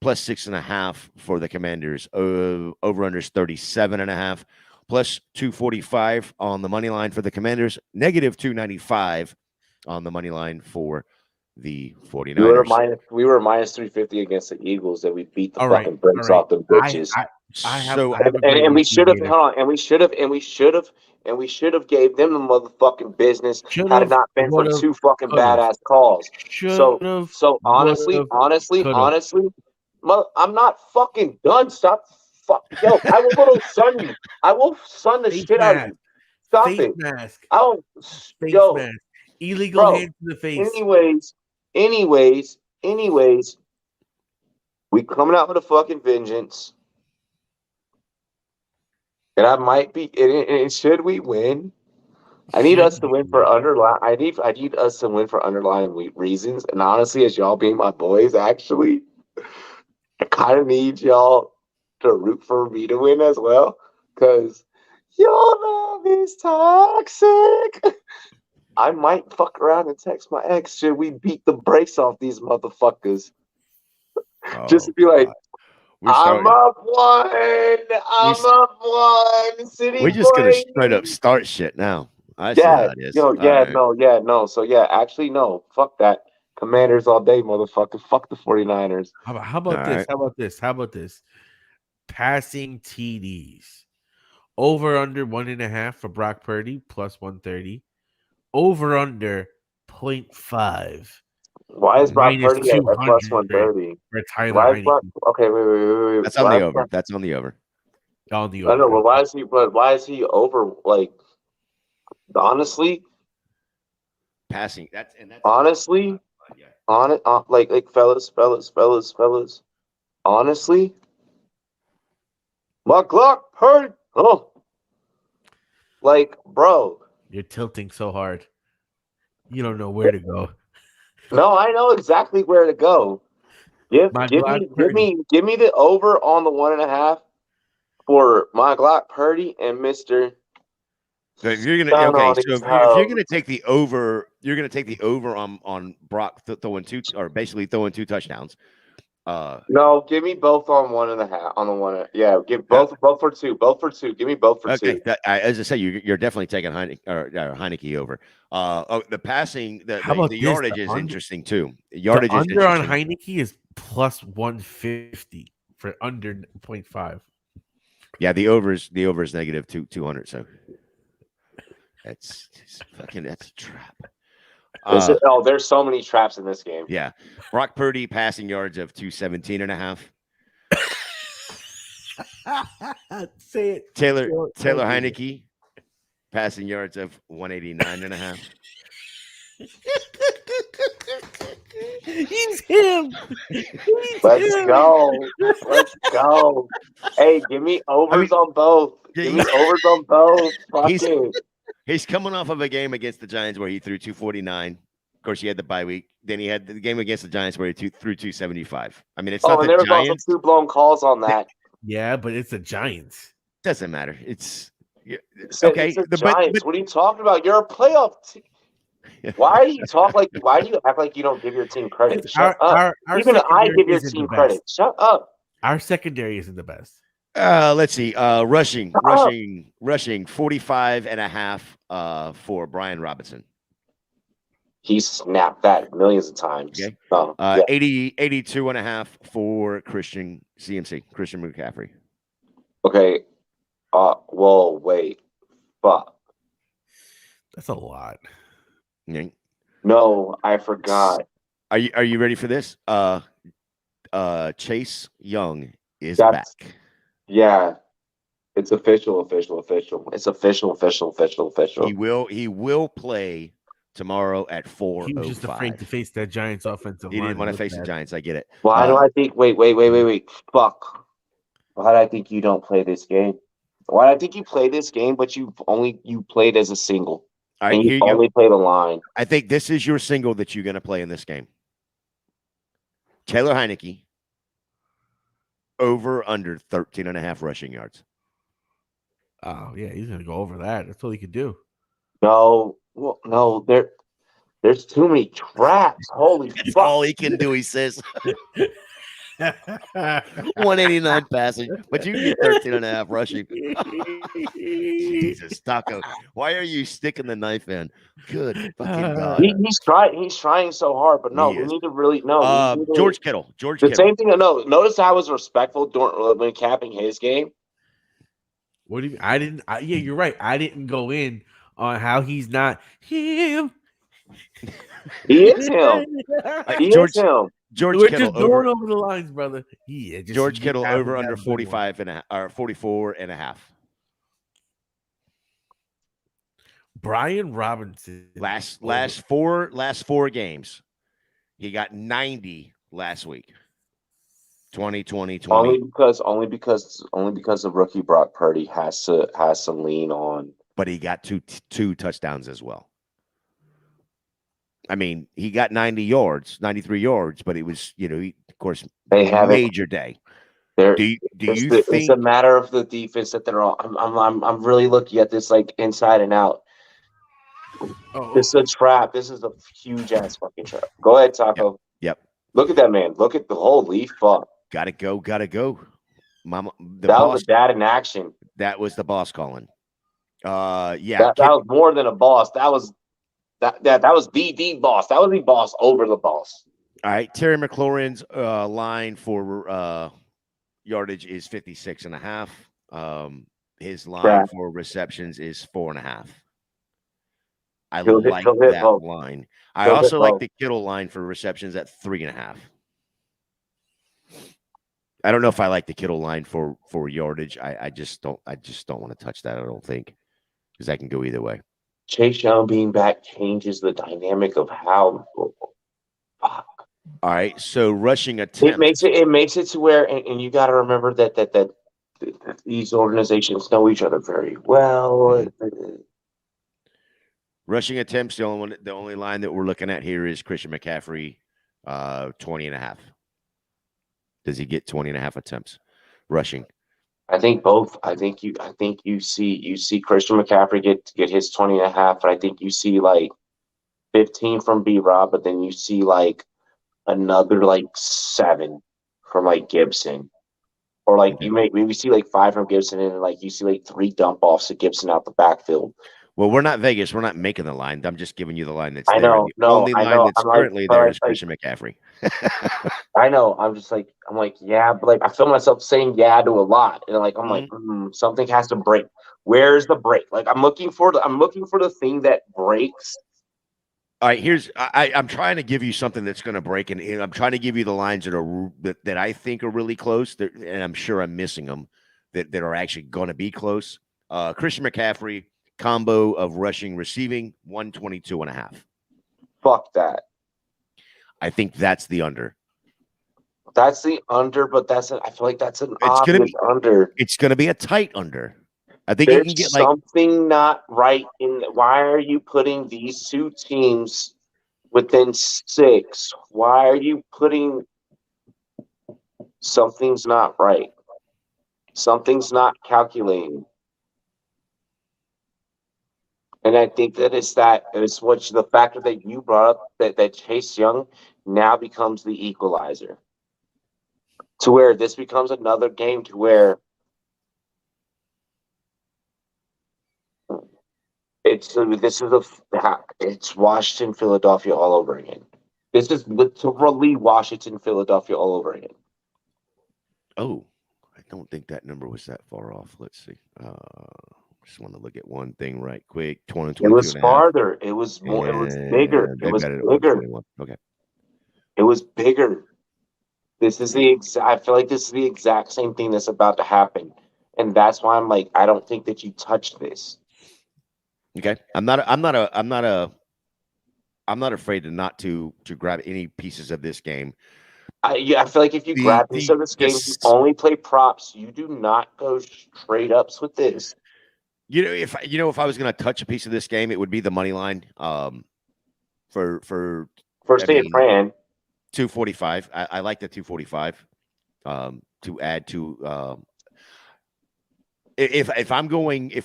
plus 6.5 for the Commanders. Over under is 37.5. Plus 245 on the money line for the Commanders. Negative 295 on the money line for the 49ers. We were minus 350 against the Eagles that we beat the fucking bricks off the bitches. And we should have gave them the motherfucking business had it not been for 2 fucking badass calls. So honestly, I'm not fucking done. Stop. Yo, I will go sun you. I will sun the shit out of you. Stop face it. Mask. Face mask. Illegal hands to the face. Anyways, we coming out with a fucking vengeance. And I might be. And should we win? I need us to win for underlying. I need us to win for underlying reasons. And honestly, as y'all being my boys, actually, I kind of need y'all to root for me to win as well, because your love is toxic. I might fuck around and text my ex. Should we beat the brakes off these motherfuckers? Just to be like, I'm up 1. I'm up 1. City. We're just gonna straight up start shit now. I see how it is. No. So actually, no. Fuck that. Commanders all day, motherfucker. Fuck the 49ers. How about this? Passing TDs. Over under 1.5 for Brock Purdy plus 130. Over under 0.5. Why is Brock Purdy at plus 130? Okay, wait. That's on the over. That's on the over. On the over. I know, but why is he over? Like, honestly, passing. That's honestly, like fellas. Honestly, McClock Purdy. Oh, like, bro. You're tilting so hard. You don't know where to go. No, I know exactly where to go. Give me the over on the 1.5 for my Glock Purdy and Mr. So if you're gonna take the over, you're gonna take the over on Brock throwing 2 or basically throwing 2 touchdowns. No, give me both on 1.5 on the 1. Yeah, give both for 2. Both for 2. Give me both for 2. As I say, you're definitely taking Heineke over. The passing, the yardage is interesting too. Yardage under on Heineke is plus 150 for under 0.5. Yeah, the over is negative 200. So that's a trap. There's so many traps in this game. Yeah. Brock Purdy passing yards of 217.5. Say it. Taylor Heineke passing yards of 189.5. He's him. Let's go. Hey, give me overs on both. Give me overs on both. He's coming off of a game against the Giants where he threw 249. course, he had the bye week. Then he had the game against the Giants where he threw 275. I mean, it's Oh, not and the there was also Giants. 2 blown calls on that. Yeah, but it's the Giants. Doesn't matter. It's Okay, okay. it's the Giants. What are you talking about? You're a playoff team. Why do you why do you act like you don't give your team credit? Shut up. Even I give your team credit. Shut up. Our secondary isn't the best. Let's see. Rushing 45.5 for Brian Robinson. He snapped that millions of times. Okay. 82.5 for Christian McCaffrey. Okay. Whoa, wait. Fuck. That's a lot. Okay. No, I forgot. Are you ready for this? Chase Young is back. Yeah. It's official. It's official. He will play tomorrow at 4:05. He was just afraid to face that Giants offensive line. He didn't want to face the Giants. I get it. Why do I think wait. Fuck. Why do I think you don't play this game? Why do I think you play this game, but you played as a single? All right, and you only play the line. I think this is your single that you're going to play in this game. Taylor Heineke, over under 13.5 rushing yards. Oh, yeah, he's going to go over that. That's all he could do. No, there's too many traps. Holy That's fuck. all he can do, he says. 189 passing, but you can get 13.5 rushing. Jesus, Taco. Why are you sticking the knife in? Good fucking God. He's trying so hard, but no, we need to really George Kittle. Same thing. No, notice how I was respectful when capping his game. What do you? Yeah, you're right. I didn't go in on how he's not him. He is him. Is him. George We're Kittle just going over the lines, brother. George Kittle over under 45.5 or 44.5. Brian Robinson. Last four games, he got 90 last week. 20. Only because the rookie Brock Purdy has to lean on. But he got two touchdowns as well. I mean, he got 93 yards, but it was, of course, major day. Do you think it's a matter of the defense that they're on? I'm really looking at this like inside and out. This is a trap. This is a huge ass fucking trap. Go ahead, Taco. Yep. Look at that man. Look at the holy fuck. Gotta go. Mama, that was a dad in action. That was the boss calling. That was more than a boss. That was the boss. That was the boss over the boss. All right. Terry McLaurin's line for yardage is 56.5. His line for receptions is 4.5. I like that line. I also like the Kittle line for receptions at 3.5. I don't know if I like the Kittle line for yardage. I just don't want to touch that. I don't think, because that can go either way. Chase Young being back changes the dynamic of how. All right, so rushing attempts. It makes it to where, and you got to remember that these organizations know each other very well. Rushing attempts. The only line that we're looking at here is Christian McCaffrey, 20.5. Does he get 20.5 attempts rushing? I think both. I think you see Christian McCaffrey get his 20.5, but I think you see like 15 from B-Rob, but then you see like another like 7 from like Gibson. Or like you maybe see like 5 from Gibson, and like you see like 3 dump offs to Gibson out the backfield. Well, we're not Vegas. We're not making the line. I'm just giving you the line that's I there. know. The only line that's currently there is Christian McCaffrey. I know. I'm like, yeah, but like I feel myself saying yeah to a lot, and like I'm like something has to break. Where's the break? Like I'm looking for the thing that breaks. All right, I'm trying to give you something that's going to break, and I'm trying to give you the lines that I think are really close, and I'm sure I'm missing them that are actually going to be close. Christian McCaffrey. Combo of rushing, receiving, 122.5. Fuck that. I think that's the under. That's the under, but I feel like that's an obvious under. It's going to be a tight under. I think There's you can get something not right in. Why are you putting these two teams within 6. Why are you putting something's not right? Something's not calculating. And I think that it's the factor that you brought up that Chase Young now becomes the equalizer. To where this becomes another game to where it's Washington, Philadelphia all over again. This is literally Washington, Philadelphia all over again. Oh, I don't think that number was that far off. Let's see. Just want to look at one thing right quick. 20, It was farther. It was more. It was bigger. It was bigger. Okay. It was bigger. This is I feel like this is the exact same thing that's about to happen, and that's why I'm like, I don't think that you touched this. Okay. I'm not afraid to grab any pieces of this game. I feel like if you grab pieces of this game, you only play props. You do not go straight ups with this. If I was going to touch a piece of this game, it would be the money line. For First day of Fran, 245. I like the 245. To add to if I'm going to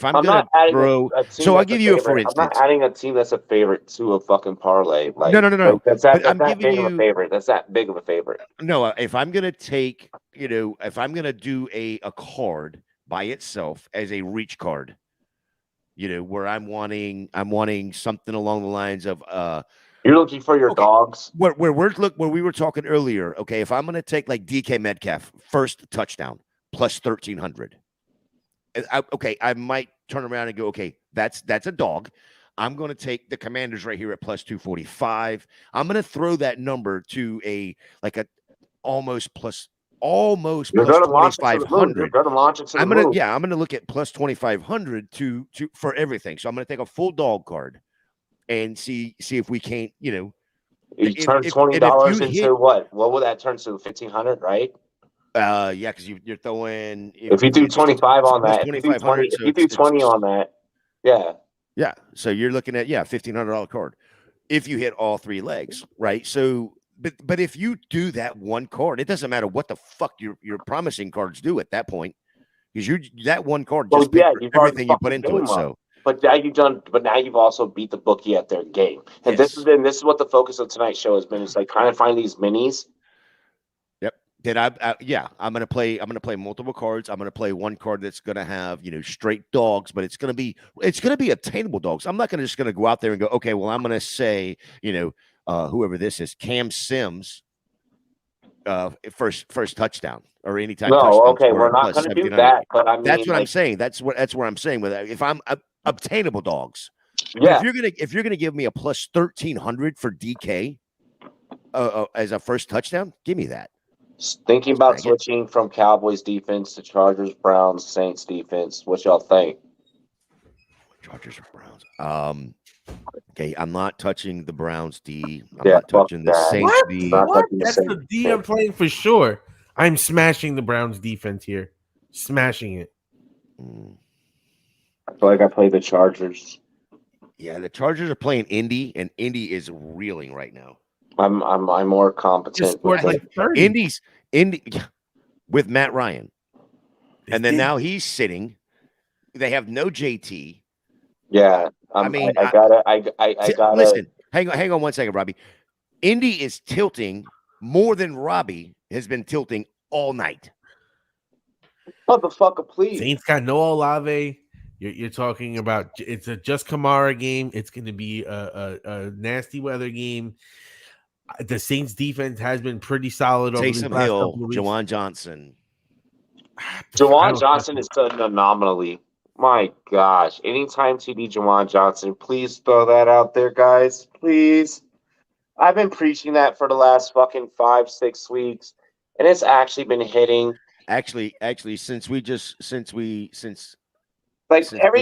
throw. So I'll give you a for instance. I'm not adding a team that's a favorite to a fucking parlay. Like, no. That's that big of a favorite. That's that big of a favorite. No, if I'm going to take, if I'm going to do a card by itself as a reach card. Where I'm wanting something along the lines of you're looking for your dogs. Where we were talking earlier. Okay, if I'm going to take like DK Metcalf first touchdown plus 1,300, I might turn around and go, okay, that's a dog. I'm going to take the Commanders right here at plus 245. I'm going to throw that number to almost plus 2,500. I'm gonna look at plus 2,500 to for everything. So I'm gonna take a full dog card and see if we can't, You turn $20 into what? What would that turn to? 1,500, right? Yeah, because you're throwing. If you do 25 on that, if you do 20 on that, yeah. So you're looking at $1,500 card if you hit all 3 legs, right? So. But if you do that one card, it doesn't matter what the fuck your promising cards do at that point, because that one card just everything you put into it. So, but now you've also beat the bookie at their game, and this is what the focus of tonight's show has been. It's like trying to find these minis. Yep. I'm gonna play multiple cards. I'm gonna play one card that's gonna have straight dogs, but it's gonna be attainable dogs. I'm not just gonna go out there and go, okay, well I'm gonna say whoever this is, Cam Sims, first touchdown or anytime. No, okay, we're not going to do that. But I mean, that's what I'm saying. That's where I'm saying with that. If I'm obtainable dogs, yeah. If you're gonna give me a plus 1,300 for DK, as a first touchdown, give me that. Thinking about switching from Cowboys defense to Chargers, Browns, Saints defense. What y'all think? Chargers or Browns? Okay, I'm not touching the Browns D. I'm not touching the Saints D. What? That's the D I'm playing for sure. I'm smashing the Browns defense here. Smashing it. I feel like I play the Chargers. Yeah, the Chargers are playing Indy, and Indy is reeling right now. I'm more competent. Indy with Matt Ryan, and then now he's sitting. They have no JT. Yeah, I gotta listen. Hang on 1 second, Robbie. Indy is tilting more than Robbie has been tilting all night. Motherfucker, please. Saints got no Olave. You're talking about it's a just Kamara game. It's going to be a nasty weather game. The Saints defense has been pretty solid over the last couple of weeks. Juwan Johnson. Juwan Johnson is an anomaly. My gosh. Anytime TD Juwan Johnson, please throw that out there, guys. Please. I've been preaching that for the last fucking 5-6 weeks, and it's actually been hitting. Actually, since every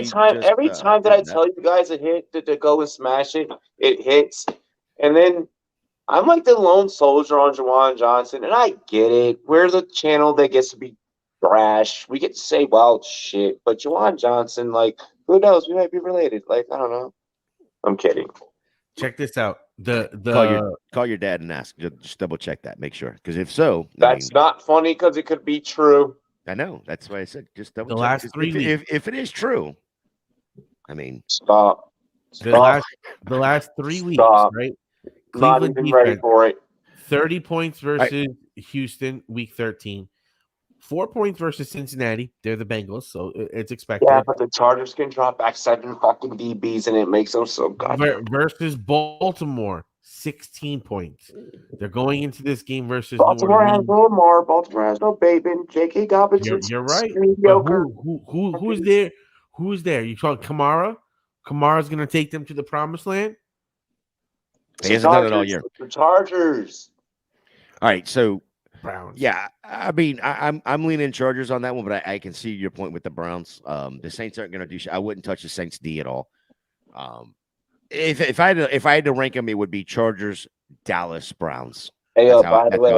time that I tell you guys it hit to go and smash it, it hits. And then I'm like the lone soldier on Juwan Johnson, and I get it. We're the channel that gets to be brash. We get to say wild shit. But Juwan Johnson, like, who knows? We might be related. Like, I don't know. I'm kidding. Check this out. Call your dad and ask. Just double check that. Make sure. Because if so, That's not funny because it could be true. I know. That's why I said just double The check. last 3 weeks. If it is true, stop. The last 3 weeks, right? Not Cleveland even ready for it. 30 points versus Houston, week 13. 4 points versus Cincinnati. They're the Bengals, so it's expected. Yeah, but the Chargers can drop back 7 fucking DBs, and it makes them so goddamn. Versus Baltimore, 16 points. They're going into this game versus Baltimore has no Lamar. Baltimore has no Bateman. J.K. Dobbins. You're right. Mediocre. Who's there? Who's there? You talk Kamara? Kamara's going to take them to the promised land? He hasn't done it all year. The Chargers. All right, so Browns. Yeah, I mean, I'm leaning Chargers on that one, but I can see your point with the Browns. The Saints aren't going to do shit. I wouldn't touch the Saints D at all. If I had to rank them, it would be Chargers, Dallas, Browns. Hey, by the way,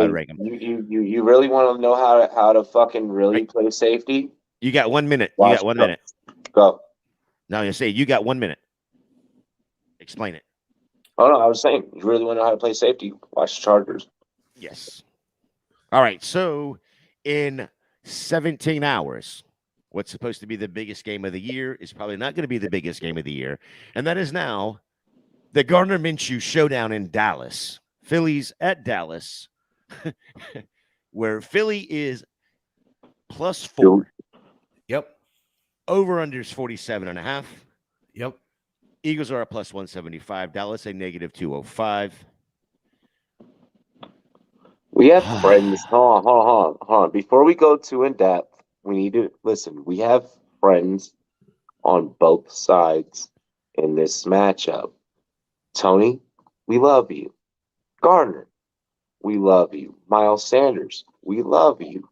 you really want to know how to fucking really play safety? You got 1 minute. You got 1 minute. Go. No, you say you got 1 minute. Explain it. Oh no, I was saying you really want to know how to play safety? Watch the Chargers. Yes. All right, so in 17 hours, what's supposed to be the biggest game of the year is probably not going to be the biggest game of the year, and that is now the Gardner Minshew showdown in Dallas. Phillies at Dallas, where Philly is +4. Yep. Over-under is 47.5. Yep. Eagles are at +175. Dallas a -205. We have friends. Hold on. Before we go too in depth, we need to listen. We have friends on both sides in this matchup. Tony, we love you. Gardner, we love you. Miles Sanders, we love you.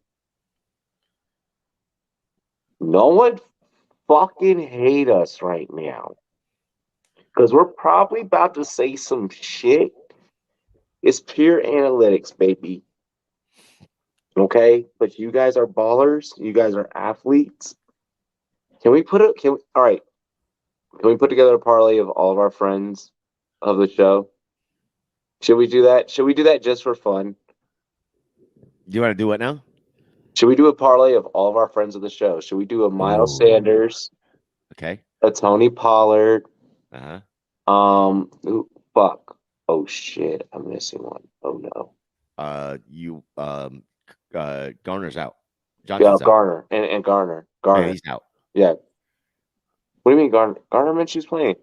No one fucking hate us right now. Because we're probably about to say some shit. It's pure analytics, baby. Okay? But you guys are ballers. You guys are athletes. All right. Can we put together a parlay of all of our friends of the show? Should we do that? Should we do that just for fun? You want to do what now? Should we do a parlay of all of our friends of the show? Should we do a Miles Sanders? Okay. A Tony Pollard? Uh-huh. Fuck. Oh shit, I'm missing one. Oh no. Garner's out. Johnson's Garner out. And Garner. Yeah, he's out. Yeah. What do you mean Garner? Garner Minshew's playing.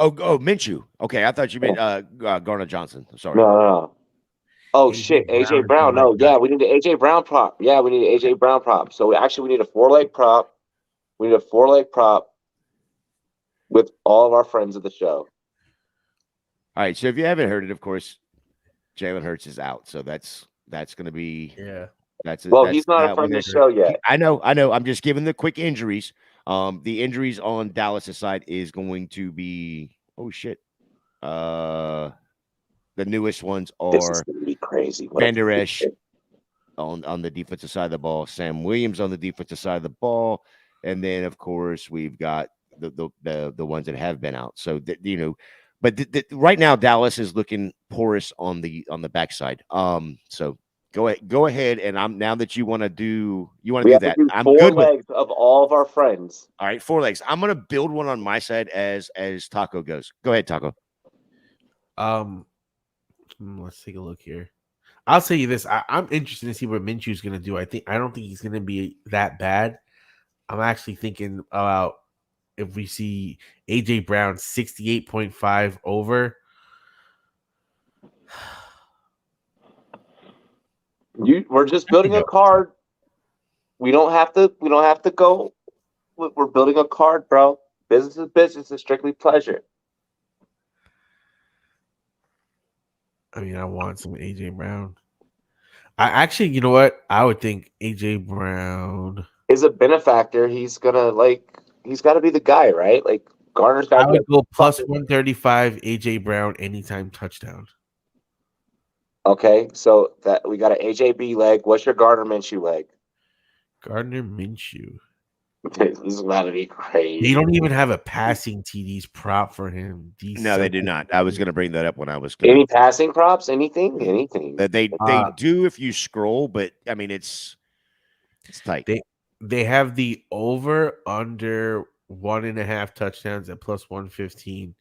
Oh, Minshew. Okay, I thought you meant Garner Johnson. Sorry. No. Oh shit, AJ Brown. No, yeah, we need an AJ Brown prop. Yeah, we need an AJ Brown prop. So we need a 4-leg prop. We need a 4-leg prop with all of our friends of the show. All right, so if you haven't heard it, of course, Jalen Hurts is out. So that's going to be he's not a friend of the show yet. I know. I'm just giving the quick injuries. The injuries on Dallas' side is going to be the newest ones are this is gonna be crazy. Van Der Esch on the defensive side of the ball, Sam Williams on the defensive side of the ball, and then of course we've got the ones that have been out. So but right now Dallas is looking porous on the backside. So go ahead, and now that you want to do that. I'm 4 good legs of all of our friends. All right, 4 legs. I'm gonna build one on my side as Taco goes. Go ahead, Taco. Let's take a look here. I'll tell you this. I'm interested to see what Minshew's going to do. I don't think he's going to be that bad. I'm actually thinking about if we see AJ Brown 68.5 over. We're just building a card. We don't have to go. We're building a card, bro. Business is business. It's strictly pleasure. I mean, I want some AJ Brown. I actually, you know what? I would think AJ Brown is a benefactor. He's got to be the guy, right? Like Garner's got to go plus 135 AJ Brown anytime touchdown. Okay, so that we got an AJB leg. What's your Gardner Minshew leg? Gardner Minshew. This is about to be crazy. They don't even have a passing TDs prop for him. No, they do not. I was going to bring that up when I was Any passing props? Anything? that they do if you scroll, but I mean it's tight. They have the over under 1.5 touchdowns at plus 115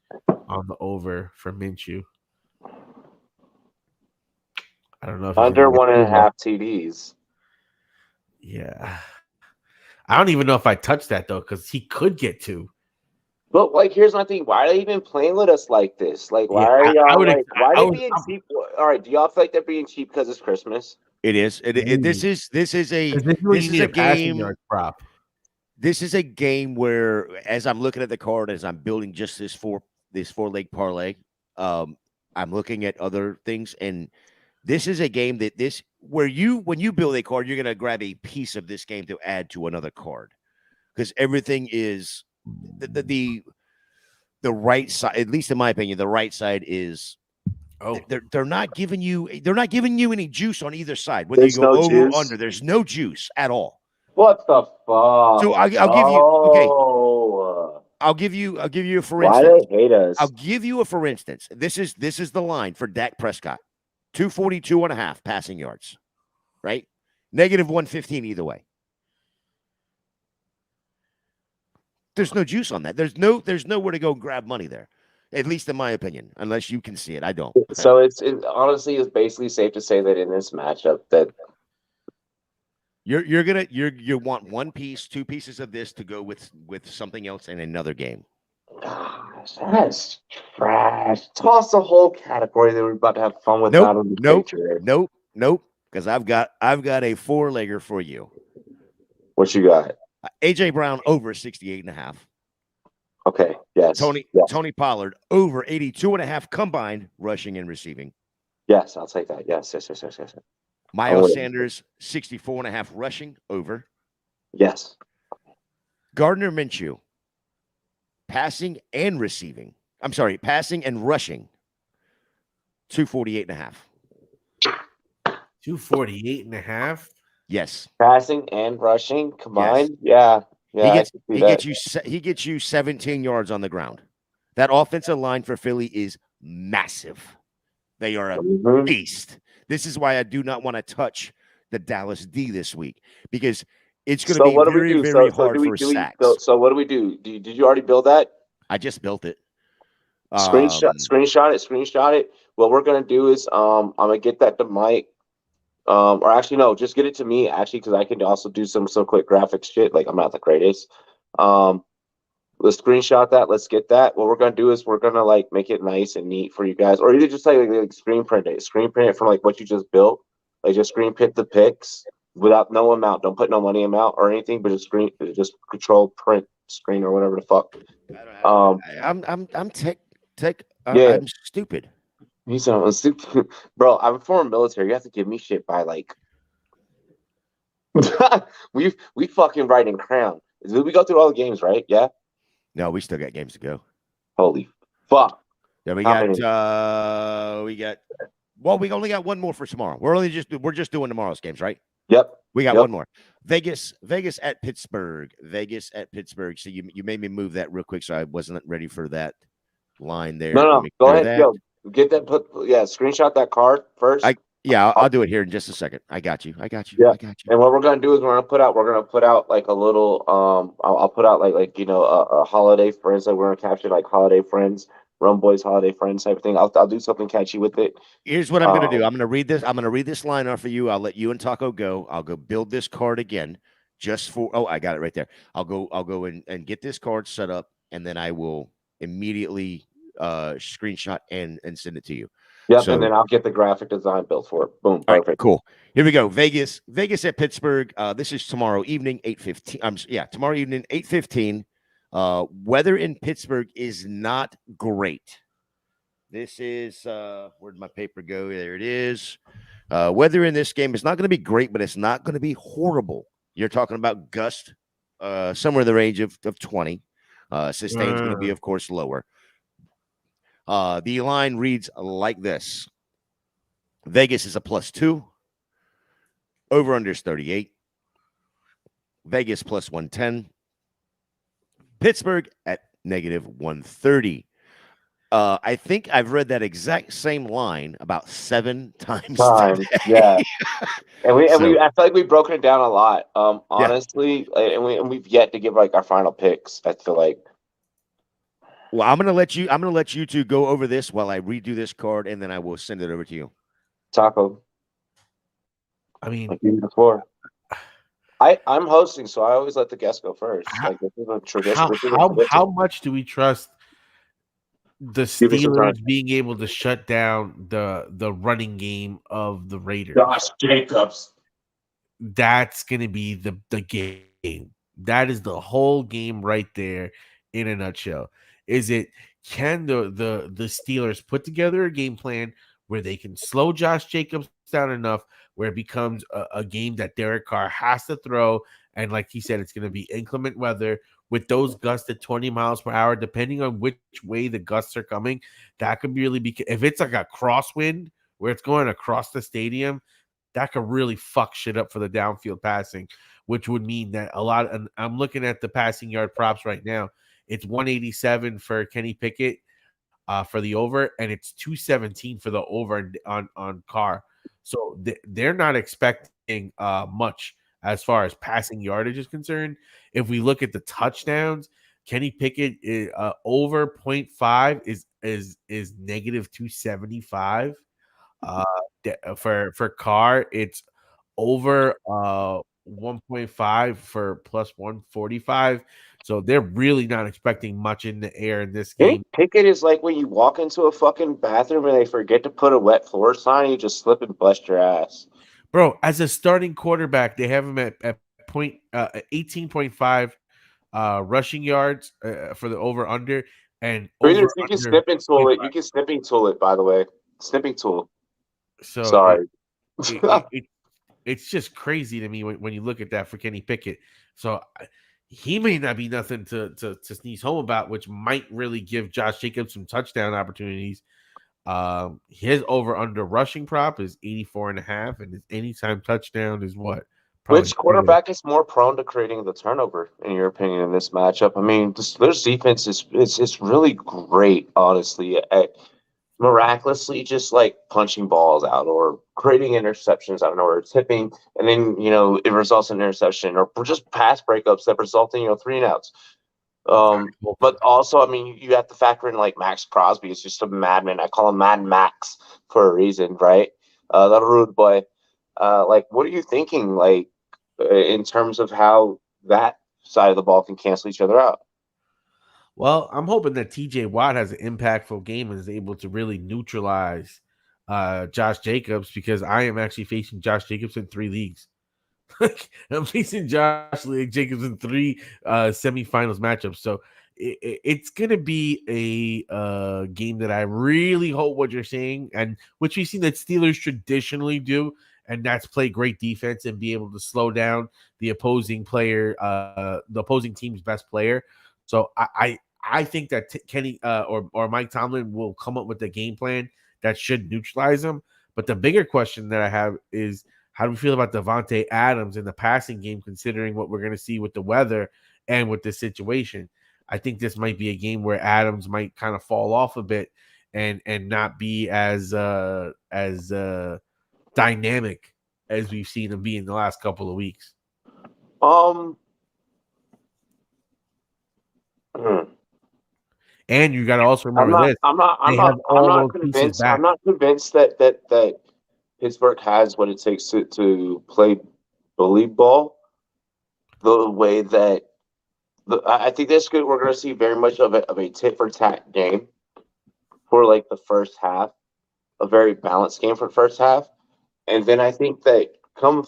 on the over for Minshew. I don't know if Under 1.5 TDs. Yeah. I don't even know if I touched that though, because he could get 2. But like, here's my thing: why are they even playing with us like this? Like, why are y'all like? Why are they being cheap? All right, do y'all feel like they're being cheap because it's Christmas? It is. This is a game prop. This is a game where, as I'm looking at the card, as I'm building just this four-leg parlay, I'm looking at other things, and this is a game that when you build a card, you're going to grab a piece of this game to add to another card, because everything is the right side. At least in my opinion, the right side is. Oh, they're not giving you any juice on either side. Whether you go over or under, there's no juice at all. What the fuck? So I'll give you okay. I'll give you a for instance. Why do they hate us? I'll give you a for instance. This is the line for Dak Prescott. 242.5 passing yards. Right? Negative 115 either way. There's no juice on that. There's nowhere to go grab money there. At least in my opinion, unless you can see it. I don't. So it honestly is basically safe to say that in this matchup that you want one piece, 2 pieces of this to go with something else in another game. Gosh, that's trash. Toss the whole category that we're about to have fun with. Nope. Because I've got a 4-legger for you. What you got? AJ Brown over 68.5. Okay. Yes. Tony Pollard over 82.5 combined rushing and receiving. Yes, I'll take that. Yes. Miles Sanders 64.5 rushing over. Yes. Gardner Minshew passing and receiving. I'm sorry, passing and rushing 248.5. 248.5. Yes. Passing and rushing combined. Yes. Yeah. He gets you 17 yards on the ground. That offensive line for Philly is massive. They are a beast. This is why I do not want to touch the Dallas D this week, because it's going to be very, very hard for sacks. So what do we do? Did you already build that? I just built it. Screenshot it. What we're going to do is I'm going to get that to Mike. Or actually, no, just get it to me, actually, because I can also do some quick graphics shit. Like, I'm not the greatest. Let's screenshot that. Let's get that. What we're going to do is we're going to, like, make it nice and neat for you guys. Or either just, like screen print it. Screen print it from, like, what you just built. Like, just screen print the pics without no amount. Don't put no money amount or anything, but just control print screen or whatever the fuck. I'm tech. I'm stupid. He's so stupid. Bro, I'm former military. You have to give me shit by like we fucking write in crayon. Did we go through all the games, right? Yeah. No, we still got games to go. Holy fuck. Yeah, we only got one more for tomorrow. We're just doing tomorrow's games, right? Yep. We got one more. Vegas at Pittsburgh. So you made me move that real quick, so I wasn't ready for that line there. No, go ahead. Yo, get that. Screenshot that card first. I'll do it here in just a second. I got you. Yeah. I got you. And what we're gonna do is we're gonna put out like a little I'll put out like a holiday friends. Like we're gonna capture like holiday friends, Rumboyz holiday friends type of thing. I'll do something catchy with it. Here's what I'm gonna do. I'm gonna read this line off for you. I'll let you and Taco go. I'll go build this card again just for I got it right there. I'll go and get this card set up, and then I will immediately screenshot and send it to you. Yep, and then I'll get the graphic design built for it. Boom, perfect. Right, cool. Here we go. Vegas at Pittsburgh. This is tomorrow evening, 8:15. Tomorrow evening, 8:15. Weather in Pittsburgh is not great. This is where'd my paper go? There it is. Weather in this game is not going to be great, but it's not going to be horrible. You're talking about gust somewhere in the range of 20. Sustain's going to be, of course, lower. The line reads like this. Vegas is a +2. Over under is 38. Vegas +110. Pittsburgh at -130. I think I've read that exact same line about 7 times today. Yeah. And we So, I feel like we've broken it down a lot. yeah. Honestly, and we've yet to give like our final picks. I feel like. Well, I'm gonna let you two go over this while I redo this card, and then I will send it over to you. Taco. I mean, Like you did before. I'm hosting, so I always let the guests go first. Like this is a tradition. how much do we trust the Give me some time. Steelers being able to shut down the running game of the Raiders? Josh Jacobs. That's gonna be the game. That is the whole game right there in a nutshell. Is it can the Steelers put together a game plan where they can slow Josh Jacobs down enough where it becomes a game that Derek Carr has to throw, and like he said, it's going to be inclement weather with those gusts at 20 miles per hour, depending on which way the gusts are coming. That could really be if it's like a crosswind where it's going across the stadium. That could really fuck shit up for the downfield passing, which would mean that and I'm looking at the passing yard props right now. It's 187 for Kenny Pickett for the over, and it's 217 for the over on Carr. So they're not expecting much as far as passing yardage is concerned. If we look at the touchdowns, Kenny Pickett over 0.5 is negative 275. For Carr, it's over 1.5 for plus 145. So they're really not expecting much in the air in this game. Pickett is like when you walk into a fucking bathroom and they forget to put a wet floor sign, you just slip and bust your ass. Bro, as a starting quarterback, they have him at 18.5 rushing yards for the over under and you can snipping tool it. You can snipping tool it, by the way. Snipping tool. So sorry. It's just crazy to me when you look at that for Kenny Pickett. So he may not be nothing to sneeze home about, which might really give Josh Jacobs some touchdown opportunities. His over under rushing prop is 84.5, and his anytime touchdown is what? Which quarterback is more prone to creating the turnover, in your opinion, in this matchup? I mean, their defense is really great, honestly, at miraculously just like punching balls out or creating interceptions out of nowhere, tipping, and then it results in interception or just pass breakups that result in 3 and outs. But also, I mean, you have to factor in like Max Crosby is just a madman. I call him Mad Max for a reason, right? That rude boy. Like, what are you thinking, like, in terms of how that side of the ball can cancel each other out? Well, I'm hoping that TJ Watt has an impactful game and is able to really neutralize Josh Jacobs, because I am actually facing Josh Jacobs in 3 leagues. I'm facing Josh Jacobs in 3 semifinals matchups. So it's going to be a game that I really hope what you're saying, and which we've seen that Steelers traditionally do, and that's play great defense and be able to slow down the opposing player, the opposing team's best player. So I think that Kenny or Mike Tomlin will come up with a game plan that should neutralize him. But the bigger question that I have is, how do we feel about Devontae Adams in the passing game, considering what we're going to see with the weather and with the situation? I think this might be a game where Adams might kind of fall off a bit and not be as dynamic as we've seen him be in the last couple of weeks. And you got to also remember I'm not convinced that Pittsburgh has what it takes to play bully ball the way that I think this we're going to see very much of a tit for tat game for like the first half, a very balanced game for the first half, and then I think that come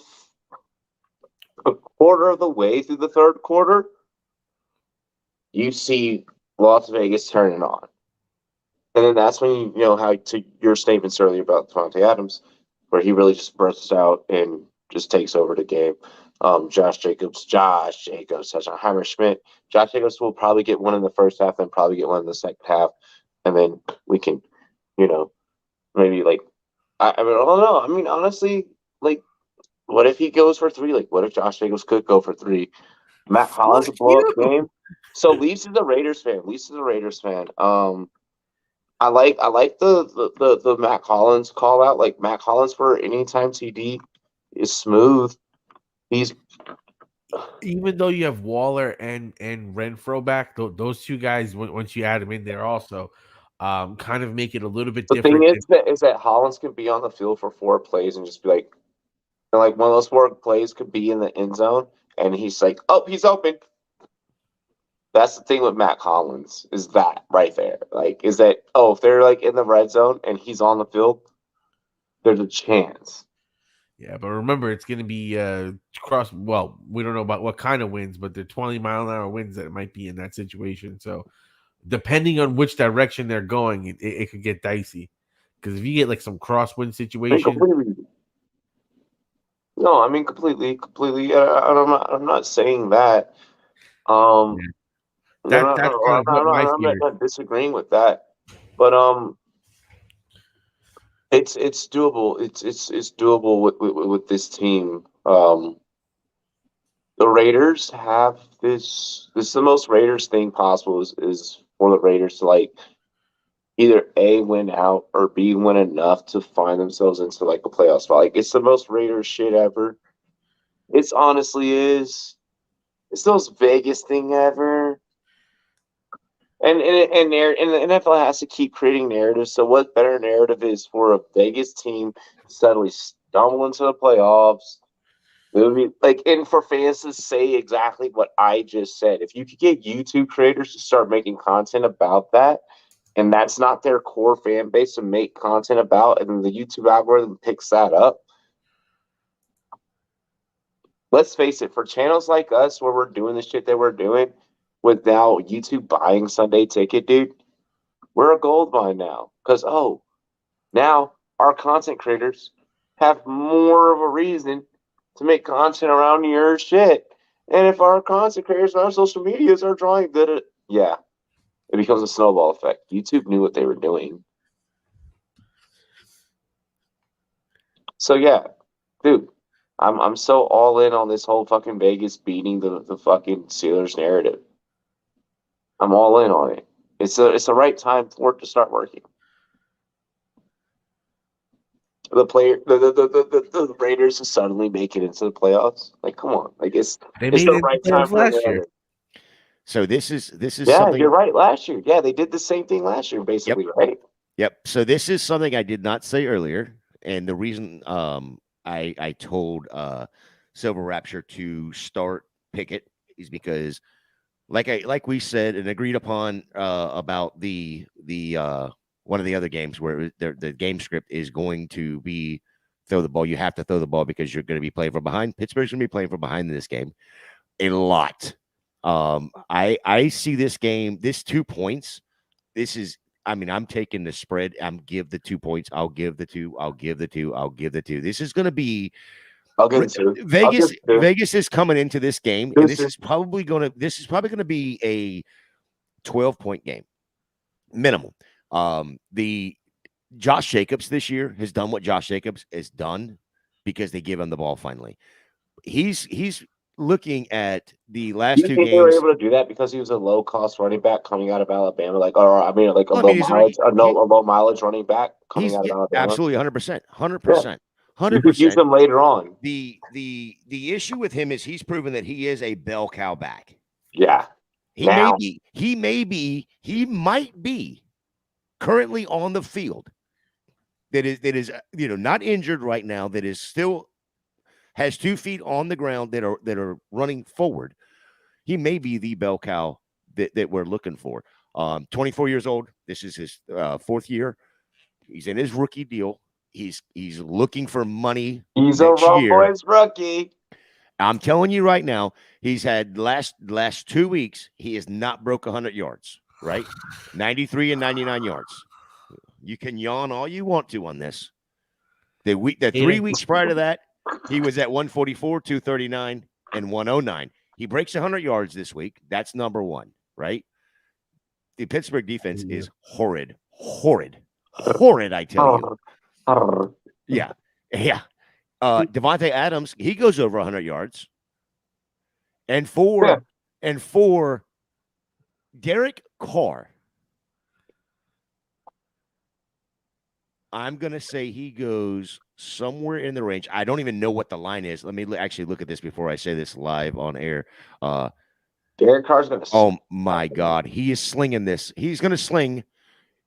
a quarter of the way through the third quarter, you see Las Vegas turning on. And then that's when you know how, to your statements earlier about Devontae Adams, where he really just bursts out and just takes over the game. Josh Jacobs, touchdown. Heimer Schmidt. Josh Jacobs will probably get one in the first half and probably get one in the second half. And then we can, maybe like, I don't know. I mean, honestly, like, what if he goes for 3? Like, what if Josh Jacobs could go for 3? Matt Collins a Fuck blow up you. game. So Leafs is a Raiders fan. I like the Matt Collins call out. Like Matt Collins for anytime TD is smooth. He's Even though you have Waller and Renfro back, those two guys, once you add them in there, also kind of make it a little bit the thing different. is that Hollins can be on the field for 4 plays and just be like, and like one of those 4 plays could be in the end zone, and he's like, oh, he's open. That's the thing with Matt Collins is that right there. Like, is that if they're like in the red zone and he's on the field, there's a chance. Yeah, but remember, it's going to be cross. Well, we don't know about what kind of winds, but they're 20-mile-an-hour winds that it might be in that situation. So, depending on which direction they're going, it could get dicey. Because if you get like some crosswind situation, completely. No, I mean completely. I'm not saying that. that's kind of what my I'm fear. not disagreeing with that, but it's doable. It's doable with this team. The Raiders have this. This is the most Raiders thing possible. Is for the Raiders to like either A, win out, or B, win enough to find themselves into like a playoff spot. Like it's the most Raiders shit ever. It's honestly is. It's the most Vegas thing ever. And the NFL has to keep creating narratives. So what better narrative is for a Vegas team to suddenly stumble into the playoffs? It would be like, and for fans to say exactly what I just said. If you could get YouTube creators to start making content about that, and that's not their core fan base to make content about, and the YouTube algorithm picks that up. Let's face it, for channels like us where we're doing the shit that we're doing, with now YouTube buying Sunday Ticket, dude, we're a gold mine now. Because, now our content creators have more of a reason to make content around your shit. And if our content creators on our social medias are drawing good at, it becomes a snowball effect. YouTube knew what they were doing. So, dude, I'm so all in on this whole fucking Vegas beating the fucking Steelers narrative. I'm all in on it. It's the right time for it to start working. The Raiders is suddenly make it into the playoffs. Like, come on, like it's the right time for last year. So this is something. You're right. Last year, they did the same thing last year, basically, right? Yep. So this is something I did not say earlier, and the reason I told Silver Rapture to start Pickett is because. Like we said and agreed upon about the one of the other games where the game script is going to be throw the ball. You have to throw the ball because you're going to be playing from behind. Pittsburgh's going to be playing from behind in this game a lot. I see this game, this 2 points. This is, I mean, I'm taking the spread. I'm give the 2 points. I'll give the 2. I'll give the 2. I'll give the 2. This is going to be. Vegas is coming into this game, and this is probably going to be a 12-point game minimum. The Josh Jacobs this year has done what Josh Jacobs has done because they give him the ball finally. He's looking at the last 2 games. They were able to do that because he was a low-cost running back coming out of Alabama, a low mileage running back coming out of Alabama. Absolutely, 100%. You could use them later on. The issue with him is he's proven that he is a bell cow back. Yeah. He might be currently on the field that is not injured right now, that is still has 2 feet on the ground that are running forward. He may be the bell cow that we're looking for. 24 years old. This is his 4th year. He's in his rookie deal. He's looking for money. He's a Rumboyz rookie. I'm telling you right now, he's had last 2 weeks, he has not broke 100 yards, right? 93 and 99 yards. You can yawn all you want to on this. The 3 weeks prior to that, he was at 144, 239, and 109. He breaks 100 yards this week. That's number 1, right? The Pittsburgh defense is horrid, I tell you. Yeah. Devontae Adams, he goes over 100 yards. And for Derek Carr, I'm going to say he goes somewhere in the range. I don't even know what the line is. Let me actually look at this before I say this live on air. Derek Carr's going to. Oh, my God. He is slinging this. He's going to sling.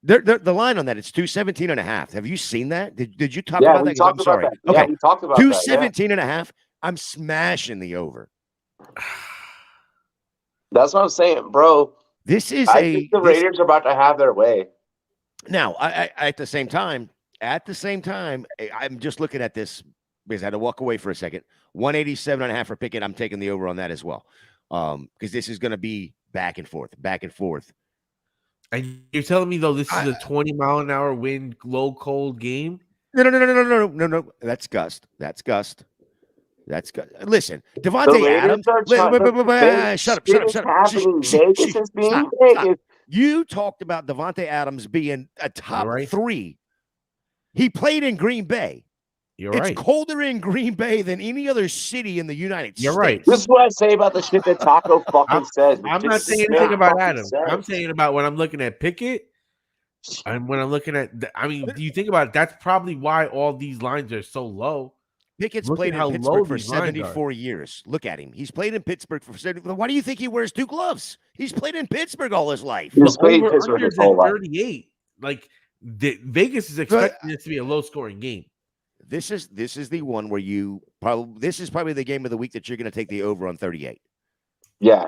The line on that, it's 217.5. Have you seen that? Did you talk about that? I'm sorry. That. Okay. Yeah, we talked about 217.5. I'm smashing the over. That's what I'm saying, bro. I think the Raiders are about to have their way. Now, I at the same time, I'm just looking at this because I had to walk away for a second. 187.5 for Pickett. I'm taking the over on that as well. Because this is going to be back and forth. And you're telling me though this is a 20-mile-an-hour wind, low cold game? No. That's gust. Listen, Devontae Adams. Shut up. Vegas is being Vegas. You talked about Devontae Adams being a top 3. He played in Green Bay. It's colder in Green Bay than any other city in the United States. You're right. This is what I say about the shit that Taco fucking says. I'm not saying anything about Adams. I'm saying about when I'm looking at Pickett and when I'm looking at do you think about it? That's probably why all these lines are so low. Pickett's played in Pittsburgh for 74 years. Look at him. He's played in Pittsburgh for 74. Why do you think he wears 2 gloves? He's played in Pittsburgh all his life. He's played in Pittsburgh his whole life. 38. Like Vegas is expecting this to be a low-scoring game. This is the one where this is probably the game of the week that you're going to take the over on 38. Yeah,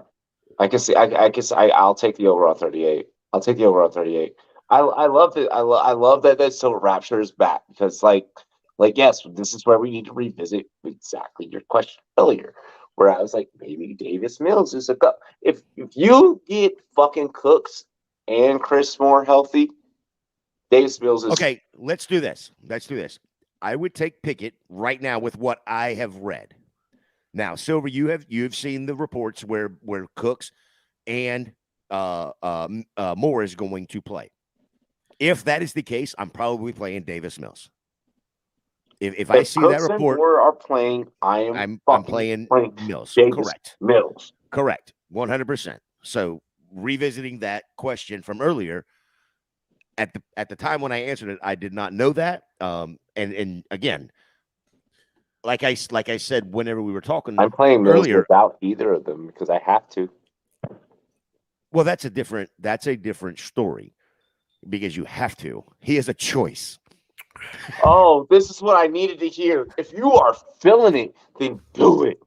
I can see. I'll take the over on 38. I'll take the over on 38. I love it. I love that still Rapture is back because yes, this is where we need to revisit exactly your question earlier, where I was like, maybe Davis Mills is a go. If you get fucking Cooks and Chris Moore healthy, Davis Mills is okay. Let's do this. I would take Pickett right now with what I have read. Now, Silver, you've seen the reports where Cooks and Moore is going to play. If that is the case, I'm probably playing Davis Mills. If I see Cooks that report, and Moore are playing. I'm playing Mills. Davis Mills. Correct. 100%. So revisiting that question from earlier. At the time when I answered it, I did not know that. And again, like I said, whenever we were talking, I'm playing Mills without either of them because I have to. Well, that's a different story because you have to. He has a choice. Oh, this is what I needed to hear. If you are feeling it, then do it.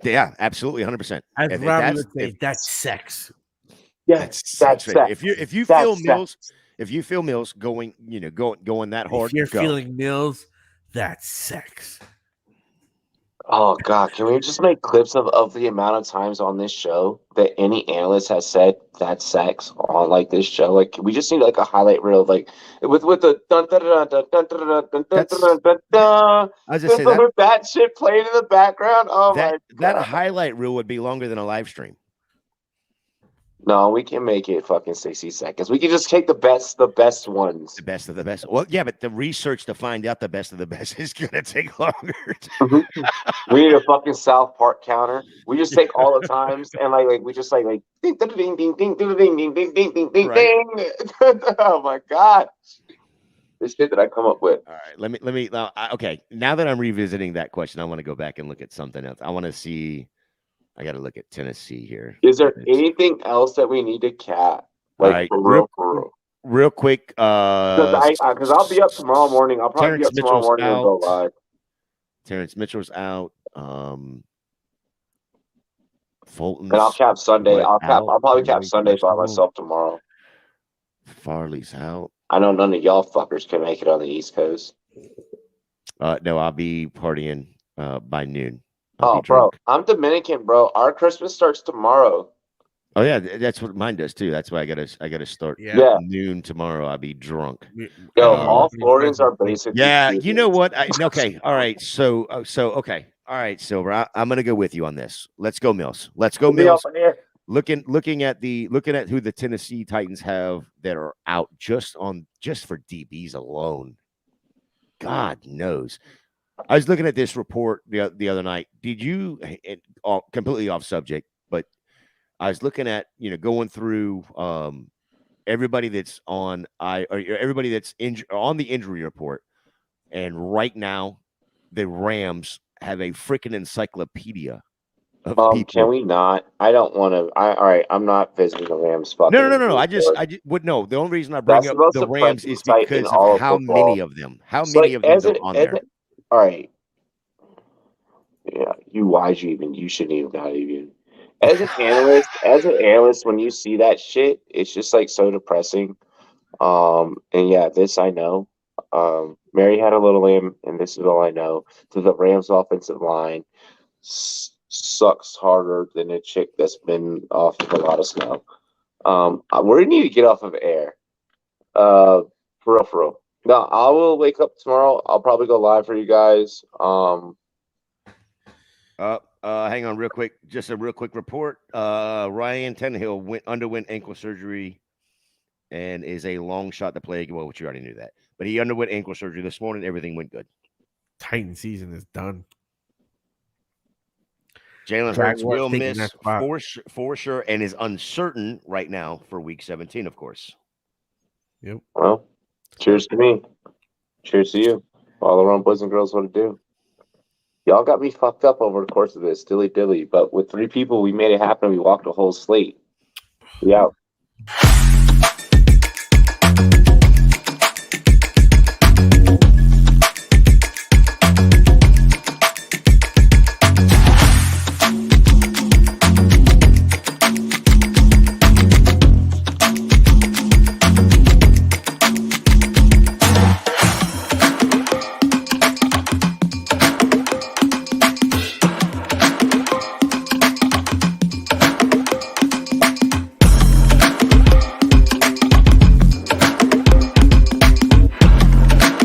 Yeah, absolutely, 100%. I'd rather say that's sex. Yeah, that's sex. If you feel Mills. If you feel Mills going that hard, if you're feeling Mills, that's sex. Oh God, can we just make clips of the amount of times on this show that any analyst has said that's sex on this show? Like, we just need a highlight reel, with the dun dun dun dun dun dun dun dun dun. I was just saying that shit playing in the background. Oh my God. That highlight reel would be longer than a live stream. No, we can make it fucking 60 seconds. We can just take the best ones. The best of the best. Well, yeah, but the research to find out the best of the best is going to take longer. We need a fucking South Park counter. We just take all the times and we just ding ding ding ding ding ding ding ding ding ding ding ding. Oh my God. This shit that I come up with. All right, let me okay. Now that I'm revisiting that question, I want to go back and look at something else. I want to see. I got to look at Tennessee here. Is there anything else that we need to cap? All right, real quick. Because I'll be up tomorrow morning. I'll probably be up tomorrow morning and go live. Terrence Mitchell's out. Fulton. And I'll cap Sunday. I'll probably cap Sunday by myself tomorrow. Farley's out. I know none of y'all fuckers can make it on the East Coast. No, I'll be partying by noon. Oh, bro, I'm Dominican, bro. Our Christmas starts tomorrow. Oh yeah, that's what mine does too. That's why I gotta start. Yeah. Noon tomorrow. I'll be drunk. Yo, all Floridians are basically. Yeah, you know what? Okay, all right. So okay, all right, Silver. I'm gonna go with you on this. Let's go, Mills. Let's go, Mills. Looking at who the Tennessee Titans have that are out just for DBs alone. God knows. I was looking at this report the other night. Did you completely off subject, but I was looking at going through everybody that's on everybody that's on the injury report, and right now the Rams have a freaking encyclopedia of people. Can we not? I don't want to. All right, I'm not visiting the Rams. Fucking No. I just would know. The only reason I bring That's up the most the Rams depressing is sight in because all of of how football. many of them, It's like, are on there. all right. Yeah, why'd you even? You shouldn't even got even. As an analyst, when you see that shit, it's just like so depressing. And yeah, this I know. Mary had a little lamb, and this is all I know. So the Rams' offensive line sucks harder than a chick that's been off of a lot of snow. We need to get off of air. For real, for real. No, I will wake up tomorrow. I'll probably go live for you guys. Hang on real quick. Just a real quick report. Ryan Tannehill underwent ankle surgery and is a long shot to play. Well, which you already knew that. But he underwent ankle surgery this morning. Everything went good. Titan season is done. Jalen Hurts will taking miss that spot. for sure and is uncertain right now for week 17, of course. Yep. Well, cheers to me. Cheers to you. All around boys and girls, what to do. Y'all got me fucked up over the course of this, dilly dilly. But with 3 people, we made it happen. We walked a whole slate. We out.